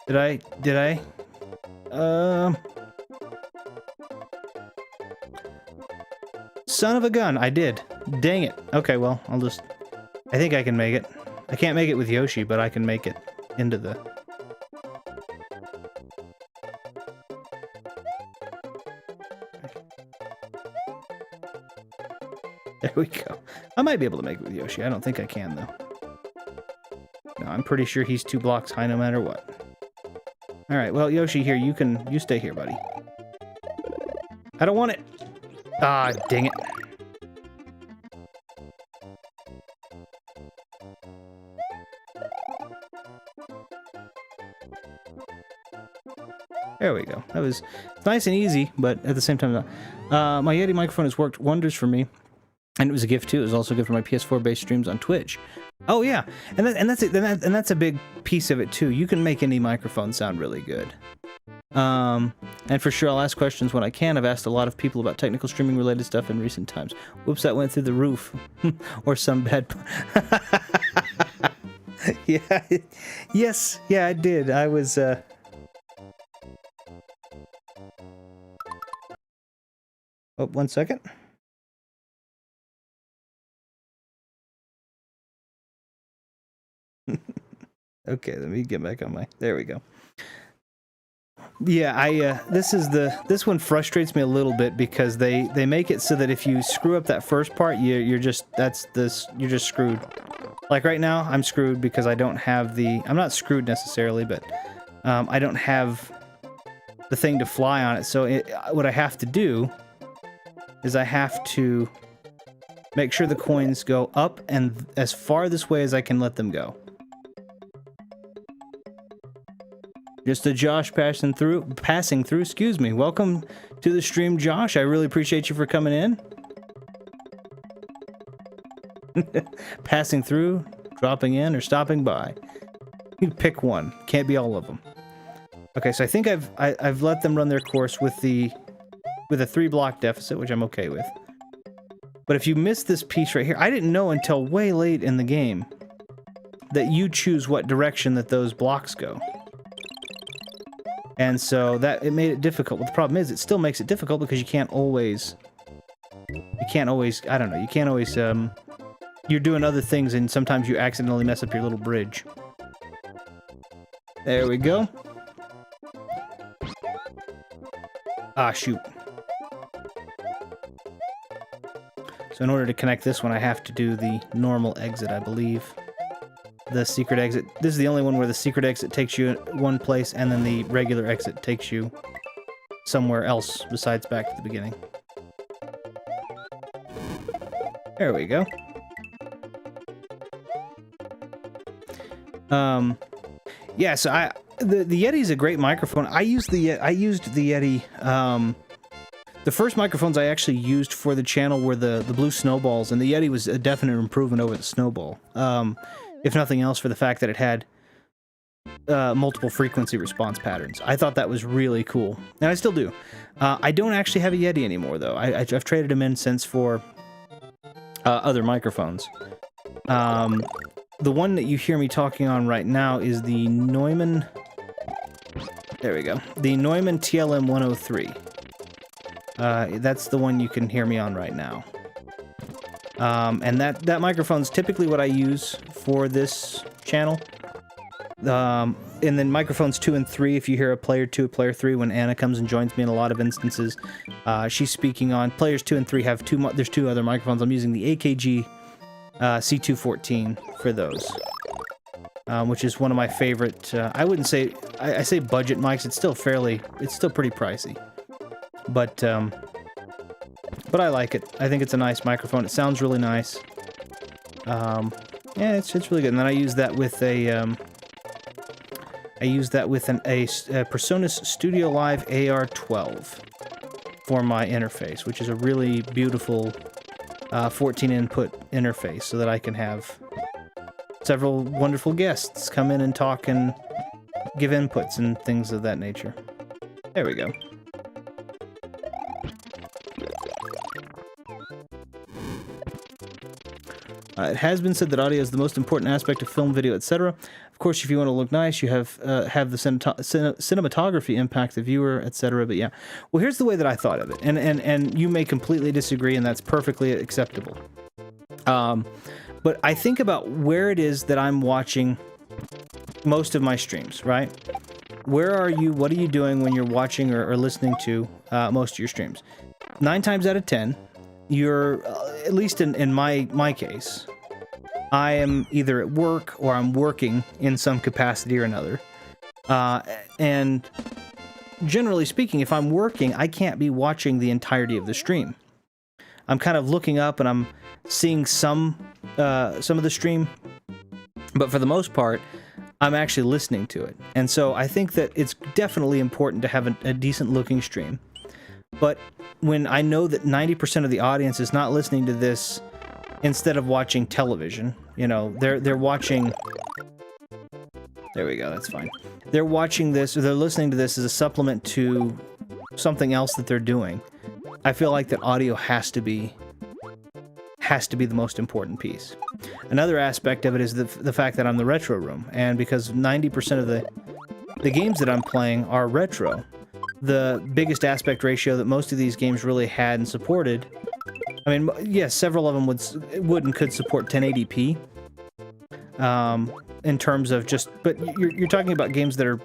Did I? Son of a gun, I did. Dang it. Okay, well, I think I can make it. I can't make it with Yoshi, but I can make it into the... There we go. I might be able to make it with Yoshi. I don't think I can, though. No, I'm pretty sure he's 2 blocks high no matter what. All right, well, Yoshi, here, you stay here, buddy. I don't want it. Ah, dang it. There we go. That was nice and easy, but at the same time, my Yeti microphone has worked wonders for me, and it was a gift too. It was also good for my PS4-based streams on Twitch. Oh yeah, and that's a big piece of it too. You can make any microphone sound really good. And for sure, I'll ask questions when I can. I've asked a lot of people about technical streaming related stuff in recent times. Whoops, that went through the roof, or some bad. Yeah, yes, yeah, I did. I was. Oh, 1 second. Okay, let me get back on my. There we go. Yeah, this one frustrates me a little bit because they make it so that if you screw up that first part, you're just screwed. Like right now, I'm screwed because I don't have I'm not screwed necessarily, but I don't have the thing to fly on it. So what I have to do is I have to make sure the coins go up and as far this way as I can let them go. Just a Josh passing through, excuse me. Welcome to the stream, Josh. I really appreciate you for coming in. Passing through, dropping in, or stopping by. You pick one. Can't be all of them. Okay, so I think I've let them run their course with a 3-block deficit, which I'm okay with. But if you miss this piece right here, I didn't know until way late in the game that you choose what direction that those blocks go. And so it made it difficult. But the problem is, it still makes it difficult because you can't always, I don't know, you can't always, you're doing other things and sometimes you accidentally mess up your little bridge. There we go. Ah, shoot. So in order to connect this one, I have to do the normal exit, I believe. The secret exit. This is the only one where the secret exit takes you one place and then the regular exit takes you somewhere else besides back to the beginning. There we go. Yeah, so the Yeti is a great microphone. I used the Yeti. The first microphones I actually used for the channel were the Blue Snowballs, and the Yeti was a definite improvement over the Snowball. If nothing else, for the fact that it had multiple frequency response patterns. I thought that was really cool, and I still do. I don't actually have a Yeti anymore, though. I've traded them in since for other microphones. The one that you hear me talking on right now is the Neumann... There we go. The Neumann TLM 103. That's the one you can hear me on right now. And that microphone's typically what I use for this channel. And then microphones 2 and 3, if you hear a player 2, player 3, when Anna comes and joins me in a lot of instances, she's speaking on. Players 2 and 3 have there's 2 other microphones. I'm using the AKG C214 for those, which is one of my favorite. I wouldn't say I say budget mics. It's still pretty pricey, but I like it. I think it's a nice microphone. It sounds really nice. Yeah, it's really good. And then I use that with a PreSonus Studio Live AR12 for my interface, which is a really beautiful 14 input interface, so that I can have several wonderful guests come in and talk and give inputs and things of that nature. There we go. It has been said that audio is the most important aspect of film, video, etc. Of course, if you want to look nice, you have the cinematography impact the viewer, etc. But yeah, well, here's the way that I thought of it, and you may completely disagree, and that's perfectly acceptable. But I think about where it is that I'm watching most of my streams, right? Where are you? What are you doing when you're watching or listening to most of your streams? 9 times out of 10, you're, at least in my case, I am either at work or I'm working in some capacity or another. And generally speaking, if I'm working, I can't be watching the entirety of the stream. I'm kind of looking up and I'm seeing some of the stream, but for the most part, I'm actually listening to it. And so I think that it's definitely important to have a decent looking stream. But when I know that 90% of the audience is not listening to this instead of watching television, you know, they're watching... There we go, that's fine. They're watching this, or they're listening to this as a supplement to something else that they're doing. I feel like that audio has to be the most important piece. Another aspect of it is the fact that I'm the retro room, and because 90% of the games that I'm playing are retro, the biggest aspect ratio that most of these games really had and supported, I mean, yes, several of them would and could support 1080p, in terms of just, but you're talking about games that are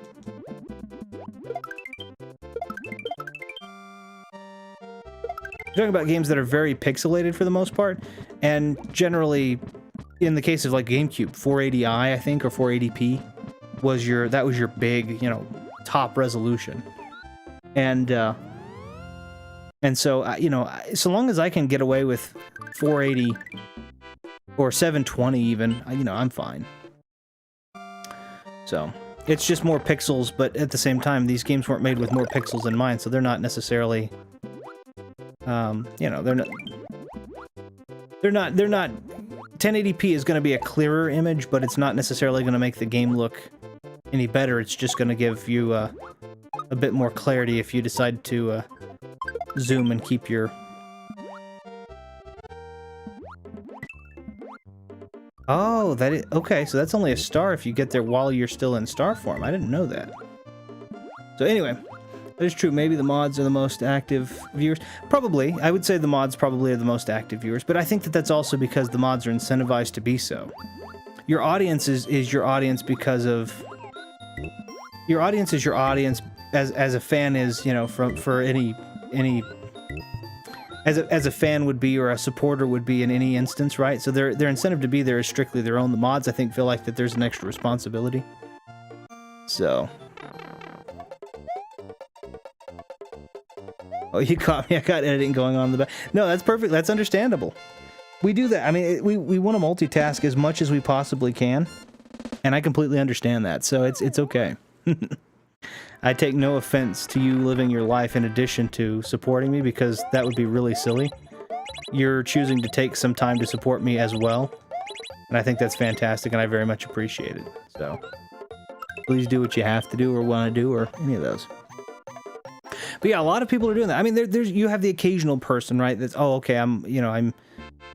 very pixelated for the most part, and generally, in the case of like GameCube, 480i, I think, or 480p was your big, you know, top resolution. And so, you know, so long as I can get away with 480 or 720 even, you know, I'm fine. So, it's just more pixels, but at the same time, these games weren't made with more pixels in mind, so they're not necessarily, you know, they're not 1080p is going to be a clearer image, but it's not necessarily going to make the game look any better. It's just going to give you a bit more clarity if you decide to zoom and keep your... Oh, that is... Okay, so that's only a star if you get there while you're still in star form. I didn't know that. So anyway, that is true. Maybe the mods are the most active viewers. Probably. I would say the mods probably are the most active viewers, but I think that that's also because the mods are incentivized to be so. Your audience is your audience because of... Your audience is your audience as a fan is, you know, for any as a fan would be, or a supporter would be in any instance, right? So their incentive to be there is strictly their own. The mods, I think, feel like that there's an extra responsibility. So... Oh, you caught me. I got editing going on in the back. No, that's perfect. That's understandable. We do that. I mean, we want to multitask as much as we possibly can, and I completely understand that. So it's okay. I take no offense to you living your life in addition to supporting me, because that would be really silly. You're choosing to take some time to support me as well, and I think that's fantastic, and I very much appreciate it. So please do what you have to do or want to do, or any of those. But yeah, a lot of people are doing that. I mean, there's you have the occasional person, right? That's, oh, okay, I'm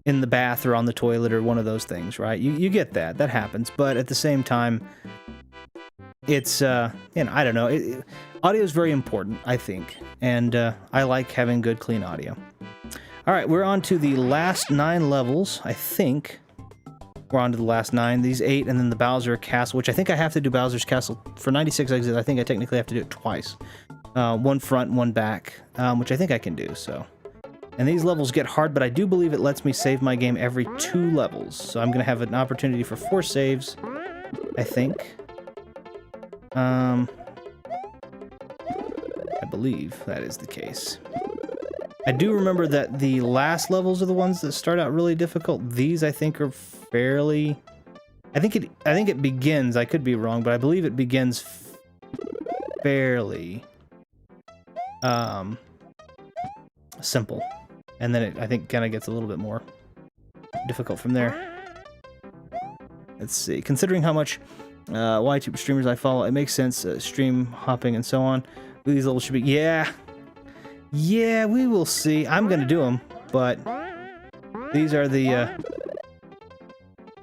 in the bath or on the toilet or one of those things, right? You get that. That happens. But at the same time, it's, you know, I don't know. Audio is very important, I think. And I like having good, clean audio. All right, we're on to the last 9 levels, I think. We're on to the last 9. These 8, and then the Bowser Castle, which I think I have to do Bowser's Castle for 96 exits. I think I technically have to do it twice. One front, one back, which I think I can do, so. And these levels get hard, but I do believe it lets me save my game every 2 levels. So I'm going to have an opportunity for 4 saves, I think. I believe that is the case. I do remember that the last levels are the ones that start out really difficult. These, I think, are fairly... I think it begins, I could be wrong, but I believe it begins fairly... simple, and then it, I think, kind of gets a little bit more difficult from there. Let's see. Considering how much YTube streamers I follow, it makes sense. Stream hopping and so on. These levels should be... Yeah, we will see. I'm gonna do them, but these are the...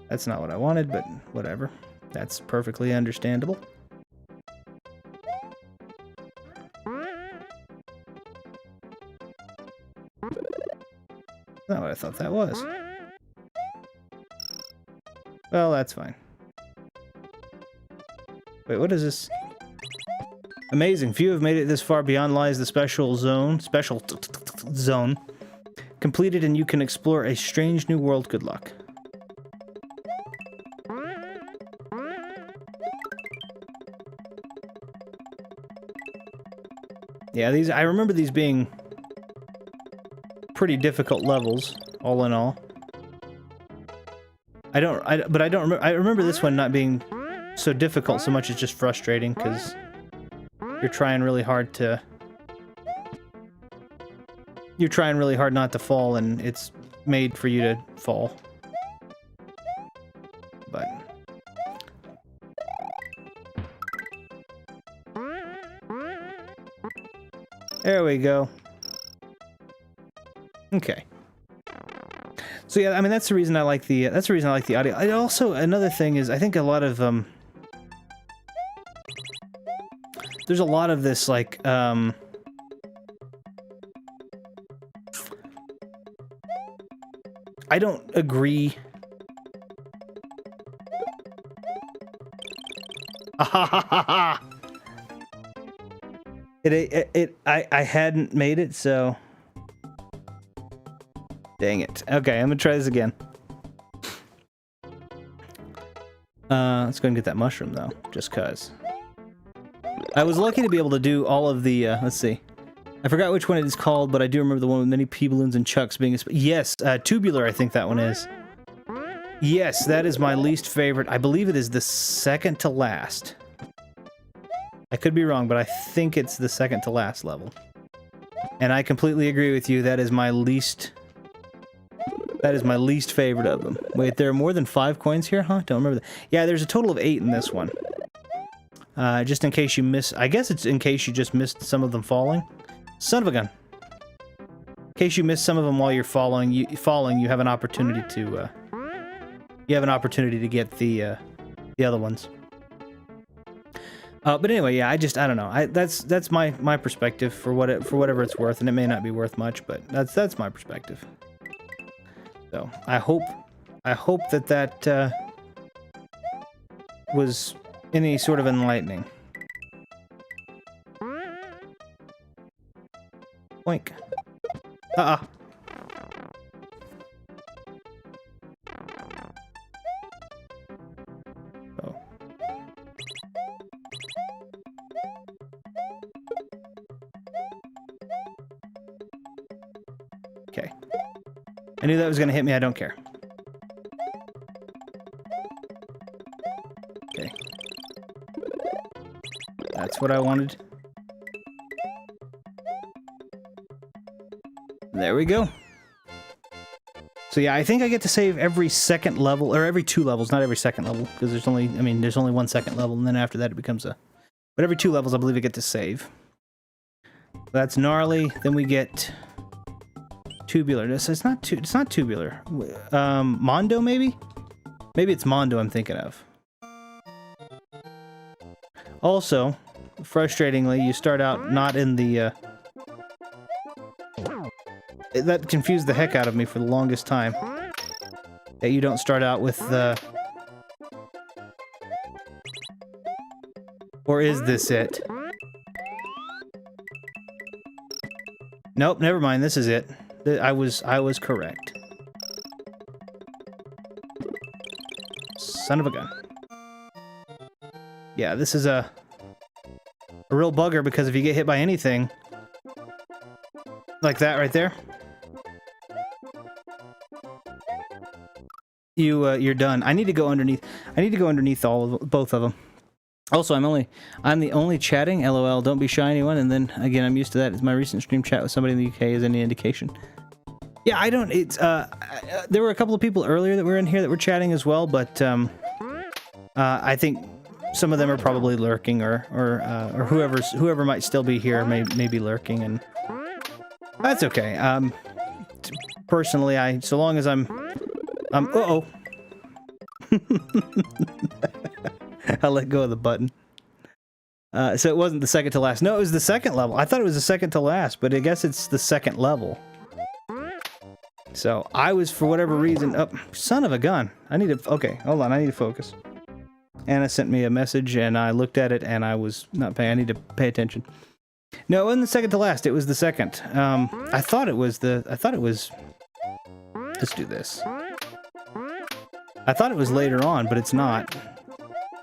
That's not what I wanted, but whatever. That's perfectly understandable. Not what I thought that was. Well, that's fine. Wait, what is this? Amazing. Few have made it this far. Beyond lies the special zone. Zone. Completed, and you can explore a strange new world. Good luck. Yeah, I remember these being pretty difficult levels, all in all. I remember this one not being so difficult so much as just frustrating, because you're trying really hard not to fall, and it's made for you to fall. But there we go. Okay. So yeah, I mean that's the reason I like the audio. I also, another thing is, I think a lot of there's a lot of this like I don't agree. I hadn't made it, so dang it. Okay, I'm gonna try this again. Let's go and get that mushroom though, just cause. I was lucky to be able to do all of the, let's see. I forgot which one it is called, but I do remember the one with many P-balloons and chucks being yes, tubular, I think that one is. Yes, that is my least favorite. I believe it is the second to last. I could be wrong, but I think it's the second to last level. And I completely agree with you, that is my least favorite of them. Wait, there are more than 5 coins here, huh? Don't remember that. Yeah, there's a total of 8 in this one. Just in case you miss... I guess it's in case you just missed some of them falling. Son of a gun. In case you miss some of them while you're falling, you have an opportunity to... you have an opportunity to get the other ones. But anyway, yeah, I don't know. That's my perspective for whatever it's worth, and it may not be worth much, but that's my perspective. So I hope that was any sort of enlightening. Boink. Oh. Okay. I knew that was gonna hit me, I don't care. Okay. That's what I wanted. There we go. So yeah, I think I get to save every second level, or every 2 levels, not every second level, because there's only 1 second level, and then after that it becomes a... But every 2 levels I believe I get to save. That's gnarly, then we get... Tubular. It's not tubular. Mondo, maybe? Maybe it's Mondo I'm thinking of. Also, frustratingly, you start out not in the, that confused the heck out of me for the longest time. That you don't start out with the... Or is this it? Nope, never mind, this is it. I was correct. Son of a gun. Yeah, this is a real bugger, because if you get hit by anything like that right there, you're done. I need to go underneath. I need to go underneath both of them. Also, I'm the only chatting. LOL. Don't be shy, anyone. And then again, I'm used to that. It's my recent stream chat with somebody in the UK is any indication. Yeah, I don't. It's there were a couple of people earlier that were in here that were chatting as well, but I think some of them are probably lurking, or whoever might still be here may be lurking, and that's okay. Personally, so long as I'm uh-oh. I let go of the button. So it wasn't the second to last. No, it was the second level. I thought it was the second to last, but I guess it's the second level. So I was, for whatever reason, son of a gun. Okay, hold on, I need to focus. Anna sent me a message, and I looked at it, and I was not paying. I need to pay attention. No, it wasn't the second to last. It was the second. I thought it was. Let's do this. I thought it was later on, but it's not.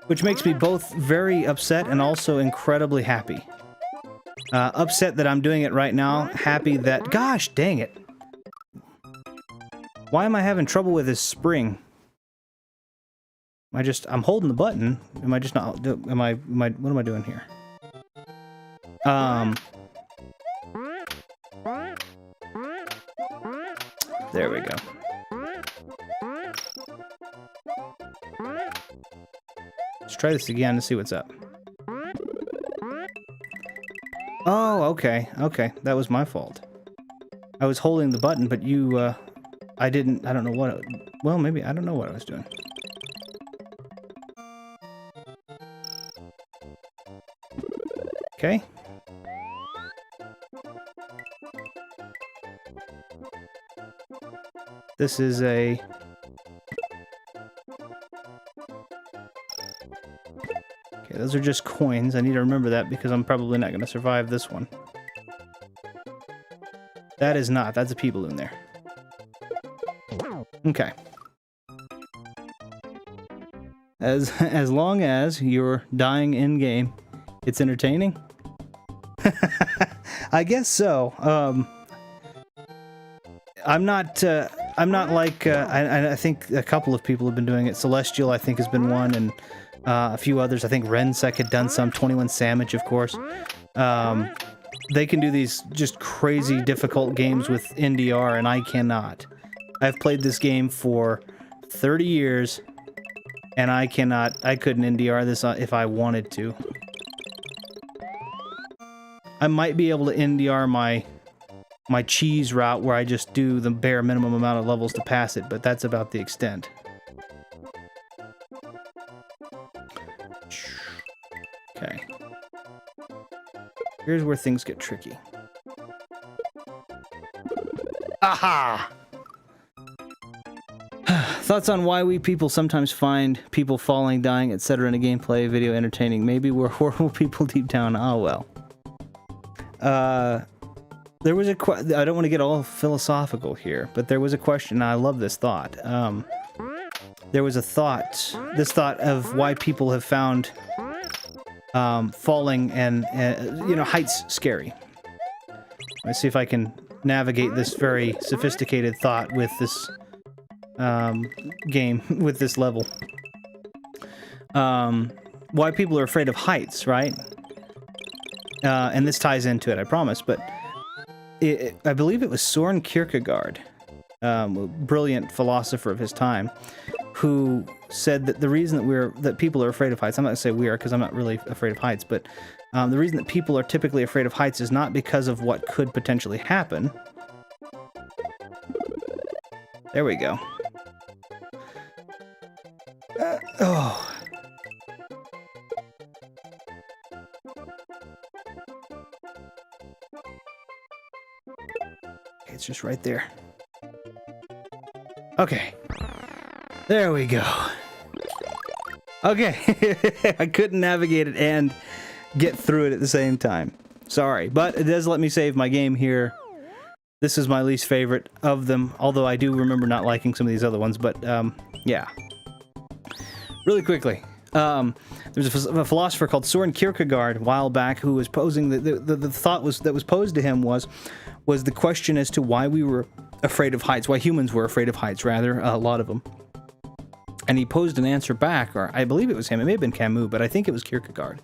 Which makes me both very upset and also incredibly happy. Upset that I'm doing it right now. Happy that... Gosh, dang it. Why am I having trouble with this spring? I'm holding the button. Am I just not... what am I doing here? There we go. Let's try this again to see what's up. Oh, okay. Okay. That was my fault. I was holding the button, but you, I don't know what... Well, maybe, I don't know what I was doing. Okay. This is a... Okay, those are just coins. I need to remember that because I'm probably not going to survive this one. That is not. That's a P-balloon there. Okay. As long as you're dying in-game, it's entertaining? I guess so. I'm not like, I think a couple of people have been doing it. Celestial, I think, has been one, and a few others. I think Rensec had done some, 21 Savage, of course. They can do these just crazy difficult games with NDR, and I cannot. I've played this game for 30 years, and I couldn't NDR this if I wanted to. I might be able to NDR my cheese route where I just do the bare minimum amount of levels to pass it, but that's about the extent. Okay. Here's where things get tricky. Aha! Thoughts on why we people sometimes find people falling, dying, etc. in a gameplay video entertaining? Maybe we're horrible people deep down. Oh well. There was I don't want to get all philosophical here, but there was a question. I love this thought. There was a thought. This thought of why people have found falling and heights scary. Let's see if I can navigate this very sophisticated thought with this game, with this level. Why people are afraid of heights, right? And this ties into it, I promise, but I believe it was Soren Kierkegaard, a brilliant philosopher of his time, who said that the reason that people are afraid of heights, I'm not going to say we are because I'm not really afraid of heights, but the reason that people are typically afraid of heights is not because of what could potentially happen. There we go. Oh. It's just right there. Okay. There we go. Okay. I couldn't navigate it and get through it at the same time. Sorry, but it does let me save my game here. This is my least favorite of them, although I do remember not liking some of these other ones, but yeah. Really quickly. There's a philosopher called Soren Kierkegaard a while back who was posing the thought that was posed to him was the question as to why we were afraid of heights, why humans were afraid of heights, rather, a lot of them. And he posed an answer back, or I believe it was him, it may have been Camus, but I think it was Kierkegaard,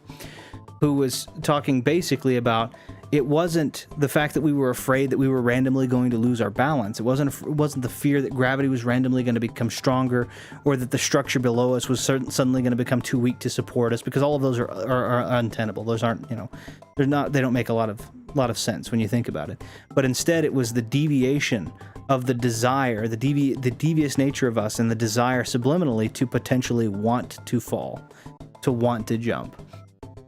who was talking basically about it wasn't the fact that we were afraid that we were randomly going to lose our balance. It wasn't the fear that gravity was randomly going to become stronger, or that the structure below us was suddenly going to become too weak to support us, because all of those are untenable. Those aren't, they don't make a lot of sense when you think about it. But instead, it was the deviation of the desire, the devious nature of us, and the desire subliminally to potentially want to fall, to want to jump.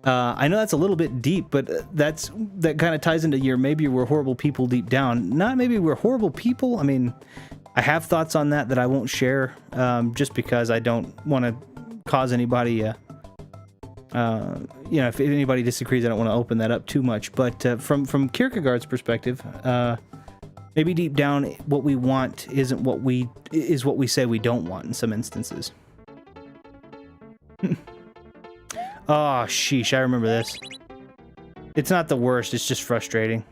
I know that's a little bit deep, but that kind of ties into maybe we're horrible people deep down. Not maybe we're horrible people. I mean, I have thoughts on that I won't share, just because I don't want to cause anybody, if anybody disagrees, I don't want to open that up too much. But from Kierkegaard's perspective, maybe deep down, what we want isn't what we say we don't want in some instances. Oh, sheesh, I remember this. It's not the worst, it's just frustrating.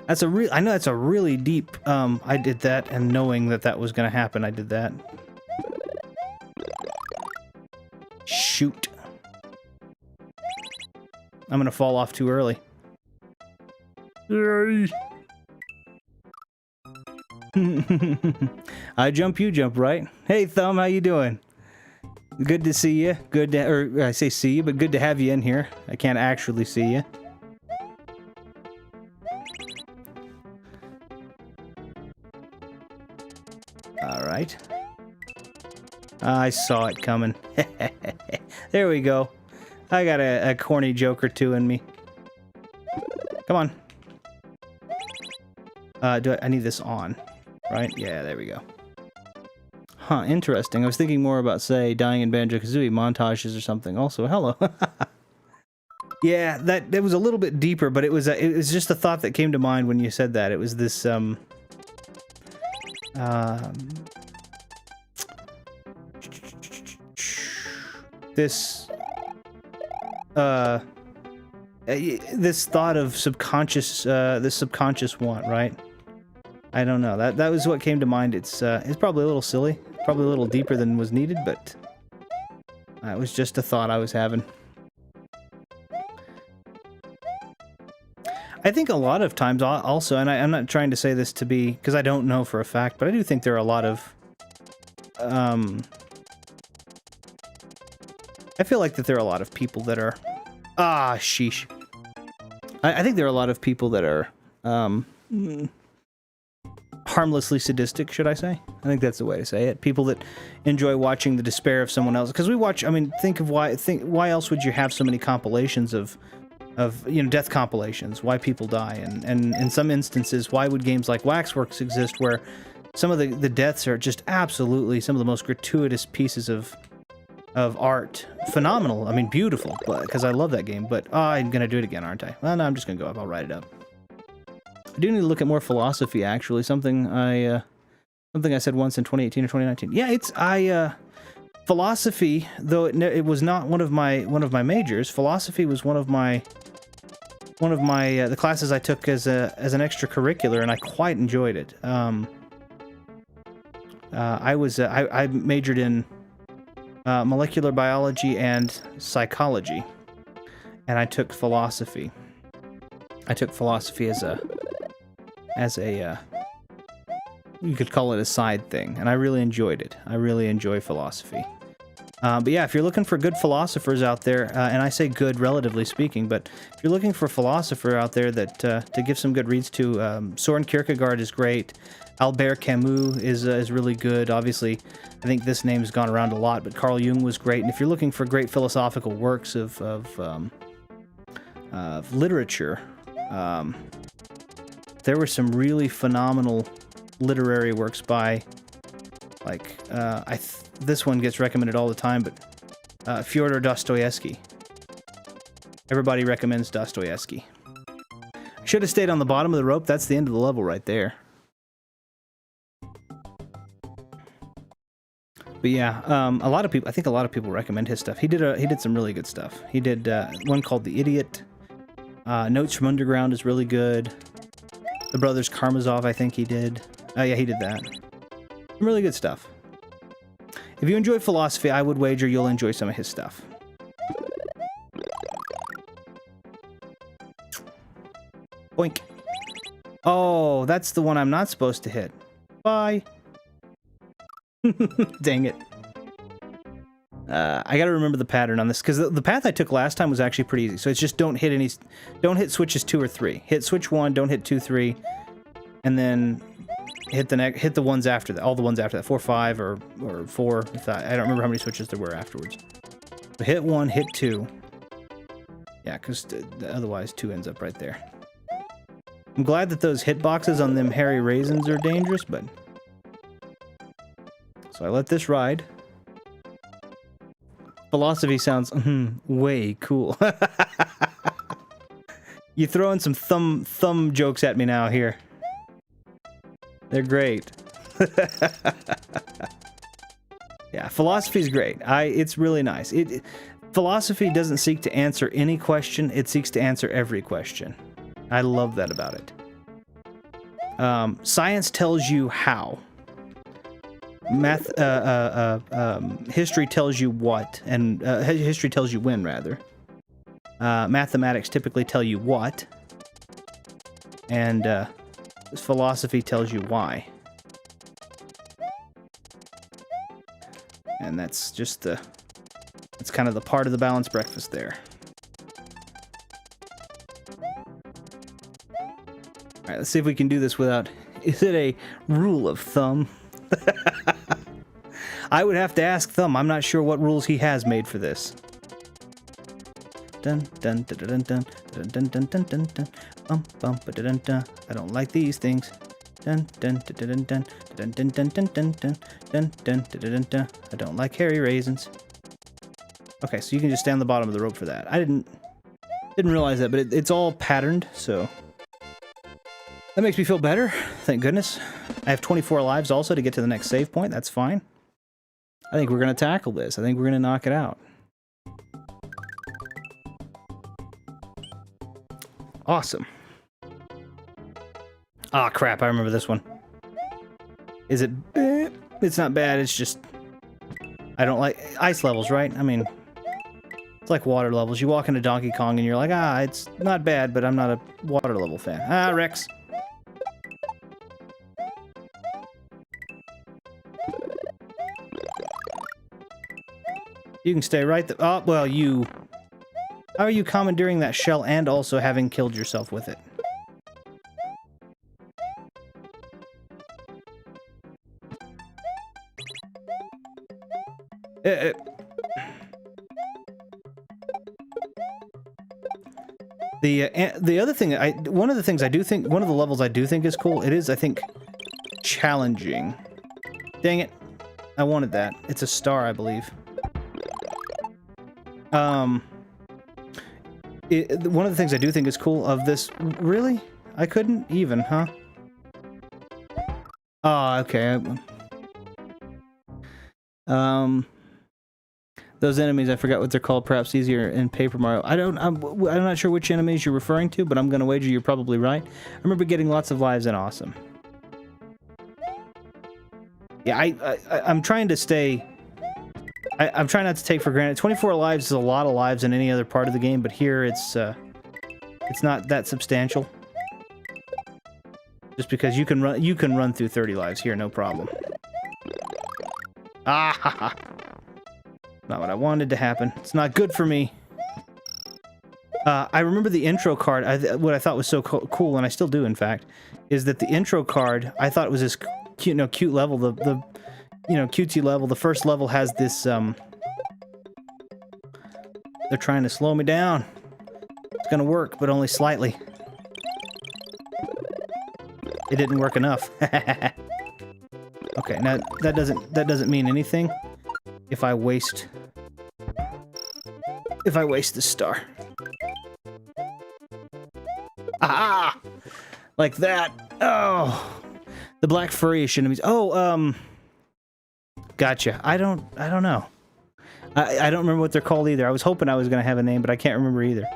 That's a real, I know that's a really deep, I did that, and knowing that that was gonna happen, I did that. Shoot. I'm gonna fall off too early. Yay. I jump, you jump, right? Hey, Thumb, how you doing? Good to see you. Good to, or I say see you, but good to have you in here. I can't actually see you. All right. I saw it coming. There we go. I got a corny joke or two in me. Come on. I need this on, right? Yeah, there we go. Huh, interesting. I was thinking more about, say, dying in Banjo-Kazooie montages or something. Also, hello. Yeah, that was a little bit deeper, but it was just a thought that came to mind when you said that. It was this this thought of subconscious, this subconscious want, right? I don't know. That was what came to mind. It's probably a little silly, probably a little deeper than was needed, but it was just a thought I was having. I think a lot of times also, and I'm not trying to say this to be, because I don't know for a fact, but I do think there are a lot of, I feel like that there are a lot of people that are, sheesh. I think there are a lot of people that are, harmlessly sadistic, should I say? I think that's the way to say it. People that enjoy watching the despair of someone else. Because we watch, I mean, think why else would you have so many compilations of death compilations, why people die, and in some instances, why would games like Waxworks exist where some of the deaths are just absolutely some of the most gratuitous pieces of art. Phenomenal. I mean, beautiful, because I love that game, but I'm gonna do it again, aren't I? Well, no, I'm just gonna go up. I'll write it up. I do need to look at more philosophy, actually. Something I said once in 2018 or 2019. Yeah, philosophy, though it was not one of my majors. Philosophy was one of my the classes I took as an extracurricular, and I quite enjoyed it. I majored in molecular biology and psychology, and I took philosophy. I took philosophy as a you could call it a side thing, and I really enjoyed it. I really enjoy philosophy. But yeah, if you're looking for good philosophers out there, and I say good relatively speaking, but if you're looking for a philosopher out there that to give some good reads to, Soren Kierkegaard is great. Albert Camus is really good. Obviously, I think this name has gone around a lot, but Carl Jung was great. And if you're looking for great philosophical works of literature, there were some really phenomenal literary works by, like, this one gets recommended all the time, but Fyodor Dostoevsky. Everybody recommends Dostoevsky. I should have stayed on the bottom of the rope. That's the end of the level right there. But yeah, a lot of people, I think a lot of people recommend his stuff. He did some really good stuff. He did one called The Idiot. Notes from Underground is really good. The Brothers Karamazov, I think he did. Yeah, he did that. Some really good stuff. If you enjoy philosophy, I would wager you'll enjoy some of his stuff. Boink. Oh, that's the one I'm not supposed to hit. Bye. Dang it. I gotta remember the pattern on this, because the path I took last time was actually pretty easy. So it's just don't hit switches 2 or 3. Hit switch 1, don't hit 2, 3, and then hit the ones after that. All the ones after that, 4, 5, or 4. I don't remember how many switches there were afterwards. But hit 1, hit 2. Yeah, because otherwise 2 ends up right there. I'm glad that those hitboxes on them hairy raisins are dangerous, but so I let this ride. Philosophy sounds way cool. You throwing some thumb jokes at me now here. They're great. Yeah, philosophy is great. It's really nice. Philosophy doesn't seek to answer any question. It seeks to answer every question. I love that about it. Science tells you how. History tells you what, and history tells you when, rather. Mathematics typically tell you what, and philosophy tells you why. And that's just that's kind of the part of the balanced breakfast there. All right, let's see if we can do this without... Is it a rule of thumb? I would have to ask Thumb. I'm not sure what rules he has made for this. Dun dun dun dun dun dun dun dun dun dun dun bum bum ba dun dun. I don't like these things. Dun dun dun dun dun dun dun dun dun dun dun dun dun dun. I don't like hairy raisins. Okay, so you can just stay on the bottom of the rope for that. I didn't realize that, but it's all patterned, so that makes me feel better. Thank goodness. I have 24 lives also to get to the next save point. That's fine. I think we're going to tackle this. I think we're going to knock it out. Awesome. Ah, crap. I remember this one. Is it... It's not bad. It's just... I don't like... Ice levels, right? I mean... It's like water levels. You walk into Donkey Kong and you're like, it's not bad, but I'm not a water level fan. Rex. You can stay right there. Oh, well, you... How are you commandeering that shell and also having killed yourself with it? The other thing, one of the things I do think, one of the levels I do think is cool, it is, I think, challenging. Dang it. I wanted that. It's a star, I believe. One of the things I do think is cool of this... Really? I couldn't even, huh? Oh, okay. Those enemies, I forgot what they're called, perhaps easier in Paper Mario. I'm not sure which enemies you're referring to, but I'm gonna wager you're probably right. I remember getting lots of lives in Awesome. Yeah, I'm trying to stay... I'm trying not to take for granted. 24 lives is a lot of lives in any other part of the game, but here it's not that substantial. Just because you can run through 30 lives here, no problem. Ah ha ha. Not what I wanted to happen. It's not good for me. I remember the intro card. What I thought was so cool, and I still do, in fact, is that the intro card, I thought it was this cute level. The cutesy level. The first level has this, they're trying to slow me down. It's gonna work, but only slightly. It didn't work enough. Okay, now that doesn't mean anything if I waste the star. Ah! Like that. Oh! The black furryish enemies. Oh, gotcha. I don't know. I don't remember what they're called either. I was hoping I was going to have a name, but I can't remember either.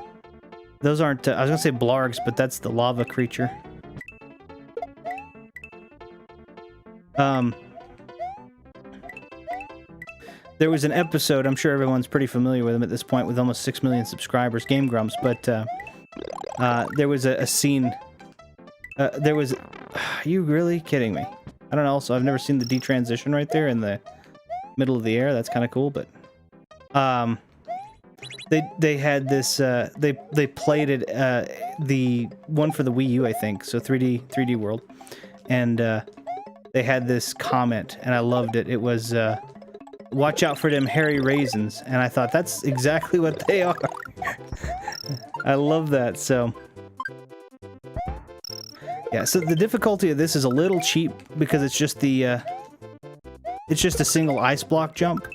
Those aren't... I was going to say blargs, but that's the lava creature. There was an episode, I'm sure everyone's pretty familiar with him at this point, with almost 6 million subscribers, Game Grumps, but there was a scene... there was... Are you really kidding me? I don't know, also, I've never seen the detransition right there in the middle of the air. That's kind of cool, but... They had this... they played it, the one for the Wii U, I think, so 3D World, and they had this comment, and I loved it. It was... watch out for them hairy raisins, and I thought that's exactly what they are. I love that. So yeah, so the difficulty of this is a little cheap because it's just the it's just a single ice block jump.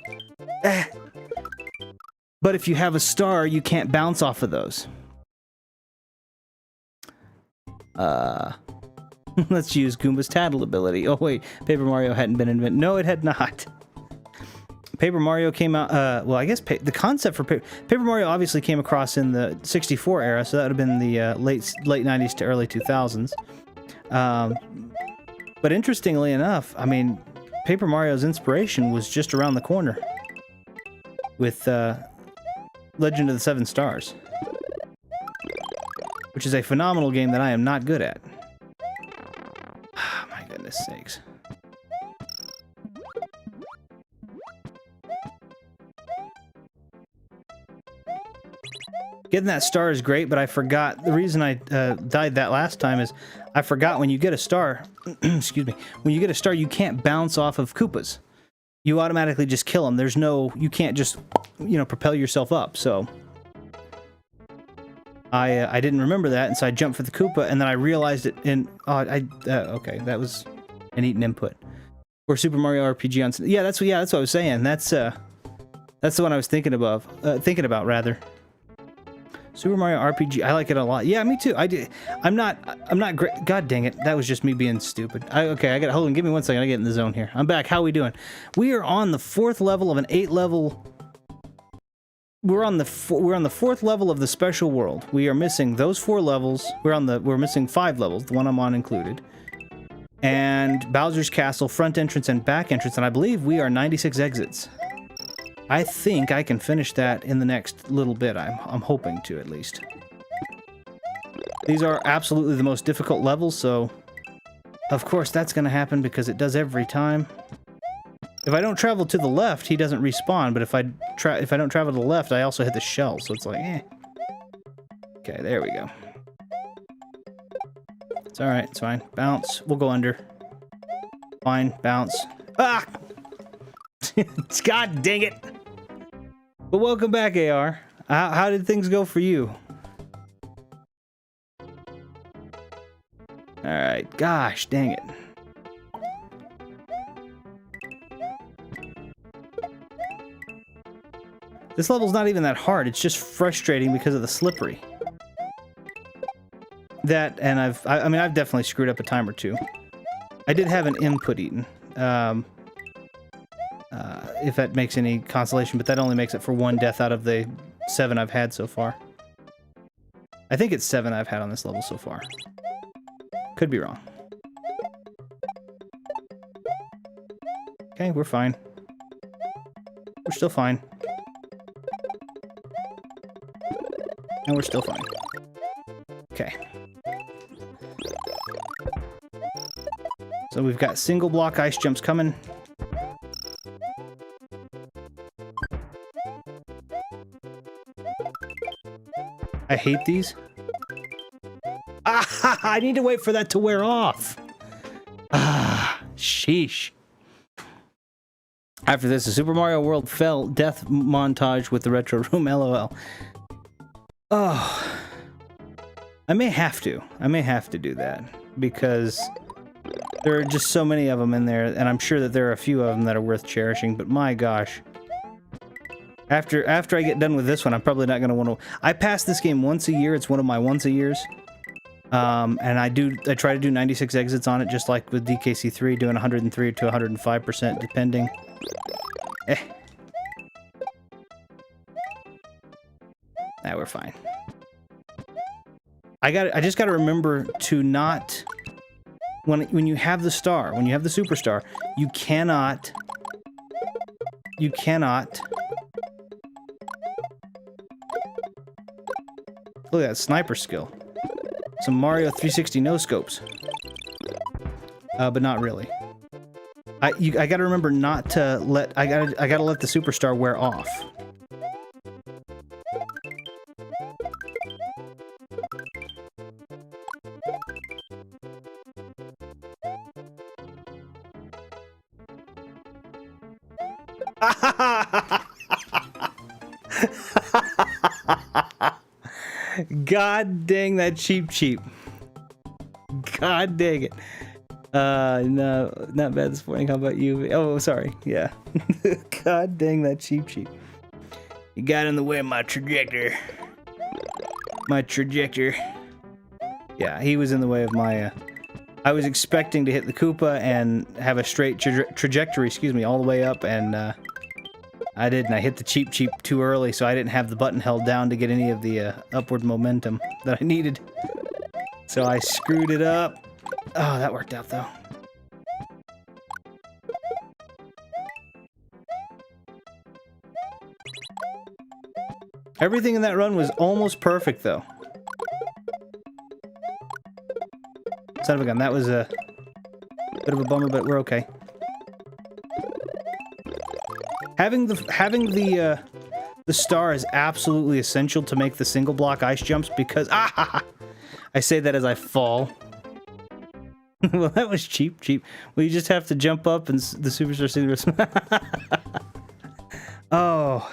But if you have a star, you can't bounce off of those. Let's use Goomba's Tattle ability. Oh wait, Paper Mario hadn't been invented. No, it had not. Paper Mario came out, well, I guess the concept for Paper Mario obviously came across in the 64 era, so that would have been the late 90s to early 2000s. But interestingly enough, I mean, Paper Mario's inspiration was just around the corner with Legend of the Seven Stars, which is a phenomenal game that I am not good at. My goodness sakes. Getting that star is great, but I forgot. The reason I died that last time is I forgot when you get a star, excuse me, when you get a star, you can't bounce off of Koopas. You automatically just kill them. There's no, you can't just, you know, propel yourself up. So I didn't remember that, and so I jumped for the Koopa, and then I realized it in, okay, that was an eaten input. Or Super Mario RPG on, yeah, that's what I was saying. That's the one I was thinking about rather. Super Mario RPG, I like it a lot. Yeah, me too. I'm not great. God dang it. That was just me being stupid. Okay, I got, hold on, give me 1 second. I get in the zone here. I'm back. How are we doing? We are on the 4th level of an 8 level. We're on the 4th level of the special world. We are missing those 4 levels. We're missing 5 levels, the one I'm on included. And Bowser's Castle, front entrance and back entrance, and I believe we are 96 exits. I think I can finish that in the next little bit. I'm hoping to, at least. These are absolutely the most difficult levels, so of course that's going to happen because it does every time. If I don't travel to the left, he doesn't respawn, but if I don't travel to the left, I also hit the shell, so it's like, eh. Okay, there we go. It's alright, it's fine. Bounce. We'll go under. Fine, bounce. Ah! God dang it! But welcome back, AR. How did things go for you? Alright, gosh dang it. This level's not even that hard, it's just frustrating because of the slippery. That, and I mean, I've definitely screwed up a time or two. I did have an input eaten. If that makes any consolation, but that only makes it for 1 death out of the 7 I've had so far. I think it's 7 I've had on this level so far. Could be wrong. Okay, we're fine. We're still fine. And we're still fine. Okay. So we've got single block ice jumps coming. I hate these. Ah, I need to wait for that to wear off. Ah, sheesh. After this, the Super Mario World fell death montage with the retro room, LOL. Oh, I may have to do that because there are just so many of them in there, and I'm sure that there are a few of them that are worth cherishing, but my gosh. After I get done with this one, I'm probably not going to want to... I pass this game once a year. It's one of my once-a-years. And I try to do 96 exits on it, just like with DKC3, doing 103 to 105%, depending. Nah, we're fine. I just got to remember to not... When you have the star, when you have the superstar, you cannot... Look at that sniper skill. Some Mario 360 no-scopes. But not really. I gotta remember not to let... I gotta let the superstar wear off. God dang that cheap. God dang it. No, not bad this morning. How about you? Oh, sorry. Yeah. God dang that cheap. You got in the way of my trajector. Yeah, he was in the way of my, I was expecting to hit the Koopa and have a straight trajectory, all the way up, and, I didn't. I hit the cheap too early, so I didn't have the button held down to get any of the upward momentum that I needed. So I screwed it up. Oh, that worked out, though. Everything in that run was almost perfect, though. Son of a gun, that was a bit of a bummer, but we're okay. Having the star is absolutely essential to make the single block ice jumps because I say that as I fall. Well, that was cheap. Well, you just have to jump up and the Superstar Synchro. Oh.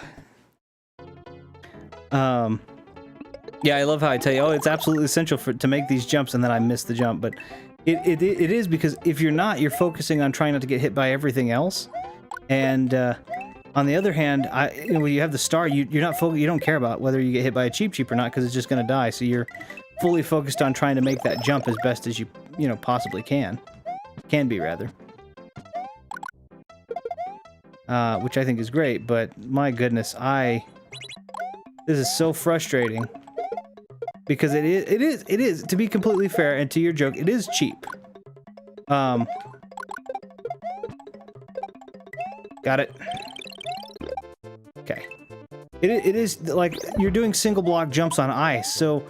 Yeah, I love how I tell you, oh, it's absolutely essential to make these jumps, and then I miss the jump. But it is, because if you're not, you're focusing on trying not to get hit by everything else. And on the other hand, when you have the star, you're not you don't care about whether you get hit by a cheap or not, because it's just going to die. So you're fully focused on trying to make that jump as best as you possibly can be rather. Which I think is great, but my goodness, this is so frustrating because it is to be completely fair, and to your joke, it is cheap. Got it. Okay. It is like you're doing single block jumps on ice, so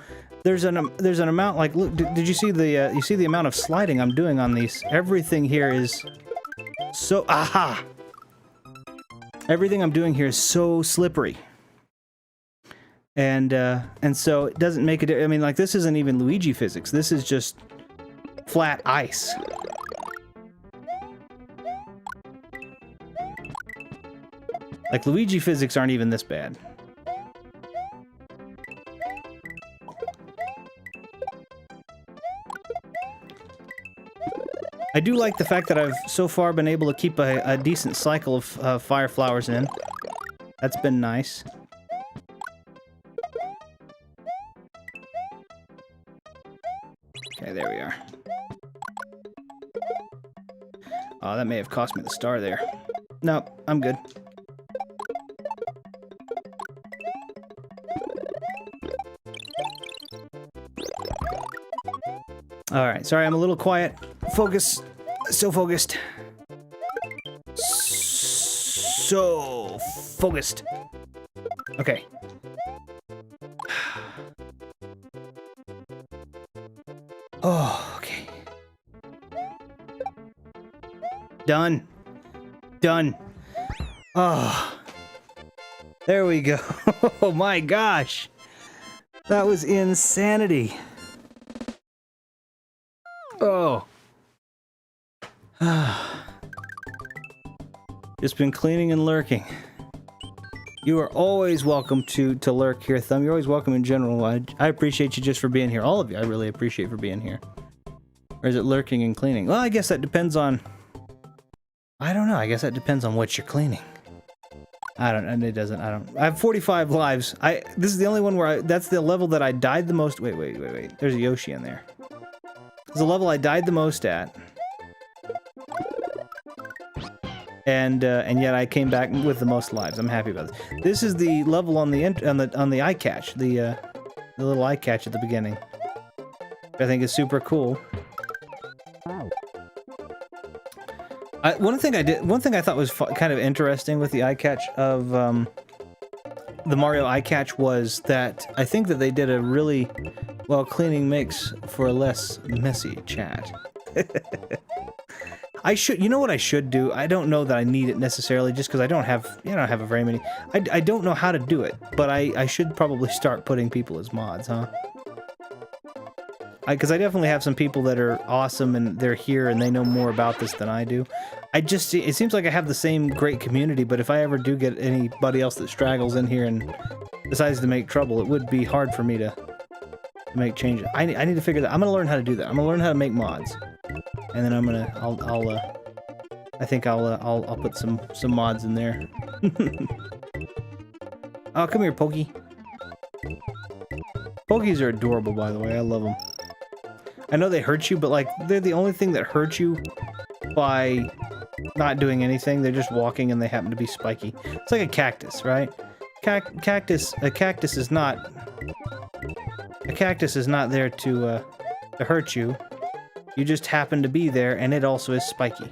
there's an amount, like, look, did you see the you see the amount of sliding I'm doing on these? Everything here is so everything I'm doing here is so slippery. And so it doesn't make it. I mean, like, this isn't even Luigi physics. This is just flat ice. Like, Luigi physics aren't even this bad. I do like the fact that I've so far been able to keep a decent cycle of fire flowers in. That's been nice. Okay, there we are. Oh, that may have cost me the star there. Nope, I'm good. Alright, sorry, I'm a little quiet. Focus. So focused. So focused. Okay. Oh, okay. Done. Done. Oh. There we go. Oh my gosh. That was insanity. Oh. Just been cleaning and lurking. You are always welcome to lurk here, Thumb. You're always welcome in general. I appreciate you just for being here. All of you, I really appreciate for being here. Or is it lurking and cleaning? Well, I guess that depends on... I don't know. I guess that depends on what you're cleaning. I don't... And it doesn't... I don't... I have 45 lives. This is the only one where that's the level that I died the most... Wait. There's a Yoshi in there. It's the level I died the most at. And yet I came back with the most lives. I'm happy about this. This is the level on the eye catch, the little eye catch at the beginning. I think is super cool. One thing I thought was kind of interesting with the eye catch of the Mario eye catch was that I think that they did a really well cleaning mix for a less messy chat. You know what I should do? I don't know that I need it necessarily, just because I don't have a very many. I don't know how to do it, but I should probably start putting people as mods, huh? Because I definitely have some people that are awesome and they're here and they know more about this than I do. It seems like I have the same great community, but if I ever do get anybody else that straggles in here and decides to make trouble, it would be hard for me to make changes. I need to figure that. I'm gonna learn how to do that. I'm gonna learn how to make mods. And then I think I'll put some mods in there. Oh, come here, Pokey. Pokies are adorable, by the way. I love them. I know they hurt you, but like they're the only thing that hurt you by not doing anything. They're just walking and they happen to be spiky. It's like a cactus, right? A cactus is not there to hurt you. You just happen to be there, and it also is spiky.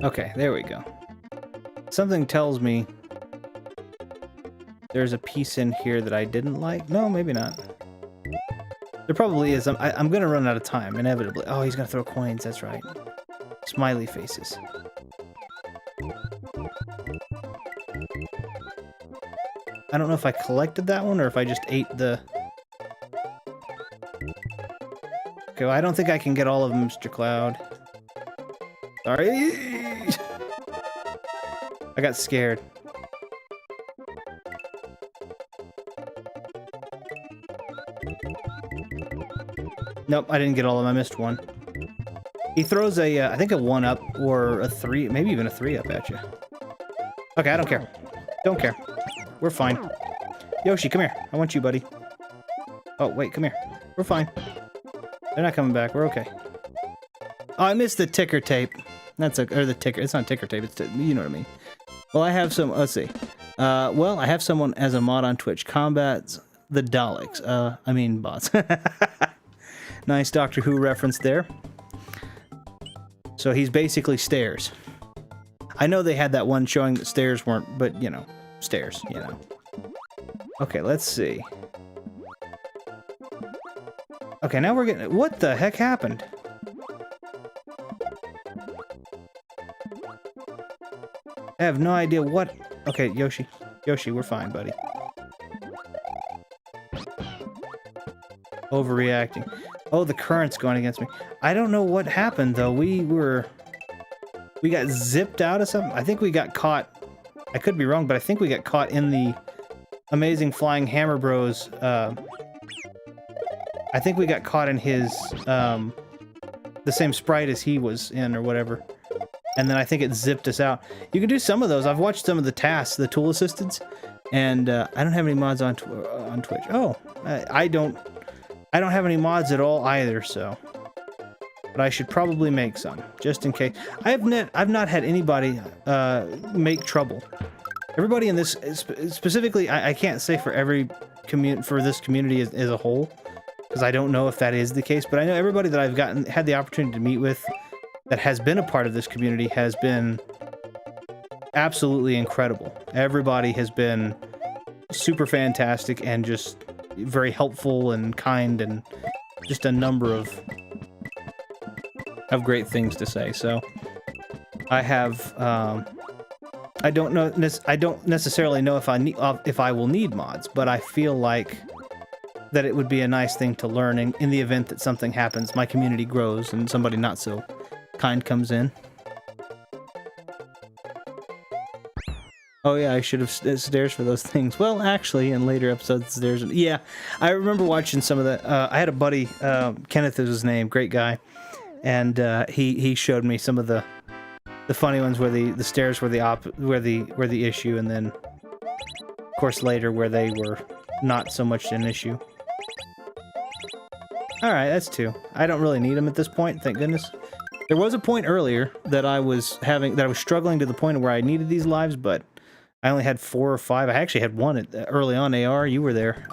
Okay, there we go. Something tells me there's a piece in here that I didn't like. No, maybe not. There probably is. I'm gonna run out of time, inevitably. Oh, he's gonna throw coins, that's right. Smiley faces. I don't know if I collected that one or if I just ate the... Okay, well, I don't think I can get all of them, Mr. Cloud. Sorry. I got scared. Nope, I didn't get all of them. I missed one. He throws a, I think a 1-up or a 3, maybe even a 3-up at you. Okay, I don't care. Don't care. We're fine. Yoshi, come here. I want you, buddy. Oh, wait, come here. We're fine. They're not coming back. We're okay. Oh, I missed the ticker tape. That's a, or the ticker. It's not ticker tape. It's, you know what I mean. Well, I have some, let's see. Well, I have someone as a mod on Twitch. Combats the Daleks. I mean bots. Nice Doctor Who reference there. So he's basically stairs. I know they had that one showing that stairs weren't, but, you know, stairs, you know. Okay, let's see. Okay, now we're getting... What the heck happened? I have no idea what... Okay, Yoshi. Yoshi, we're fine, buddy. Overreacting. Oh, the current's going against me. I don't know what happened, though. We got zipped out of something. I think we got caught. I could be wrong, but I think we got caught in the Amazing Flying Hammer Bros. I think we got caught in his, the same sprite as he was in or whatever. And then I think it zipped us out. You can do some of those. I've watched some of the tasks, the tool assistants, and I don't have any mods on Twitch. Oh, I don't have any mods at all either, so. But I should probably make some, just in case. I've not had anybody make trouble. Everybody in this, specifically, I can't say for every this community as a whole, because I don't know if that is the case. But I know everybody that I've had the opportunity to meet with, that has been a part of this community, has been absolutely incredible. Everybody has been super fantastic and just very helpful and kind, and just a number of great things to say. So I have I don't necessarily know if I will need mods, but I feel like that it would be a nice thing to learn in the event that something happens, my community grows, and somebody not so kind comes in. Oh yeah, I should have stairs for those things. Well, actually, in later episodes, stairs. Yeah, I remember watching some of the. I had a buddy, Kenneth is his name, great guy, and he showed me some of the funny ones where the stairs were the issue, and then of course later where they were not so much an issue. All right, that's 2. I don't really need them at this point, thank goodness. There was a point earlier that I was struggling to the point where I needed these lives, but I only had 4 or 5. I actually had 1 early on. AR, you were there.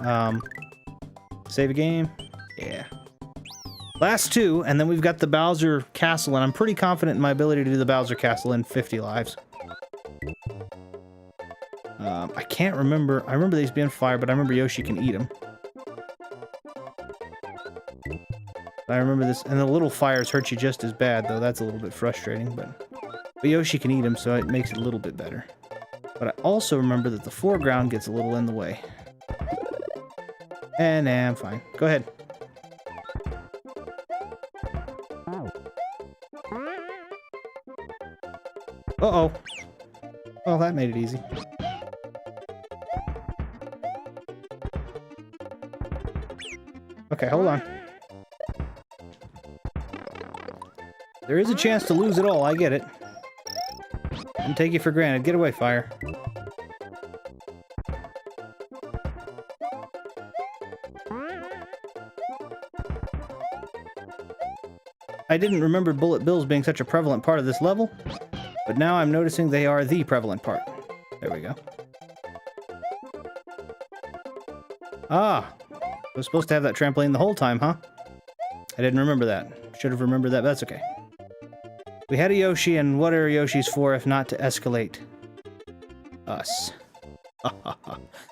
Save a game. Yeah. Last 2, and then we've got the Bowser Castle, and I'm pretty confident in my ability to do the Bowser Castle in 50 lives. I can't remember. I remember these being fire, but I remember Yoshi can eat them. I remember this, and the little fires hurt you just as bad, though. That's a little bit frustrating, but Yoshi can eat them, so it makes it a little bit better. But I also remember that the foreground gets a little in the way. And nah, I'm fine. Go ahead. Uh-oh. Oh, that made it easy. Okay, hold on. There is a chance to lose it all, I get it. And take you for granted. Get away, fire. I didn't remember bullet bills being such a prevalent part of this level, but now I'm noticing they are the prevalent part. There we go. Ah, I was supposed to have that trampoline the whole time, huh? I didn't remember that. Should have remembered that, but that's okay. We had a Yoshi, and what are Yoshis for if not to escalate us?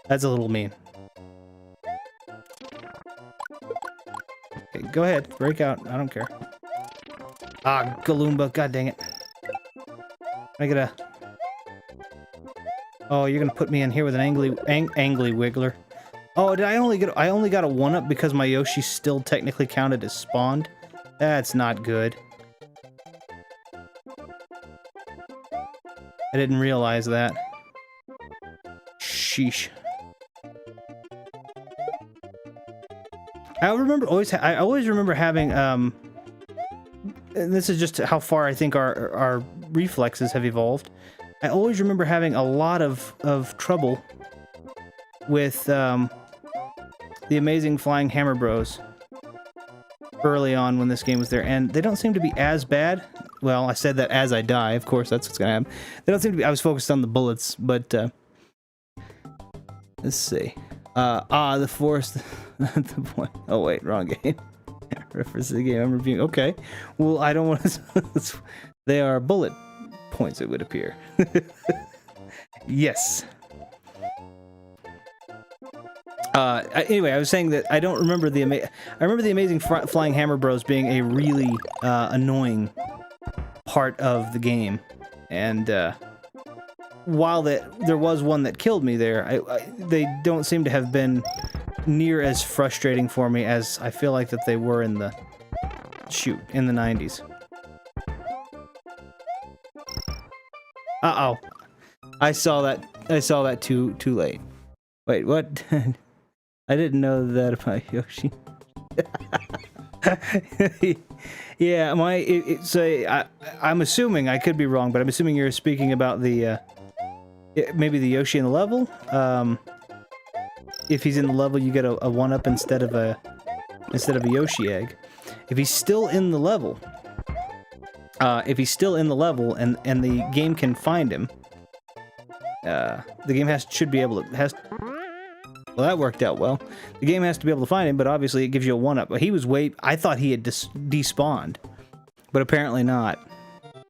That's a little mean. Okay, go ahead. Break out. I don't care. Ah, Galoomba. God dang it. I gotta... Oh, you're gonna put me in here with an angly Wiggler. Oh, did I only got a 1-up because my Yoshi still technically counted as spawned? That's not good. I didn't realize that. Sheesh. I always remember having and this is just how far I think our reflexes have evolved. I always remember having a lot of trouble with the Amazing Flying Hammer Bros early on when this game was there, and they don't seem to be as bad. Well, I said that as I die, of course, that's what's gonna happen. They don't seem to be. I was focused on the bullets, but let's see. The forest. The point. Oh wait, wrong game. Reference to the game I'm reviewing. Okay, well I don't want to. They are bullet points, it would appear. Yes. Anyway, I was saying that I don't remember I remember the Amazing Flying Hammer Bros being a really annoying part of the game, and while there was one that killed me there, they don't seem to have been near as frustrating for me as I feel like that they were in the 90s. Uh-oh. I saw that too late. Wait, what? I didn't know that about Yoshi. Yeah, I'm assuming, I could be wrong, but I'm assuming you're speaking about the maybe the Yoshi in the level. If he's in the level, you get a 1-up instead of a Yoshi egg. If he's still in the level, and the game can find him, the game should be able to well, that worked out well. The game has to be able to find him, but obviously it gives you a 1-up. But he was I thought he had despawned, but apparently not.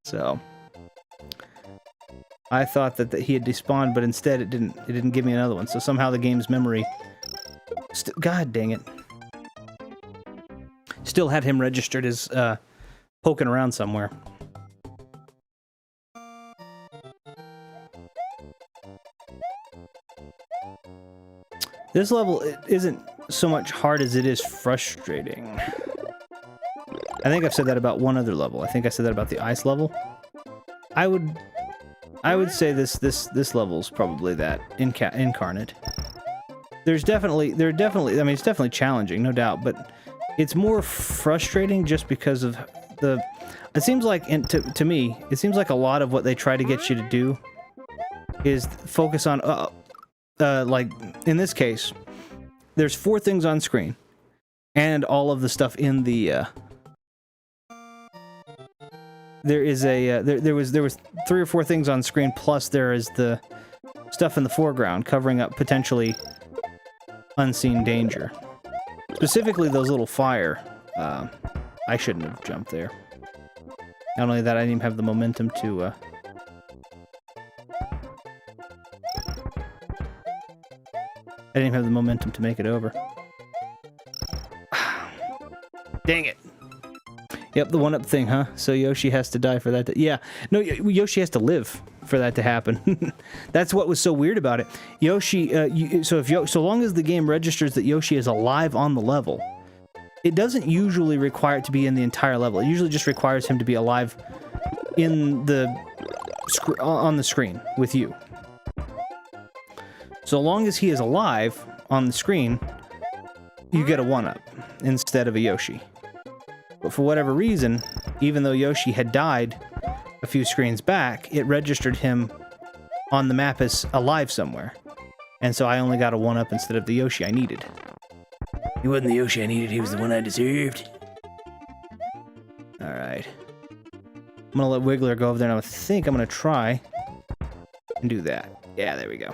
So I thought that he had despawned, but instead it didn't give me another one. So somehow the game's memory, God dang it, still had him registered as poking around somewhere. This level isn't so much hard as it is frustrating. I think I've said that about one other level. I think I said that about the ice level. I would say this level's probably that incarnate. There are definitely, I mean, it's definitely challenging, no doubt, but it's more frustrating just because of it seems like, to me, it seems like a lot of what they try to get you to do is focus on, like, in this case, there's 4 things on screen, and all of the stuff in the, there was 3 or 4 things on screen, plus there is the stuff in the foreground covering up potentially unseen danger. Specifically those little fire. I shouldn't have jumped there. Not only that, I didn't even have the momentum to, I didn't even have the momentum to make it over. Dang it. Yep, the 1-up thing, huh? So Yoshi has to die for that to... Yeah. No, Yoshi has to live for that to happen. That's what was so weird about it. Yoshi... so long as the game registers that Yoshi is alive on the level, it doesn't usually require it to be in the entire level. It usually just requires him to be alive in the... on the screen with you. So long as he is alive on the screen, you get a 1-up instead of a Yoshi. But for whatever reason, even though Yoshi had died a few screens back, it registered him on the map as alive somewhere. And so I only got a 1-up instead of the Yoshi I needed. He wasn't the Yoshi I needed, he was the one I deserved. All right. I'm gonna let Wiggler go over there, and I think I'm gonna try and do that. Yeah, there we go.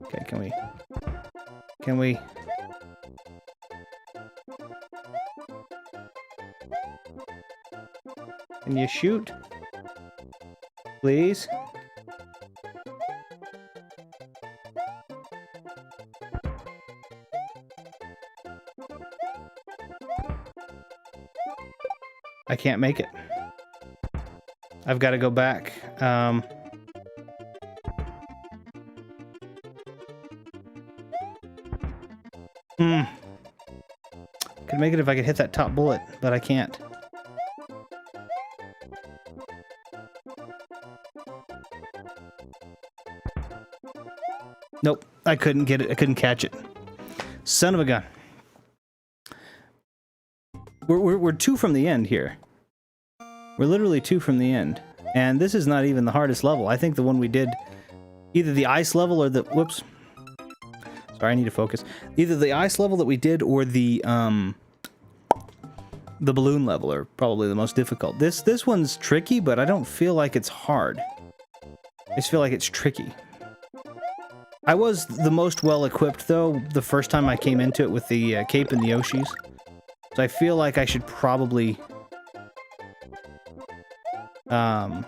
Okay, can we? Can you shoot? Please? I can't make it. I've got to go back. Could make it if I could hit that top bullet, but I can't. Nope, I couldn't get it. I couldn't catch it. Son of a gun. We're 2 from the end here. We're literally 2 from the end. And this is not even the hardest level. I think the one we did, either the ice level or the... Whoops. Sorry, I need to focus. Either the ice level that we did or the balloon level are probably the most difficult. This one's tricky, but I don't feel like it's hard. I just feel like it's tricky. I was the most well-equipped, though, the first time I came into it with the cape and the Yoshis. So I feel like I should probably... I'm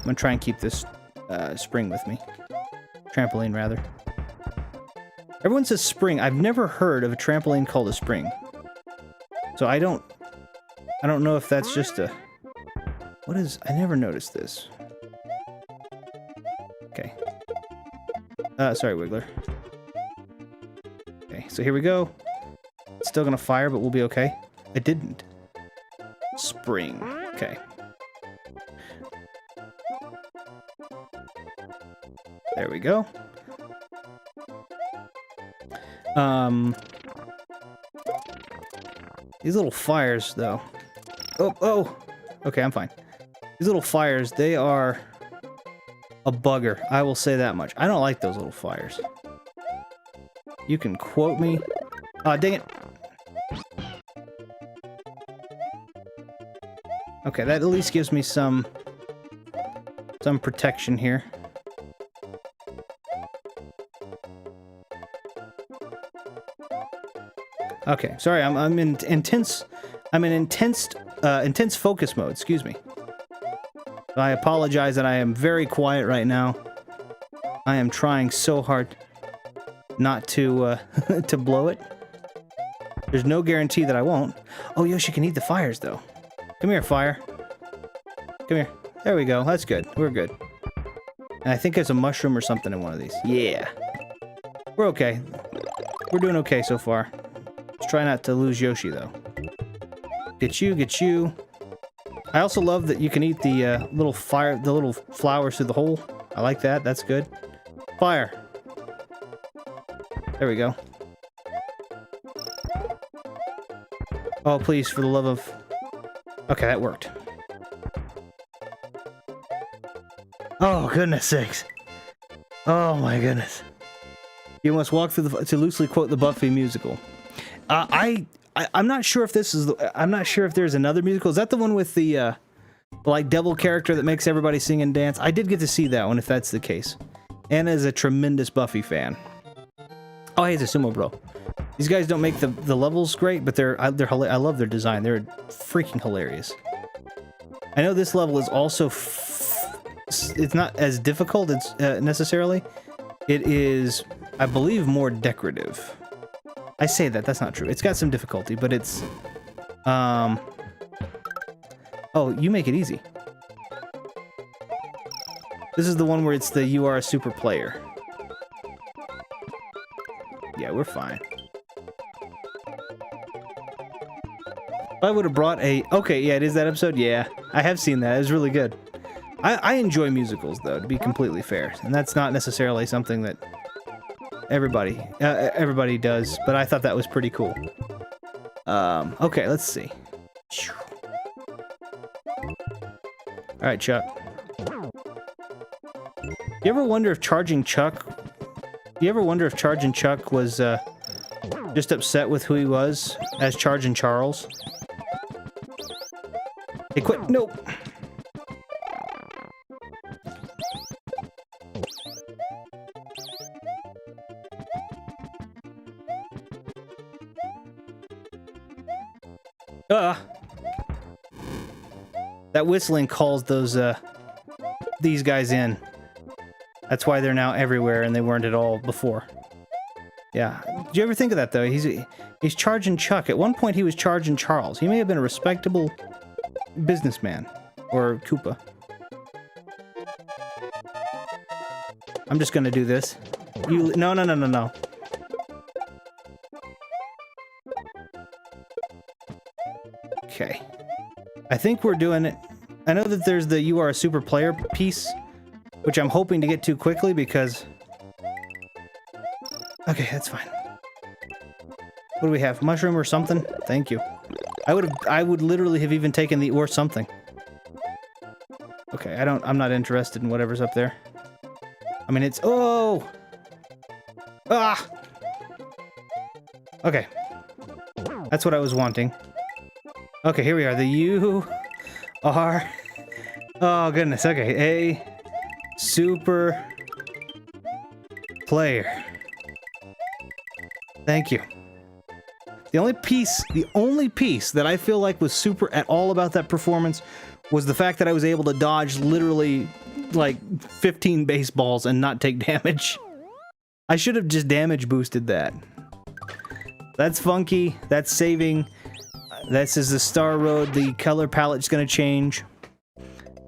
gonna try and keep this spring with me. Trampoline, rather. Everyone says spring. I've never heard of a trampoline called a spring. So I don't know if that's just a... What is... I never noticed this. Okay. Sorry, Wiggler. Okay, so here we go. It's still gonna fire, but we'll be okay. I didn't. Spring. Okay. There we go. These little fires, though. Oh! Okay, I'm fine. These little fires, they are a bugger. I will say that much. I don't like those little fires. You can quote me. Aw, dang it. Okay, that at least gives me some protection here. Okay, sorry, I'm in intense focus mode, excuse me. I apologize that I am very quiet right now. I am trying so hard not to to blow it. There's no guarantee that I won't. Oh, Yoshi can eat the fires though. Come here, fire. Come here. There we go. That's good. We're good. And I think there's a mushroom or something in one of these. Yeah. We're okay. We're doing okay so far. Let's try not to lose Yoshi, though. Get you, get you. I also love that you can eat the little flowers through the hole. I like that. That's good. Fire. There we go. Oh, please, for the love of... Okay, that worked. Oh, goodness sakes. Oh, my goodness. You must walk through the... To loosely quote the Buffy musical. I'm not sure if this is... I'm not sure if there's another musical. Is that the one with the, like, devil character that makes everybody sing and dance? I did get to see that one, if that's the case. Anna's a tremendous Buffy fan. Oh, hey, it's a Sumo Bro. These guys don't make the levels great, but they're I love their design. They're freaking hilarious. I know this level is also it's not as difficult necessarily. It is, I believe, more decorative. I say that's not true. It's got some difficulty, but it's oh, you make it easy. This is the one where it's the you are a super player. Yeah, we're fine. If I would have brought a... Okay, yeah, it is that episode? Yeah, I have seen that. It was really good. I enjoy musicals, though, to be completely fair. And that's not necessarily something that everybody does, but I thought that was pretty cool. Okay, let's see. Alright, Chuck. You ever wonder if charging Chuck was Just upset with who he was as Charging Charles. Hey, quit. Nope. That whistling calls these guys in. That's why they're now everywhere and they weren't at all before. Yeah. Did you ever think of that, though? He's charging Chuck. At one point, he was charging Charles. He may have been a respectable businessman. Or Koopa. I'm just gonna do this. No. Okay. I think we're doing it. I know that there's the you are a super player piece, which I'm hoping to get to quickly because... Okay, that's fine. What do we have? Mushroom or something? Thank you. I would literally have even taken the or something. Okay, I'm not interested in whatever's up there. I mean, it's... Oh! Ah! Okay. That's what I was wanting. Okay, here we are. The U are... Oh, goodness. Okay, a super player. Thank you. The only piece that I feel like was super at all about that performance was the fact that I was able to dodge literally like 15 baseballs and not take damage. I should have just damage boosted that. That's funky. That's saving. This is the Star Road. The color palette's gonna change.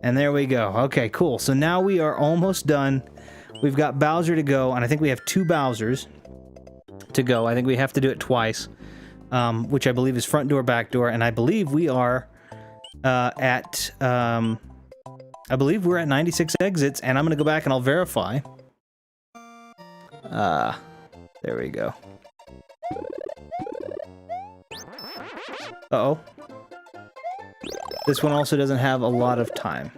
And there we go. Okay, cool. So now we are almost done. We've got Bowser to go, and I think we have 2 Bowsers to go. I think we have to do it twice, which I believe is front door, back door, and I believe we are at 96 exits, and I'm gonna go back and I'll verify. There we go. Uh-oh. This one also doesn't have a lot of time.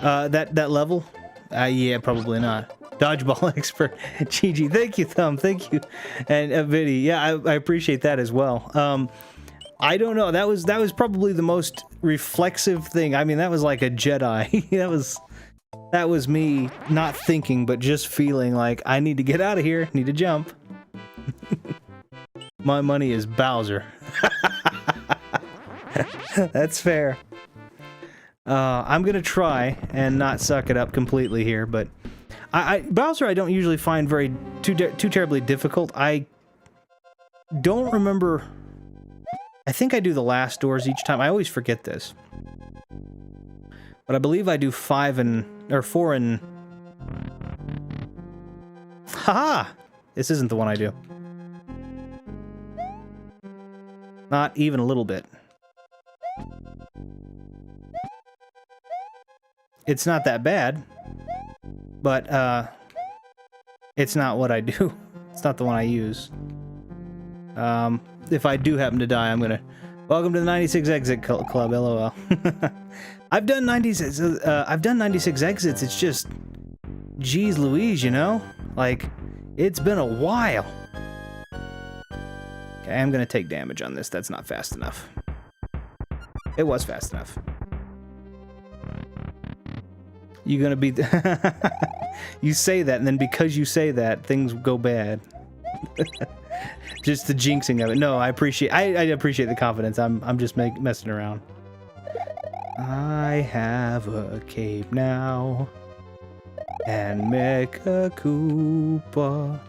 That level? Yeah, probably not. Dodgeball expert. GG. Thank you, Thumb. Thank you. And Vinny. Yeah, I appreciate that as well. I don't know. That was probably the most reflexive thing. I mean, that was like a Jedi. that was me not thinking, but just feeling like I need to get out of here. Need to jump. My money is Bowser. That's fair. I'm gonna try and not suck it up completely here, but Bowser I don't usually find too terribly difficult. I don't remember. I think I do the last doors each time. I always forget this, but I believe I do 4 and. Haha! This isn't the one I do. Not even a little bit. It's not that bad, but it's not what I do. It's not the one I use. If I do happen to die, I'm gonna... Welcome to the 96 Exit Club, LOL. I've done 96 exits, it's just... Geez Louise, you know? Like, it's been a while. Okay, I'm gonna take damage on this. That's not fast enough. It was fast enough. You gonna be... You say that, and then because you say that, things go bad. Just the jinxing of it. No, I appreciate the confidence. I'm just messing around. I have a cape now. And Mecha Koopa.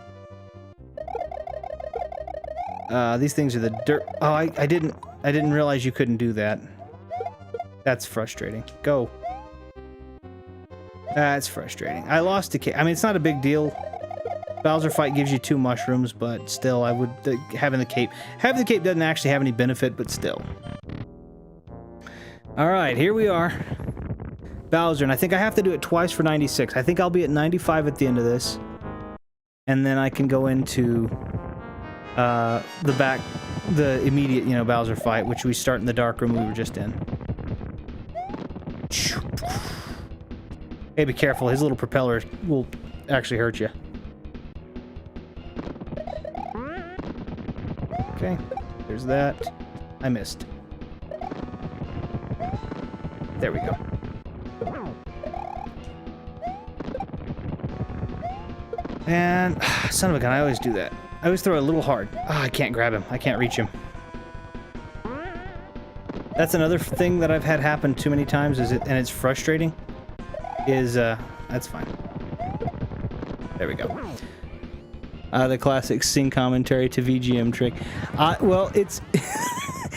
These things are the dirt. Oh, I didn't realize you couldn't do that. That's frustrating. Go. That's frustrating. I lost a cape. I mean, it's not a big deal. Bowser fight gives you 2 mushrooms, but still, I would having the cape doesn't actually have any benefit, but still. All right, here we are, Bowser, and I think I have to do it twice for 96. I think I'll be at 95 at the end of this, and then I can go into the immediate, Bowser fight, which we start in the dark room we were just in. Hey, be careful. His little propeller will actually hurt you. Okay, there's that. I missed. There we go. And, son of a gun, I always do that. I always throw it a little hard. Ah, I can't grab him. I can't reach him. That's another thing that I've had happen too many times, and it's frustrating, is, that's fine. There we go. The classic sing commentary to VGM trick. Well, it's,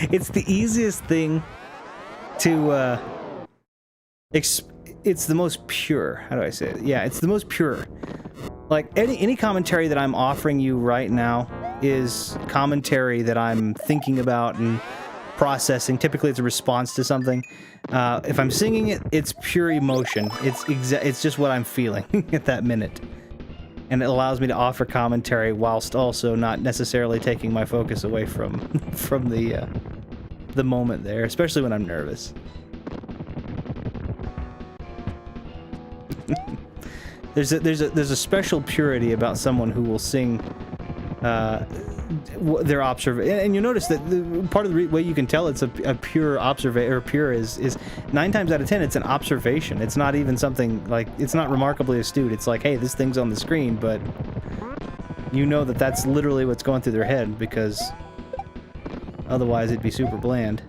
it's the easiest thing to, it's the most pure. How do I say it? Yeah, it's the most pure. Like, any commentary that I'm offering you right now is commentary that I'm thinking about and processing. Typically, it's a response to something. If I'm singing it, it's pure emotion. It's just what I'm feeling at that minute. And it allows me to offer commentary whilst also not necessarily taking my focus away from the moment there, especially when I'm nervous. There's a special purity about someone who will sing their observation, and you notice that part of the way you can tell it's a pure observation, or pure is 9 times out of 10 it's an observation. It's not even something like, it's not remarkably astute. It's like, hey, this thing's on the screen, but you know that that's literally what's going through their head, because otherwise it'd be super bland.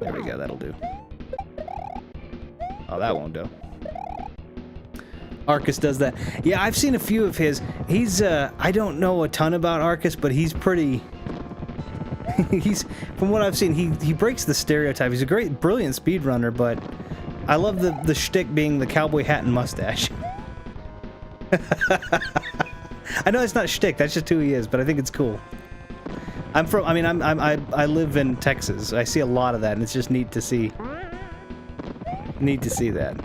There we go, that'll do. Oh, that won't do. Arcus does that. Yeah, I've seen a few of his. He's, I don't know a ton about Arcus, but he's pretty... he's, from what I've seen, he breaks the stereotype. He's a brilliant speedrunner, but I love the shtick being the cowboy hat and mustache. I know it's not shtick, that's just who he is, but I think it's cool. I live in Texas. I see a lot of that, and it's just neat to see. Neat to see that.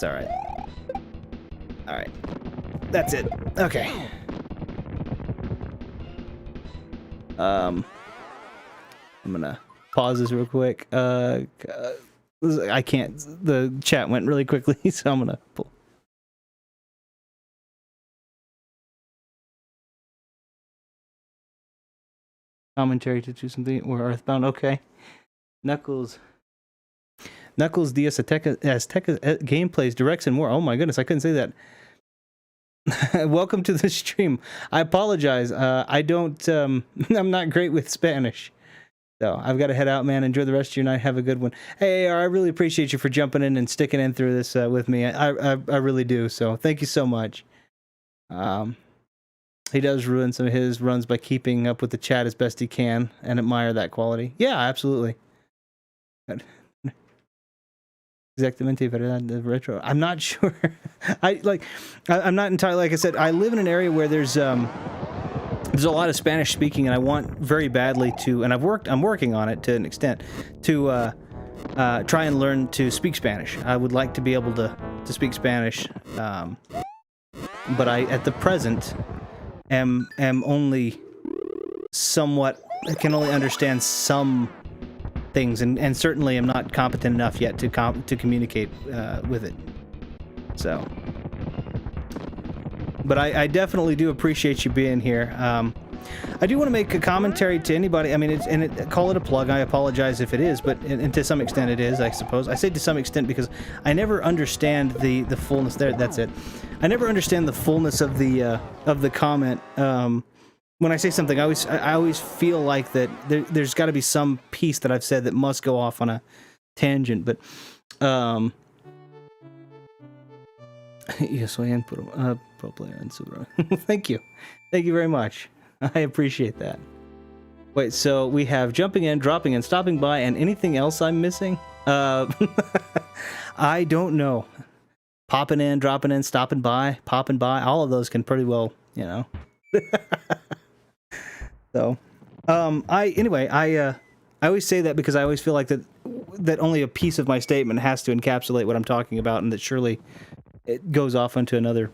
That's alright. Alright. That's it. Okay. I'm gonna pause this real quick. I can't. The chat went really quickly, so I'm gonna pull. Commentary to do something or Earthbound. Okay. Knuckles Diaz Azteca gameplays, directs, and more. Oh my goodness, I couldn't say that. Welcome to the stream. I apologize. I don't. I'm not great with Spanish, so I've got to head out, man. Enjoy the rest of your night. Have a good one. Hey, AR, I really appreciate you for jumping in and sticking in through this with me. I really do. So thank you so much. He does ruin some of his runs by keeping up with the chat as best he can, and admire that quality. Yeah, absolutely. Exactamente, verdad, the retro. I'm not sure. I'm not entirely, like I said, I live in an area where there's a lot of Spanish speaking, and I want very badly to, and I'm working on it to an extent, to try and learn to speak Spanish. I would like to be able to speak Spanish, but I, at the present, am only somewhat, I can only understand some things, and certainly am not competent enough yet to communicate with it. So, but I definitely do appreciate you being here. I do want to make a commentary to anybody. I mean, call it a plug. I apologize if it is, but and to some extent it is, I suppose. I say to some extent because I never understand the fullness there. That's it. I never understand the fullness of the comment. When I say something, I always feel like that there's got to be some piece that I've said that must go off on a tangent, but yes, I am pro player and super. Thank you very much. I appreciate that. Wait, so we have jumping in, dropping in, stopping by, and anything else I'm missing? I don't know. Popping in, dropping in, stopping by, popping by, all of those can pretty well, you know. So, I always say that because I always feel like that only a piece of my statement has to encapsulate what I'm talking about, and that surely it goes off into another,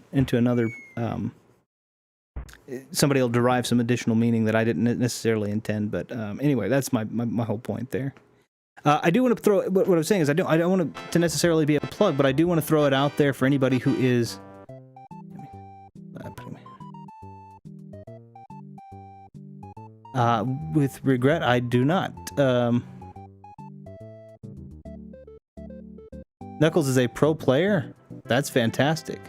somebody will derive some additional meaning that I didn't necessarily intend. But anyway, that's my whole point there. I do want to throw, what I'm saying is I don't want it to necessarily be a plug, but I do want to throw it out there for anybody who is With regret, I do not. Knuckles is a pro player? That's fantastic.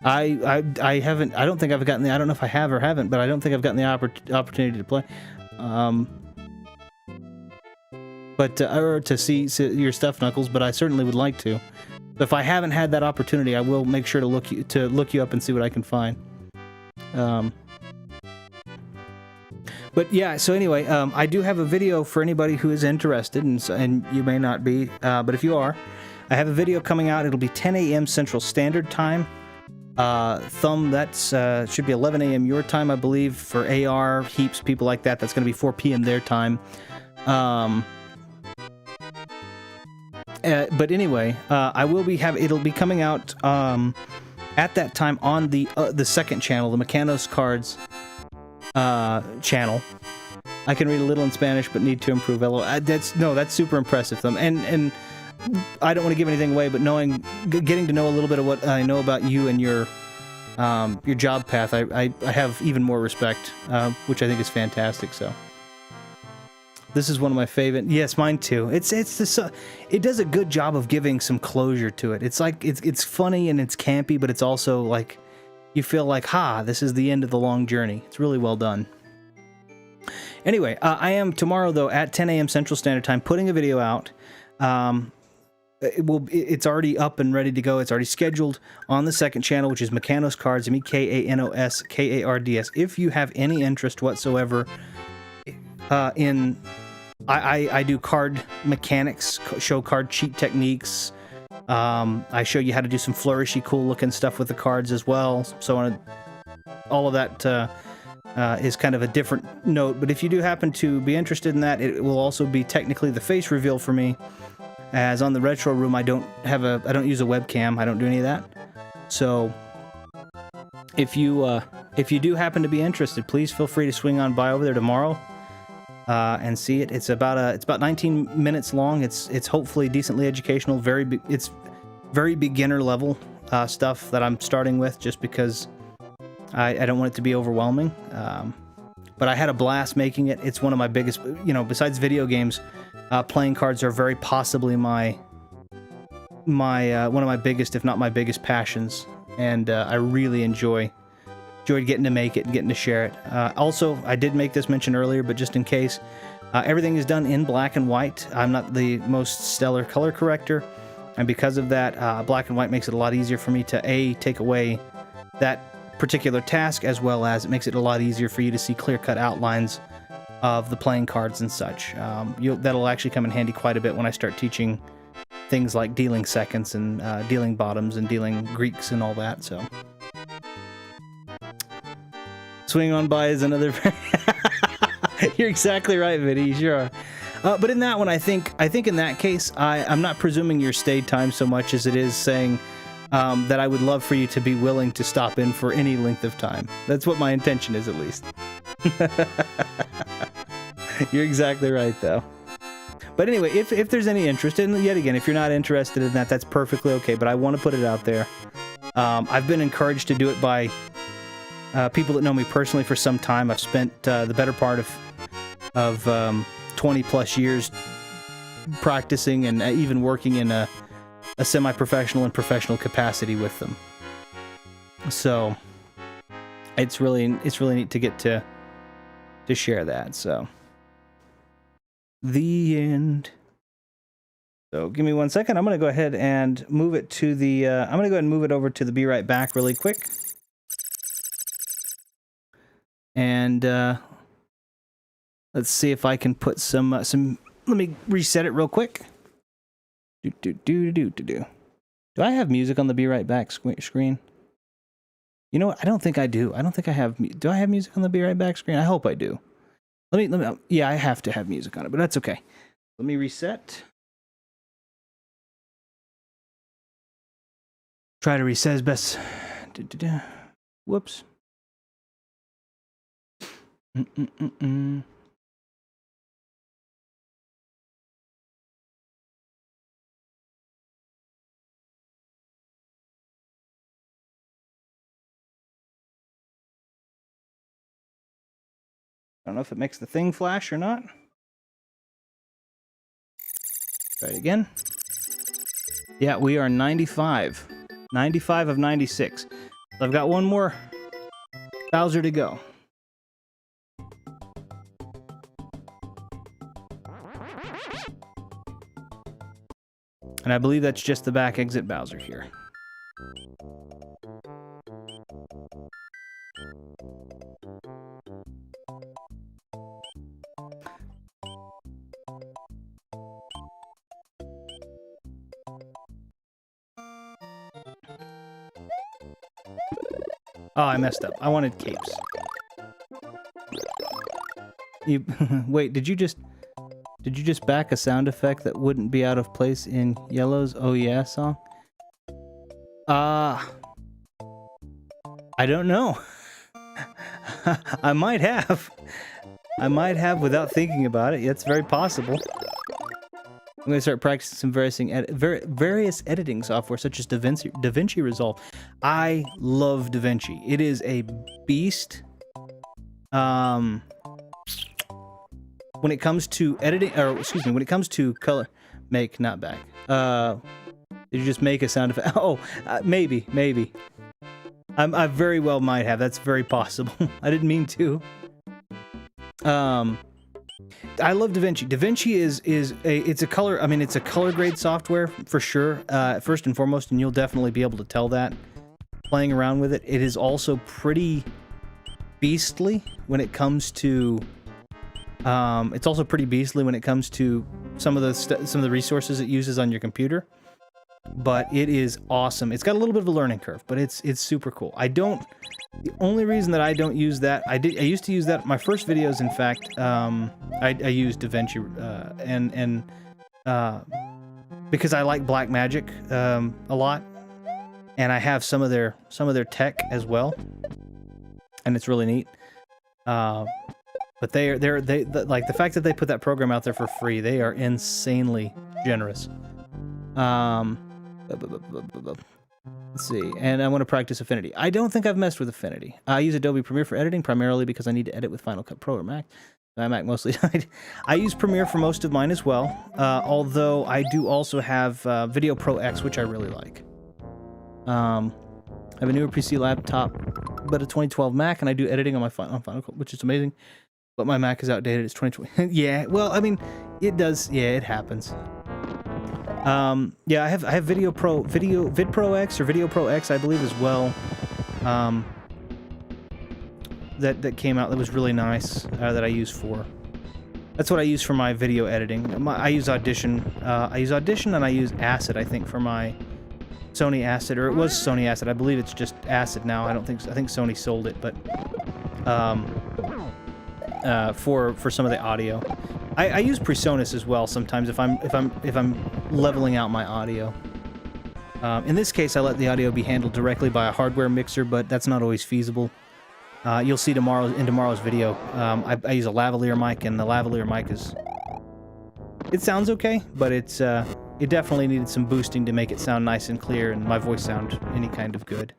I haven't, I don't think I've gotten the, I don't know if I have or haven't, but I don't think I've gotten the opportunity to play. Or to see your stuff, Knuckles, but I certainly would like to. If I haven't had that opportunity, I will make sure to look you up and see what I can find. But yeah, so anyway, I do have a video for anybody who is interested, and you may not be, but if you are, I have a video coming out. It'll be 10 a.m. Central Standard Time. That's should be 11 a.m. your time, I believe, for AR, Heaps, people like that. That's going to be 4 p.m. their time. But anyway, it'll be coming out at that time on the second channel, the Mechanos Cards channel. I can read a little in Spanish, but need to improve. That's super impressive. And I don't want to give anything away, but getting to know a little bit of what I know about you and your job path, I have even more respect, which I think is fantastic. So this is one of my favorite. Yes, mine too. It does a good job of giving some closure to it. It's like it's funny and it's campy, but it's also like you feel like, this is the end of the long journey. It's really well done. Anyway, I am tomorrow, though, at 10 a.m. Central Standard Time, putting a video out. It's already up and ready to go. It's already scheduled on the second channel, which is Mechanos Cards, Mekanos Kards. If you have any interest whatsoever I do card mechanics, show card cheat techniques. I show you how to do some flourishy, cool-looking stuff with the cards as well. So all of that is kind of a different note. But if you do happen to be interested in that, it will also be technically the face reveal for me. As on the Retro Room, I don't use a webcam. I don't do any of that. So if you do happen to be interested, please feel free to swing on by over there tomorrow and see it. It's about 19 minutes long. It's hopefully decently educational. It's very beginner level stuff that I'm starting with, just because I don't want it to be overwhelming. But I had a blast making it. It's one of my biggest, besides video games, playing cards are very possibly my one of my biggest, if not my biggest, passions, and I really enjoyed getting to make it and getting to share it. Also, I did make this mention earlier, but just in case, everything is done in black and white. I'm not the most stellar color corrector, and because of that, black and white makes it a lot easier for me to take away that particular task, as well as it makes it a lot easier for you to see clear-cut outlines of the playing cards and such. That'll actually come in handy quite a bit when I start teaching things like dealing seconds and dealing bottoms and dealing Greeks and all that. So, swing on by is another. You're exactly right, Vinny. Sure. But in that one, I think in that case, I'm not presuming your stay time so much as it is saying that I would love for you to be willing to stop in for any length of time. That's what my intention is, at least. You're exactly right, though. But anyway, if there's any interest, and yet again, if you're not interested in that, that's perfectly okay, but I want to put it out there. I've been encouraged to do it by people that know me personally for some time. I've spent the better part of 20 plus years practicing and even working in a semi-professional and professional capacity with them. So it's really neat to get to share that. So the end. So give me 1 second. I'm going to go ahead and move it to the I'm going to go ahead and move it over to the Be Right Back really quick. And let's see if I can put some let me reset it real quick. Do I have music on the Be Right Back screen? You know what? I don't think I do. I don't think I have. Do I have music on the Be Right Back screen? I hope I do. Let me. Yeah, I have to have music on it, but that's okay. Let me reset. Try to reset as best. Whoops. I don't know if it makes the thing flash or not. Try it again. Yeah, we are 95. 95 of 96. So I've got one more Bowser to go. And I believe that's just the back exit Bowser here. Oh, I messed up. I wanted capes. You wait, did you just back a sound effect that wouldn't be out of place in Yellow's Oh Yeah song? I don't know. I might have. I might have without thinking about it. It's very possible. I'm going to start practicing some various editing software, such as DaVinci Resolve. I love DaVinci. It is a beast. When it comes to editing, or excuse me, when it comes to color, not back. Did you just make a sound effect? Oh, maybe. I very well might have. That's very possible. I didn't mean to. I love DaVinci. DaVinci it's a color. I mean, it's a color grade software for sure. First and foremost, and you'll definitely be able to tell that playing around with it. It is also pretty beastly when it comes to. It's also pretty beastly when it comes to some of the resources it uses on your computer. But it is awesome. It's got a little bit of a learning curve, but it's super cool. The only reason that I don't use that, I used to use that my first videos. In fact, I used DaVinci, because I like Blackmagic a lot, and I have some of their tech as well, and it's really neat. But they like the fact that they put that program out there for free. They are insanely generous. Let's see, and I want to practice Affinity. I don't think I've messed with Affinity. I use Adobe Premiere for editing, primarily because I need to edit with Final Cut Pro or Mac. My Mac mostly. I use Premiere for most of mine as well, although I do also have Video Pro X, which I really like. I have a newer PC laptop, but a 2012 Mac, and I do editing on my Final Cut, which is amazing. But my Mac is outdated. It's 2020. Yeah, well, I mean, it does. Yeah, it happens. Yeah, I have Vid Pro X or Video Pro X, I believe, as well. That came out that was really nice. That I use for. That's what I use for my video editing. I use Audition. I use Audition and I use Acid. I think for my Sony Acid, or it was Sony Acid. I believe it's just Acid now. I think Sony sold it, but for some of the audio. I use PreSonus as well sometimes if I'm leveling out my audio. In this case, I let the audio be handled directly by a hardware mixer, but that's not always feasible. You'll see in tomorrow's video. I use a lavalier mic, and the lavalier mic it sounds okay, but it definitely needed some boosting to make it sound nice and clear, and my voice sound any kind of good.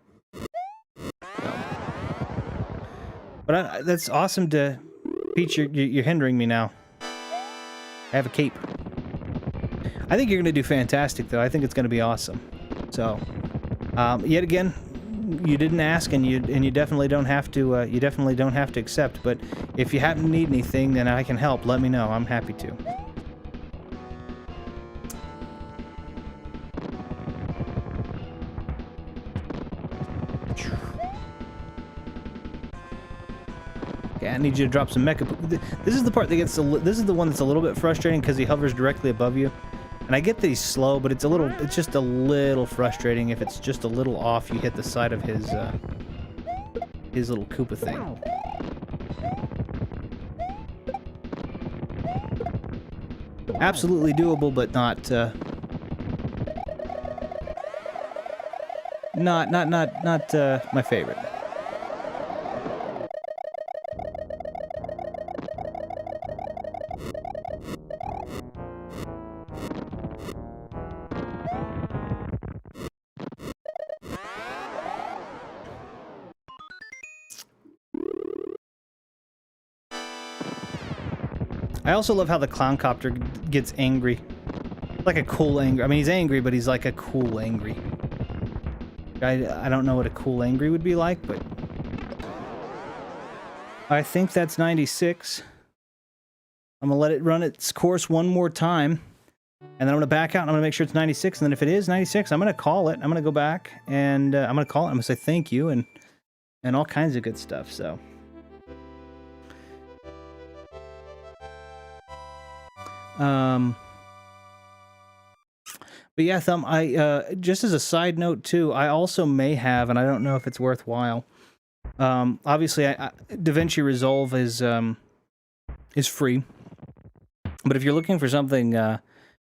But that's awesome to. Peach, you're hindering me now. I have a cape. I think you're going to do fantastic, though. I think it's going to be awesome. So, yet again, you didn't ask, and you definitely don't have to. You definitely don't have to accept. But if you happen to need anything, then I can help. Let me know. I'm happy to. Okay, I need you to drop some mecha. This is the part that gets. This is the one that's a little bit frustrating because he hovers directly above you, and I get that he's slow, but it's just a little frustrating if it's just a little off. You hit the side of his little Koopa thing. Absolutely doable, but not my favorite. I also love how the clown copter gets angry. Like a cool angry. I mean, he's angry, but he's like a cool angry. I don't know what a cool angry would be like, but I think that's 96. I'm going to let it run its course one more time, and then I'm going to back out, and I'm going to make sure it's 96, and then if it is 96, I'm going to call it. I'm going to go back, and I'm going to call it. I'm going to say thank you, and all kinds of good stuff, so. But yeah, Thumb, I just as a side note too, I also may have, and I don't know if it's worthwhile. Obviously, DaVinci Resolve is free, but if you're looking for something, if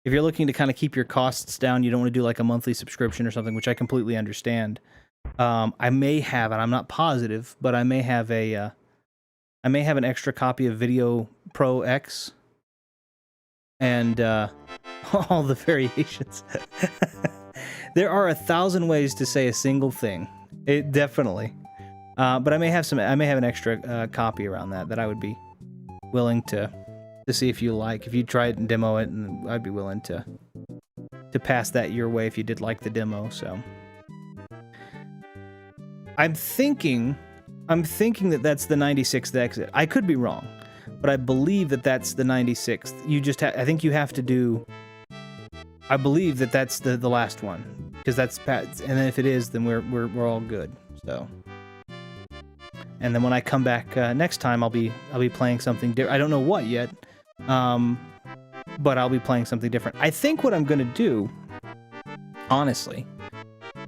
you're looking to kind of keep your costs down, you don't want to do like a monthly subscription or something, which I completely understand. I may have, and I'm not positive, but I may have an extra copy of Video Pro X, and all the variations. There are 1,000 ways to say a single thing. It definitely. But I may have an extra copy around that I would be willing to see if you like. If you try it and demo it, and I'd be willing to pass that your way if you did like the demo. So I'm thinking that that's the 96th exit. I could be wrong, but I believe that that's the 96th. You just I think you have to do. I believe that that's the last one, because that's Pat's, and then if it is, then we're all good. So, and then when I come back next time, I'll be playing something different. I don't know what yet, but I'll be playing something different. I think what I'm gonna do, honestly,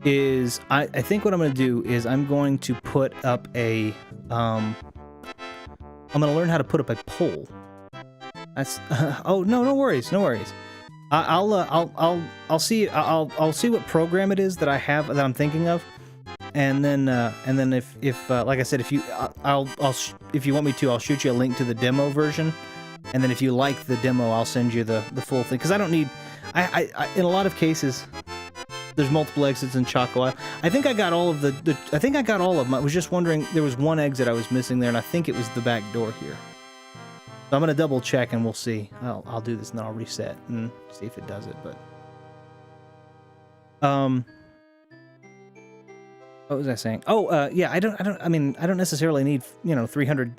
is I think what I'm gonna do is I'm going to put up a I'm gonna learn how to put up a poll. That's oh no worries. I'll see what program it is that I have that I'm thinking of, and then if like I said, if you want me to, I'll shoot you a link to the demo version, and then if you like the demo, I'll send you the full thing, because I don't need I in a lot of cases there's multiple exits in Choco. I think I got all of I think I got all of them. I was just wondering, there was one exit I was missing there, and I think it was the back door here. So I'm gonna double check and we'll see. I'll do this and then I'll reset and see if it does it. But what was I saying? Oh, yeah. I don't necessarily need 300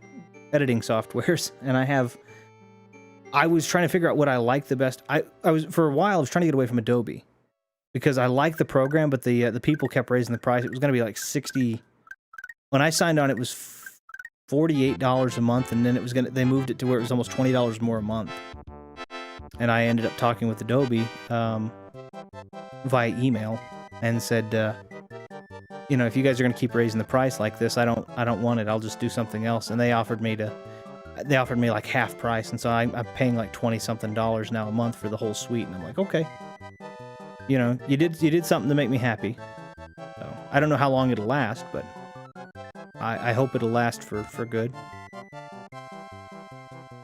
editing softwares, and I was trying to figure out what I like the best. I was for a while I was trying to get away from Adobe, because I like the program, but the people kept raising the price. It was gonna be like 60. When I signed on, it was $48 a month, and then they moved it to where it was almost $20 more a month. And I ended up talking with Adobe via email and said, if you guys are going to keep raising the price like this, I don't want it. I'll just do something else. And they offered me like half price, and so I'm paying like $20-something now a month for the whole suite. And I'm like, okay, you did something to make me happy. So I don't know how long it'll last, but I hope it'll last for good.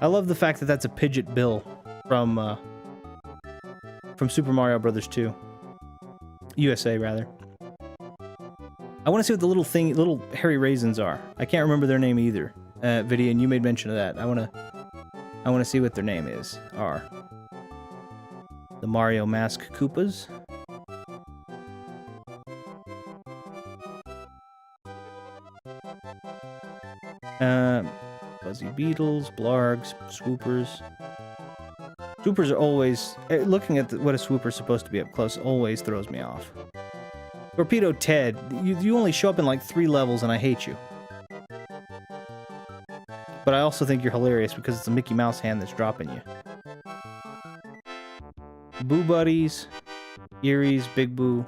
I love the fact that that's a Pidgeot Bill from Super Mario Brothers 2. USA, rather. I want to see what the little hairy raisins are. I can't remember their name either. Vidian, you made mention of that. I want to see what their name are. The Mario Mask Koopas. Fuzzy Beetles, Blargs, Swoopers. Swoopers are always... looking at what a Swooper's supposed to be up close always throws me off. Torpedo Ted, you only show up in like 3 levels and I hate you. But I also think you're hilarious because it's a Mickey Mouse hand that's dropping you. Boo Buddies, Eries, Big Boo.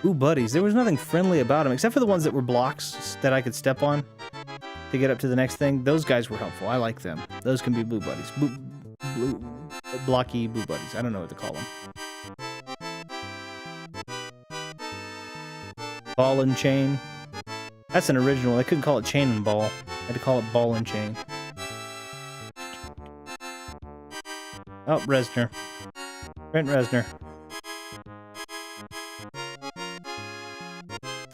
Boo Buddies, there was nothing friendly about them except for the ones that were blocks that I could step on to get up to the next thing. Those guys were helpful. I like them. Those can be Boo Buddies. Blocky Boo Buddies. I don't know what to call them. Ball and Chain. That's an original. I couldn't call it Chain and Ball. I had to call it Ball and Chain. Oh, Reznor. Trent Reznor.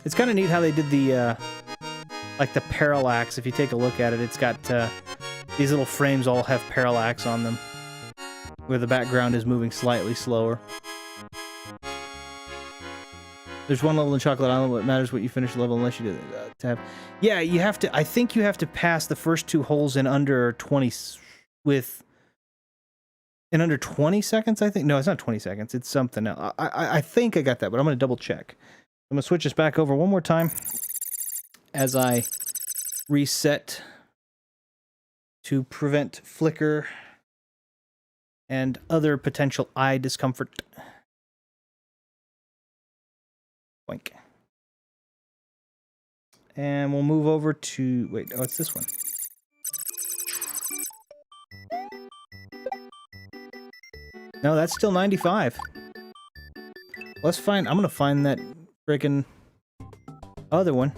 It's kind of neat how they did the, like the parallax. If you take a look at it, it's got These little frames all have parallax on them, where the background is moving slightly slower. There's one level in Chocolate Island. What matters what you finish the level unless you do the tab. Yeah, you have to. I think you have to pass the first 2 holes in under 20 in under 20 seconds. I think no, it's not 20 seconds. It's something else. I think I got that, but I'm gonna double check. I'm gonna switch this back over one more time as I reset to prevent flicker and other potential eye discomfort. Boink. And we'll move over to... Wait, oh, it's this one. No, that's still 95. Let's find... I'm gonna find that freaking other one.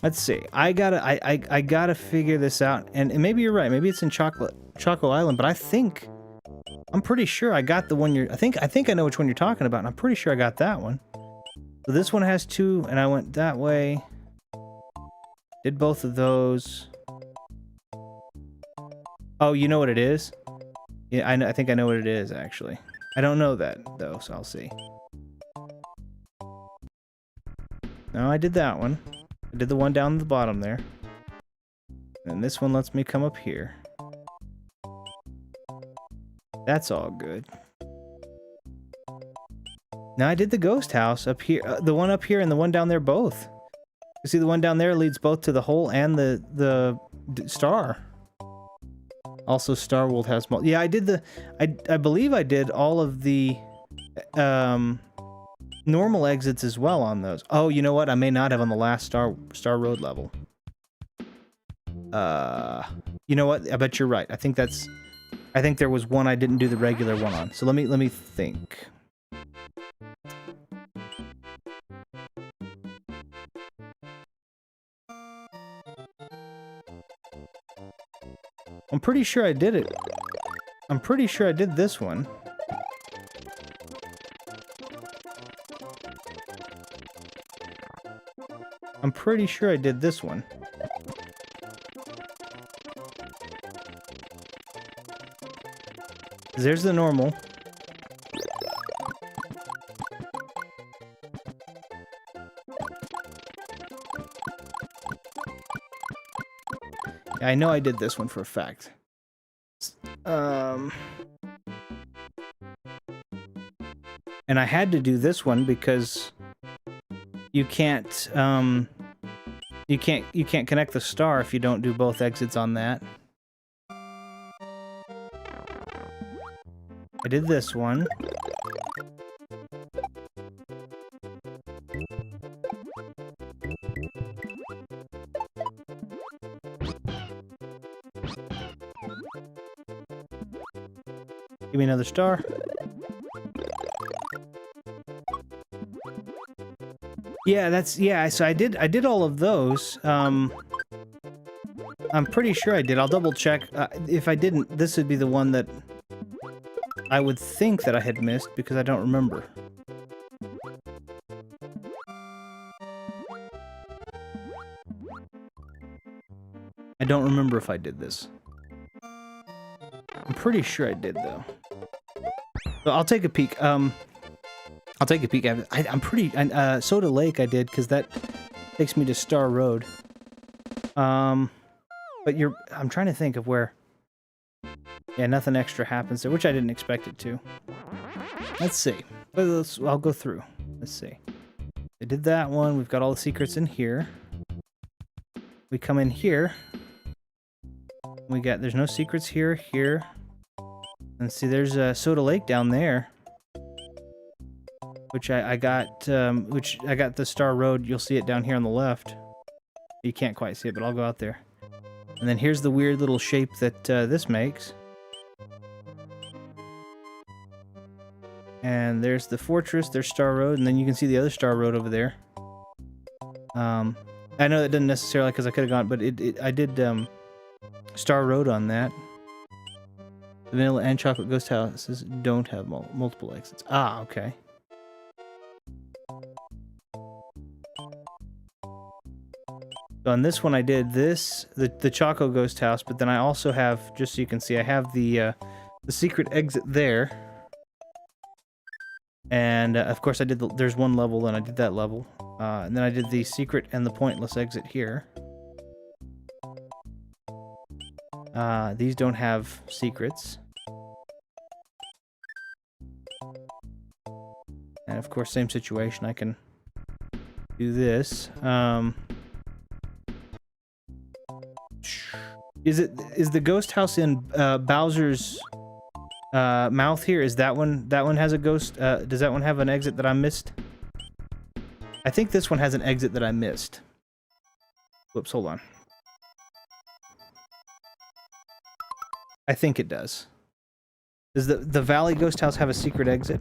Let's see. I gotta figure this out. And maybe you're right. Maybe it's in Choco Island, but I'm pretty sure I got the one you're... I think I know which one you're talking about, and I'm pretty sure I got that one. So this one has 2, and I went that way. Did both of those. Oh, you know what it is? Yeah, I think I know what it is, actually. I don't know that, though, so I'll see. No, I did that one. I did the one down at the bottom there. And this one lets me come up here. That's all good. Now I did the ghost house up here, the one up here and the one down there both. You see the one down there leads both to the hole and the star. Also, Star World has yeah, I did the I believe I did all of the normal exits as well on those. Oh, you know what? I may not have on the last Star Road level. You know what? I bet you're right. I think there was one I didn't do the regular one on. So let me think. I'm pretty sure I did it. I'm pretty sure I did this one. I'm pretty sure I did this one. There's the normal. I know I did this one for a fact. And I had to do this one because you can't connect the star if you don't do both exits on that. I did this one. Give me another star. Yeah, so I did all of those. I'm pretty sure I did. I'll double check. If I didn't, this would be the one that I would think that I had missed because I don't remember. I don't remember if I did this. I'm pretty sure I did, though. So I'll take a peek. I'll take a peek at it. I'm pretty... Soda Lake I did, because that takes me to Star Road. But I'm trying to think of where... Yeah, nothing extra happens there, which I didn't expect it to. Let's see. I'll go through. Let's see. I did that one. We've got all the secrets in here. We come in here. There's no secrets here. And see, there's a Soda Lake down there. Which I got the Star Road. You'll see it down here on the left. You can't quite see it, but I'll go out there. And then here's the weird little shape that this makes. And there's the fortress, there's Star Road, and then you can see the other Star Road over there. I know that doesn't necessarily, because I could have gone, but I did Star Road on that. The Vanilla and Chocolate Ghost Houses don't have multiple exits. Ah, okay. So on this one, I did this, the Choco Ghost House, but then I also have, just so you can see, I have the secret exit there. And of course I did, there's one level and I did that level. And then I did the secret and the pointless exit here. These don't have secrets. And of course, same situation, I can do this. Is the ghost house in Bowser's mouth here? Is that one has a ghost? Does that one have an exit that I missed? I think this one has an exit that I missed. Whoops, hold on. I think it does. Does the Valley Ghost House have a secret exit?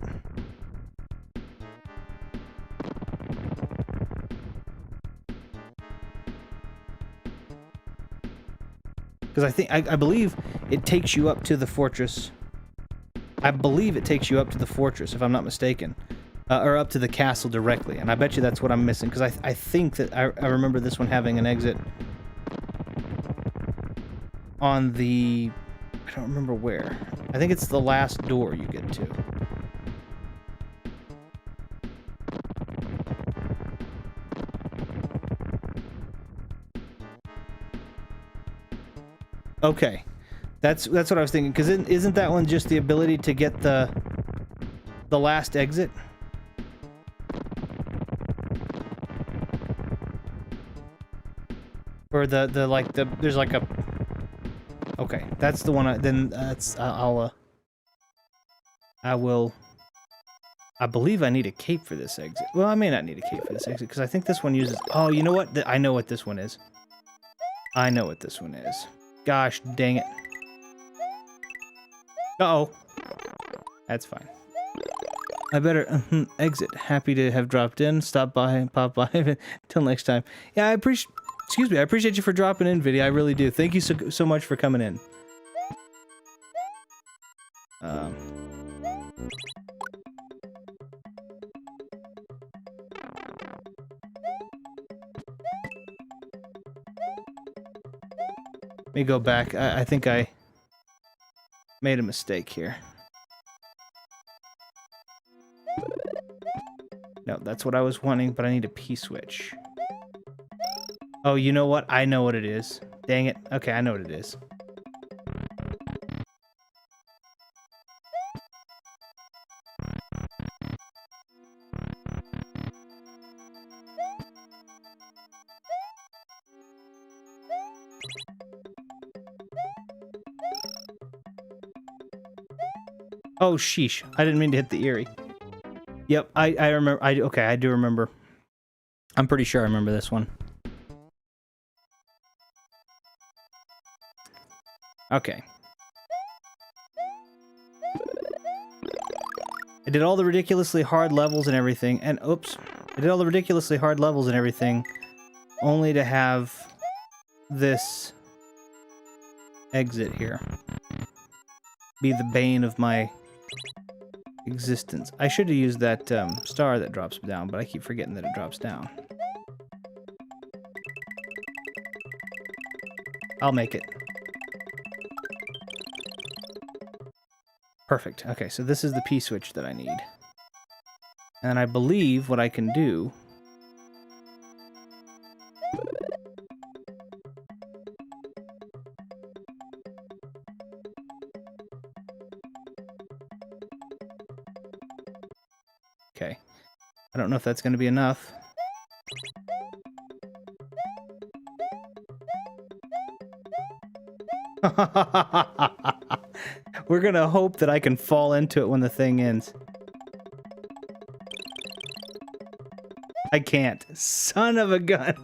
Because I believe it takes you up to the fortress. I believe it takes you up to the fortress, if I'm not mistaken. Or up to the castle directly. And I bet you that's what I'm missing. Because I think that I remember this one having an exit on the... I don't remember where. I think it's the last door you get to. Okay, that's what I was thinking. Because isn't that one just the ability to get the last exit? Or there's like a. Okay, that's the one. I will. I believe I need a cape for this exit. Well, I may not need a cape for this exit because I think this one uses. Oh, you know what? I know what this one is. I know what this one is. Gosh, dang it. Uh-oh. That's fine. I better exit. Happy to have dropped in. Stop by, pop by. Till next time. Yeah, I appreciate. Excuse me. I appreciate you for dropping in, Vidya. I really do. Thank you so much for coming in. Let me go back. I think I made a mistake here. No, that's what I was wanting, but I need a P-switch. Oh, you know what? I know what it is. Dang it. Okay, I know what it is. Oh, sheesh. I didn't mean to hit the Eerie. Yep, I remember. Okay, I do remember. I'm pretty sure I remember this one. Okay. I did all the ridiculously hard levels and everything, and oops. I did all the ridiculously hard levels and everything, only to have this exit here be the bane of my existence. I should have used that star that drops down, but I keep forgetting that it drops down. I'll make it. Perfect. Okay, so this is the P-switch that I need. And I believe what I can do... Okay. I don't know if that's going to be enough. We're going to hope that I can fall into it when the thing ends. I can't. Son of a gun.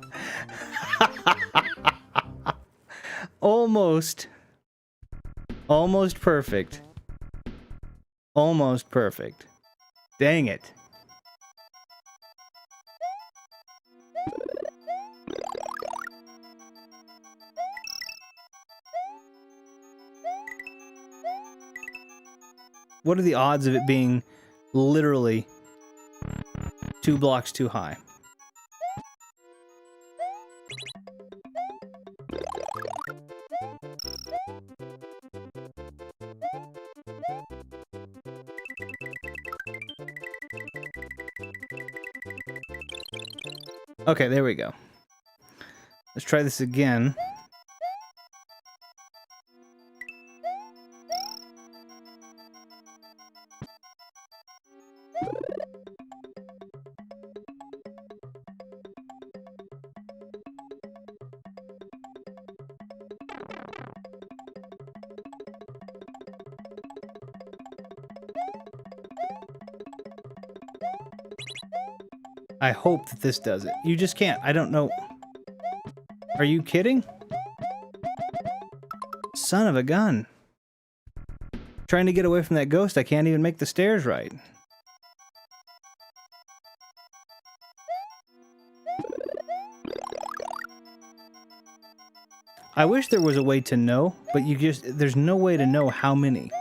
Almost. Almost perfect. Almost perfect. Dang it. What are the odds of it being literally 2 blocks too high? Okay, there we go. Let's try this again. I hope that this does it. You just can't. I don't know. Are you kidding? Son of a gun. Trying to get away from that ghost, I can't even make the stairs right. I wish there was a way to know, but there's no way to know how many.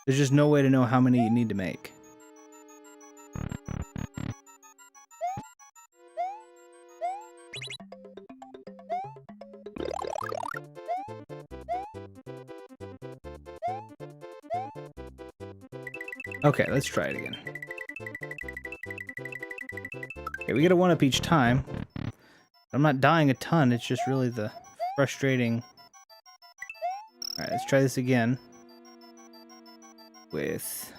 There's just no way to know how many you need to make. Okay, let's try it again. Okay, we get a 1-up each time. I'm not dying a ton, it's just really the frustrating... Alright, let's try this again. With...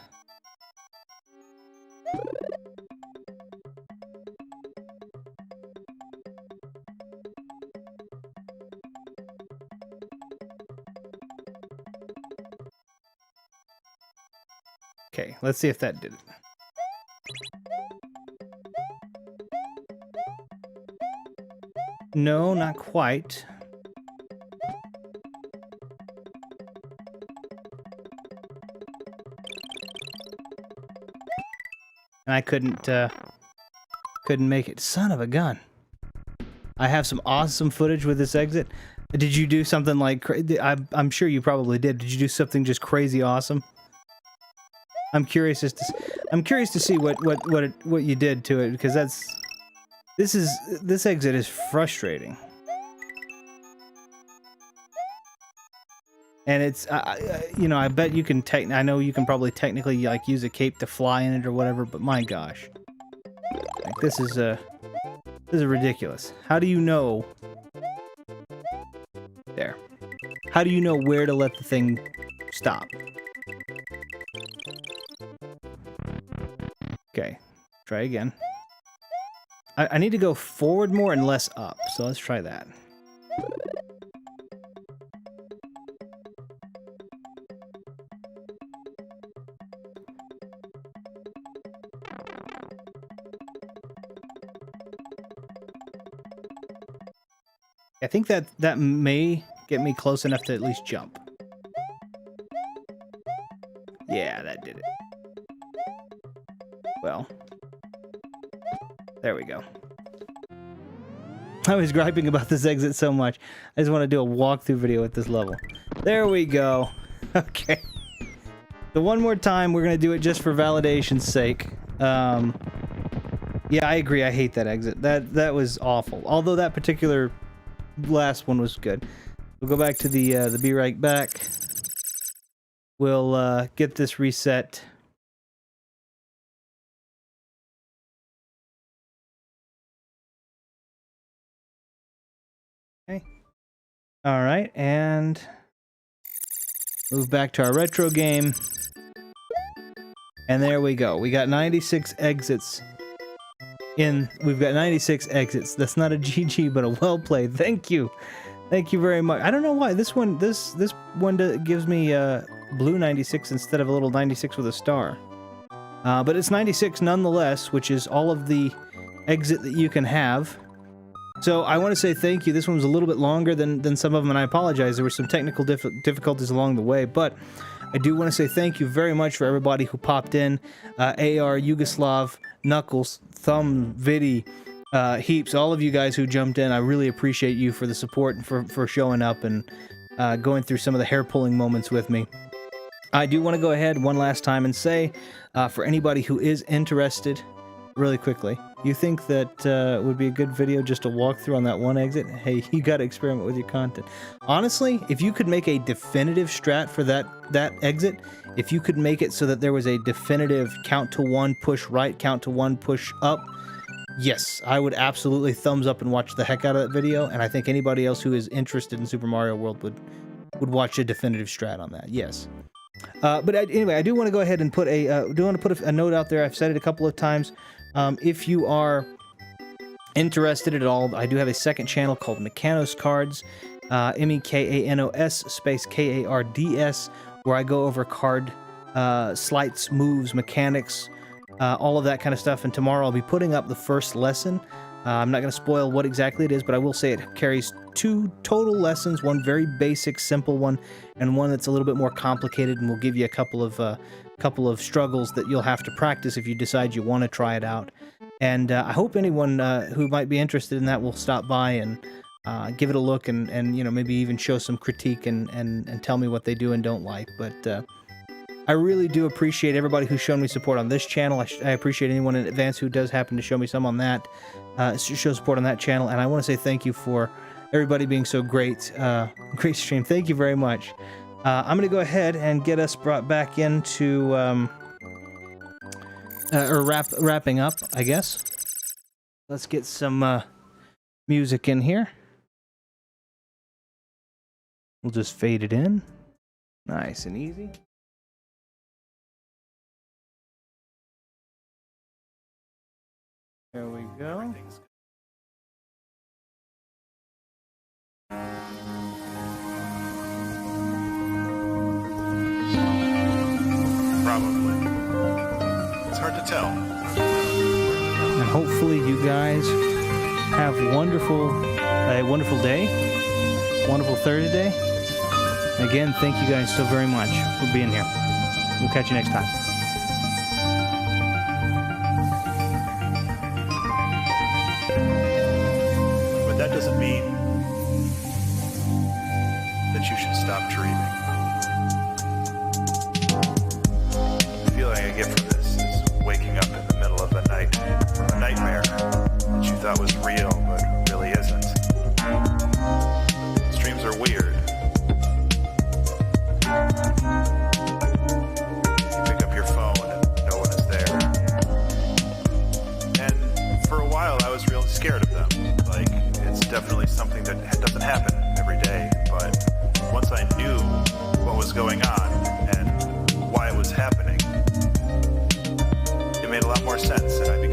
Okay, let's see if that did it. No, not quite. And I couldn't make it. Son of a gun. I have some awesome footage with this exit. Did you do something like... I'm sure you probably did. Did you do something just crazy awesome? I'm curious to see what you did to it, because this exit is frustrating. And it's you know, I bet you can I know you can probably technically like use a cape to fly in it or whatever, but my gosh. Like this is ridiculous. How do you know? There. How do you know where to let the thing stop? Okay, try again. I need to go forward more and less up, so let's try that. I think that may get me close enough to at least jump. Yeah, that did it. Well, there we go. I was griping about this exit so much. I just want to do a walkthrough video with this level. There we go. Okay. So one more time, we're going to do it just for validation's sake. Yeah, I agree. I hate that exit. That was awful. Although that particular last one was good. We'll go back to the Be Right Back. We'll get this reset. Okay. All right, and move back to our retro game. And there we go. We got 96 exits. We've got 96 exits. That's not a GG, but a well played. Thank you. Thank you very much. I don't know why this one gives me blue 96 instead of a little 96 with a star. But it's 96 nonetheless, which is all of the exit that you can have. So I want to say thank you. This one was a little bit longer than some of them, and I apologize. There were some technical difficulties along the way, but I do want to say thank you very much for everybody who popped in. AR, Yugoslav, Knuckles, Thumb, Vidi, Heaps, all of you guys who jumped in. I really appreciate you for the support and for showing up and going through some of the hair-pulling moments with me. I do want to go ahead one last time and say, for anybody who is interested, really quickly, you think that would be a good video just to walk through on that one exit? Hey, you got to experiment with your content. Honestly, if you could make a definitive strat for that exit, if you could make it so that there was a definitive count to one, push right, count to one, push up, yes, I would absolutely thumbs up and watch the heck out of that video, and I think anybody else who is interested in Super Mario World would watch a definitive strat on that. Yes. Anyway, I do want to go ahead and put a note out there. I've said it a couple of times. If you are interested at all, I do have a second channel called Mechanos Cards, Mekanos space Kards, where I go over card sleights, moves, mechanics, all of that kind of stuff. And tomorrow I'll be putting up the first lesson. I'm not going to spoil what exactly it is, but I will say it carries 2 total lessons, one very basic, simple one, and one that's a little bit more complicated, and will give you a couple of struggles that you'll have to practice if you decide you want to try it out. And I hope anyone who might be interested in that will stop by and give it a look, and you know, maybe even show some critique and tell me what they do and don't like. But I really do appreciate everybody who's shown me support on this channel. I appreciate anyone in advance who does happen to show me some on that, show support on that channel. And I want to say thank you for everybody being so great. Great stream. Thank you very much. I'm going to go ahead and get us brought back into, wrapping up, I guess. Let's get some music in here. We'll just fade it in. Nice and easy. There we go. Probably. It's hard to tell. And hopefully you guys have a wonderful day, wonderful Thursday. Again, thank you guys so very much for being here. We'll catch you next time. That doesn't mean that you should stop dreaming. The feeling I get from this is waking up in the middle of the night from a nightmare that you thought was real but really isn't. These dreams are weird. You pick up your phone and no one is there. And for a while I was real scared of them. Like, it's definitely something that doesn't happen every day, but once I knew what was going on and why it was happening, it made a lot more sense, and I began